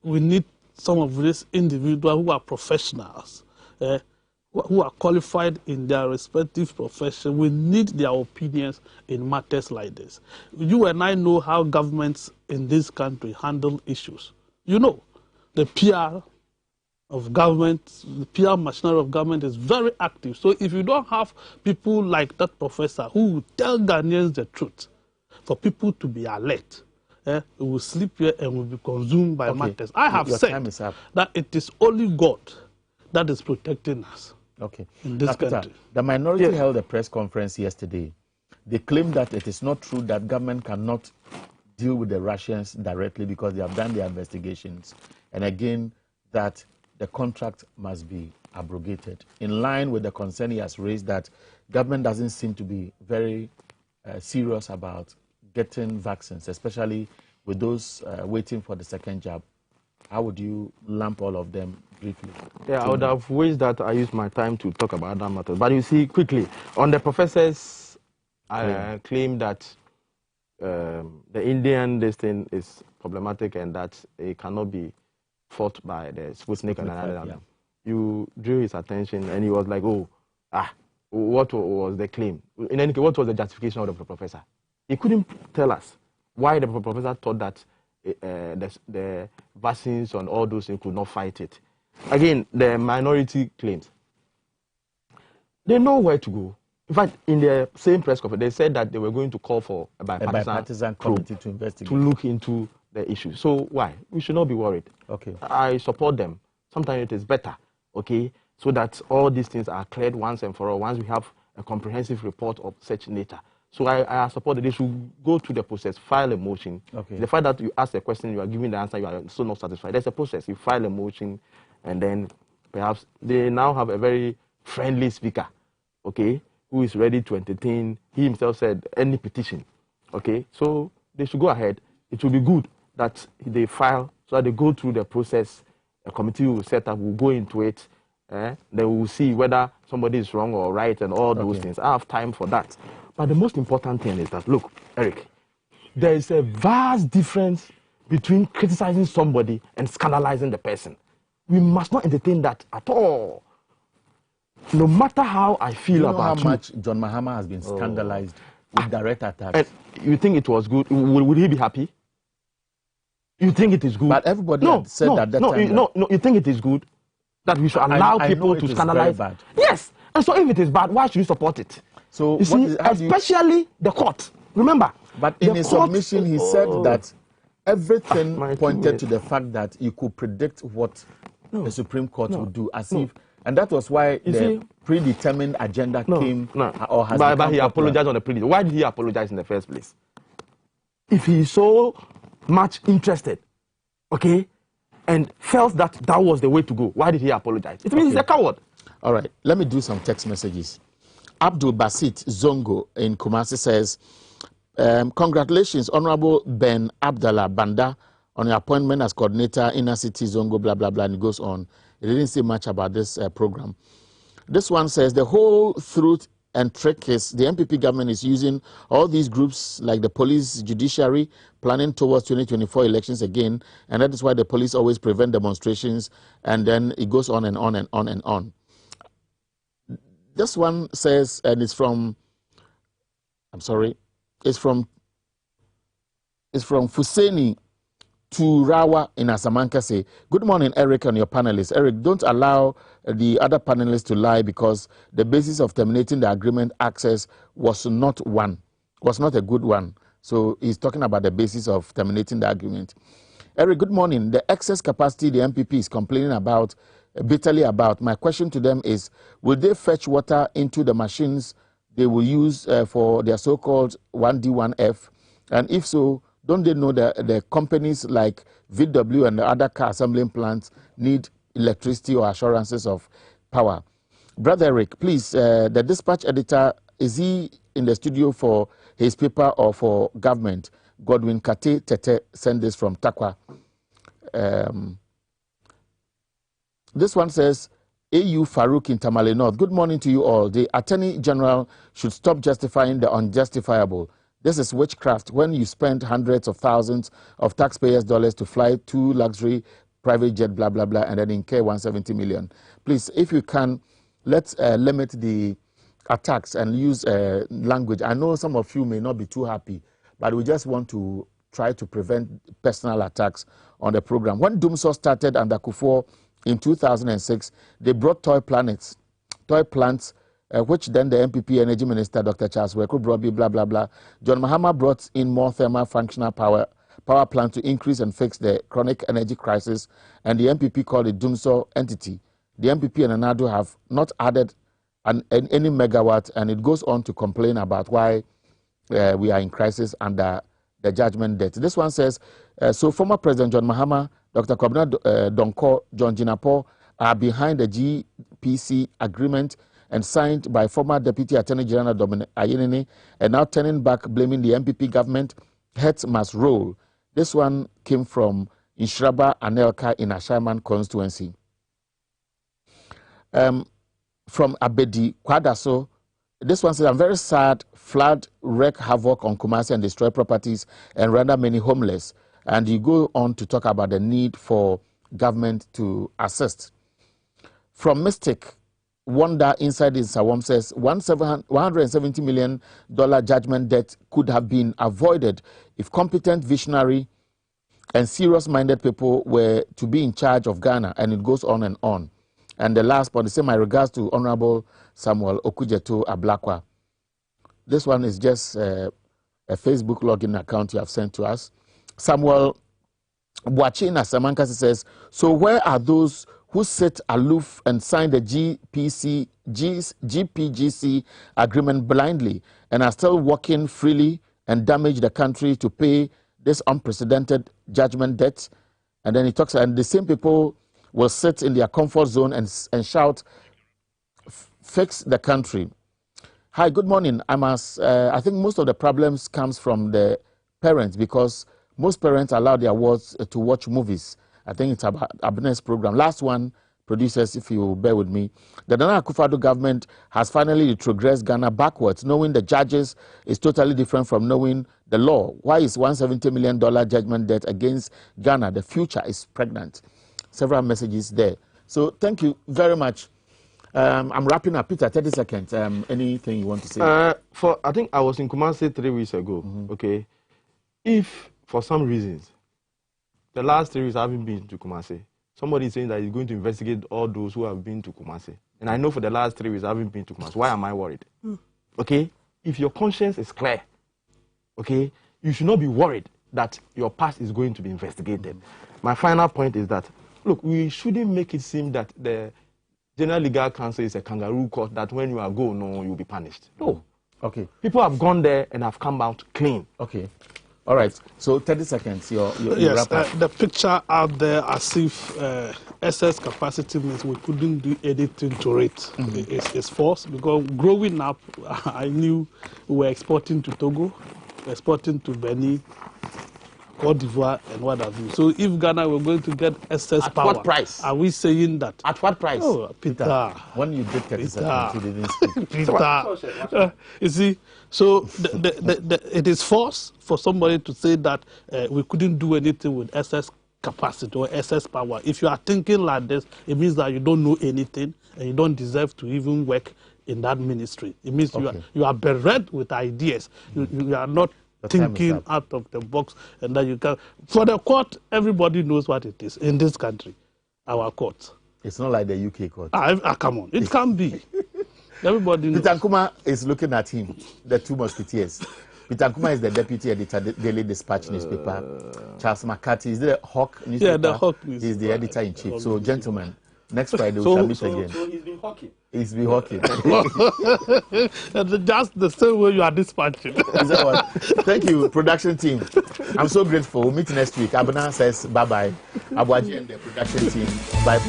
we need some of these individuals who are professionals, who are qualified in their respective profession. We need their opinions in matters like this. You and I know how governments in this country handle issues. You know, the PR of government, the PR machinery of government is very active. So if you don't have people like that professor who will tell Ghanaians the truth, for people to be alert. We will sleep here and will be consumed by matters. I have said that it is only God that is protecting us. Okay. In this Peter, country. the minority held a press conference yesterday. They claimed that it is not true that government cannot deal with the Russians directly because they have done their investigations. And again, that the contract must be abrogated. In line with the concern he has raised that government doesn't seem to be very serious about getting vaccines, especially with those waiting for the second jab. How would you lump all of them briefly? Yeah, I would have wished that I used my time to talk about that matter. But you see, quickly, on the professor's claim that the Indian this thing is problematic and that it cannot be fought by the Sputnik and another. You drew his attention and he was like, what was the claim? In any case, what was the justification of the professor? He couldn't tell us why the professor thought that the vaccines and all those things could not fight it. Again, the minority claims. They know where to go. In fact, in the same press conference, they said that they were going to call for a bipartisan committee to investigate, to look into the issue. So why? We should not be worried. Okay. I support them. Sometimes it is better, okay, so that all these things are cleared once and for all, once we have a comprehensive report of such nature. So I support that they should go through the process, file a motion. Okay. The fact that you ask a question, you are giving the answer, you are still not satisfied. There's a process. You file a motion, and then perhaps they now have a very friendly speaker, okay, who is ready to entertain. He himself said any petition, okay. So they should go ahead. It will be good that they file, so that they go through the process. A committee will set up, will go into it. Then we will see whether somebody is wrong or right and all those things. I have time for that. But the most important thing is that, look, Eric, there is a vast difference between criticizing somebody and scandalizing the person. We must not entertain that at all. No matter how I feel about how much John Mahama has been scandalized with direct attacks. And you think it was good? Would he be happy? You think it is good? But everybody said that time. You think it is good that we should allow people to scandalize? Bad. Yes. And so if it is bad, why should you support it? So you see, especially the court. Remember. But in his submission, he said that everything pointed to the fact that you could predict what the Supreme Court would do, as if, and that was why the predetermined agenda came or has but he apologized on the predetermined. Why did he apologize in the first place? If he is so much interested, okay, and felt that that was the way to go, why did he apologize? It means he's a coward. All right, let me do some text messages. Abdul Basit Zongo in Kumasi says, congratulations, Honorable Ben Abdallah Banda, on your appointment as coordinator, Inner City Zongo, blah, blah, blah, and it goes on. It didn't say much about this program. This one says, the whole truth and trick is the MPP government is using all these groups like the police, judiciary, planning towards 2024 elections again, and that is why the police always prevent demonstrations, and then it goes on and on and on and on. This one says, and it's from, it's from Fuseni Turawa in Asamanka say, good morning, Eric and your panelists. Eric, don't allow the other panelists to lie because the basis of terminating the agreement access was not a good one. So he's talking about the basis of terminating the agreement. Eric, good morning. The excess capacity the MPP is complaining about, bitterly about. My question to them is, will they fetch water into the machines they will use for their so-called 1D1F? And if so, don't they know that the companies like VW and the other car assembling plants need electricity or assurances of power? Brother Eric, please, the dispatch editor, is he in the studio for his paper or for government? Godwin Kate Tete sent this from Takwa. This one says, AU Farouk in Tamale North. Good morning to you all. The Attorney General should stop justifying the unjustifiable. This is witchcraft when you spend hundreds of thousands of taxpayers' dollars to fly 2 luxury private jet, blah, blah, blah, and then incur 170 million. Please, if you can, let's limit the attacks and use language. I know some of you may not be too happy, but we just want to try to prevent personal attacks on the program. When Doomsaw started under Kufuor in 2006, they brought toy plants which then the MPP Energy Minister, Dr. Charles Weku Broby, blah, blah, blah. John Mahama brought in more thermal functional power plant to increase and fix the chronic energy crisis, and the MPP called it Dumso entity. The MPP and Anadu have not added any megawatt, and it goes on to complain about why we are in crisis under the judgment debt. This one says, so former President John Mahama, Dr. Kobna Donko, John Jinapo are behind the GPC agreement and signed by former Deputy Attorney General Dominic Ayinini, and now turning back, blaming the MPP government. Heads must roll. This one came from Inshraba Anelka in Ashaman constituency. From Abedi Kwadaso, this one says, I'm very sad, flood wreak havoc on Kumasi and destroy properties and render many homeless. And you go on to talk about the need for government to assist. From Mystic, Wonder Inside in Sawam says, $170 million judgment debt could have been avoided if competent, visionary, and serious-minded people were to be in charge of Ghana, and it goes on and on. And the last point, say my regards to Honorable Samuel Okujeto Ablakwa. This one is just a Facebook login account you have sent to us. Samuel Boachina Samankasi says, so where are those who sit aloof and sign the GPGC agreement blindly and are still walking freely and damage the country to pay this unprecedented judgment debt? And then he talks, and the same people will sit in their comfort zone and shout, fix the country. Hi, good morning. I think most of the problems comes from the parents, because most parents allow their wards to watch movies. I think it's about Abner's program. Last one, producers, if you bear with me. The Nana Akufo-Addo government has finally retrogressed Ghana backwards. Knowing the judges is totally different from knowing the law. Why is $170 million judgment debt against Ghana? The future is pregnant. Several messages there. So thank you very much. I'm wrapping up. Peter, 30 seconds. Anything you want to say? I think I was in Kumasi 3 weeks ago. Okay. If, for some reasons, the last 3 weeks I haven't been to Kumasi, somebody is saying that he's going to investigate all those who have been to Kumasi. And I know for the last 3 weeks I haven't been to Kumasi. Why am I worried? Okay? If your conscience is clear, okay, you should not be worried that your past is going to be investigated. My final point is that, look, we shouldn't make it seem that the General Legal Council is a kangaroo court that when you are going, no, you'll be punished. No. Okay. People have gone there and have come out clean. Okay. All right. So 30 seconds. Yes, the picture out there as if excess capacity means we couldn't do anything to it. It's false, because growing up, I knew we were exporting to Togo, exporting to Benin, Cote d'Ivoire, and what have you. So if Ghana were going to get excess power, what price? Are we saying that? At what price? Oh, Peter. When you did 30 seconds, you didn't speak. Peter. You see, so it is false for somebody to say that we couldn't do anything with excess capacity or excess power. If you are thinking like this, it means that you don't know anything and you don't deserve to even work in that ministry. It means you are bereft with ideas. You are not thinking out of the box, and that you can. For the court, everybody knows what it is in this country, our court. It's not like the UK court. Come on, it can be. Everybody knows. Peter Nkrumah is looking at him, the two musketeers. Peter Nkrumah is the deputy editor, Daily Dispatch newspaper. Charles McCarthy is the Hawk newspaper. Yeah, the Hawk newspaper. He's the editor-in-chief. So, gentlemen, next Friday we shall meet again. So he's been hawking. He's been hawking. Just the same way you are dispatching. Is that what? Thank you, production team. I'm so grateful. We'll meet next week. Abuna says bye-bye. Abuaji and the production team. Bye.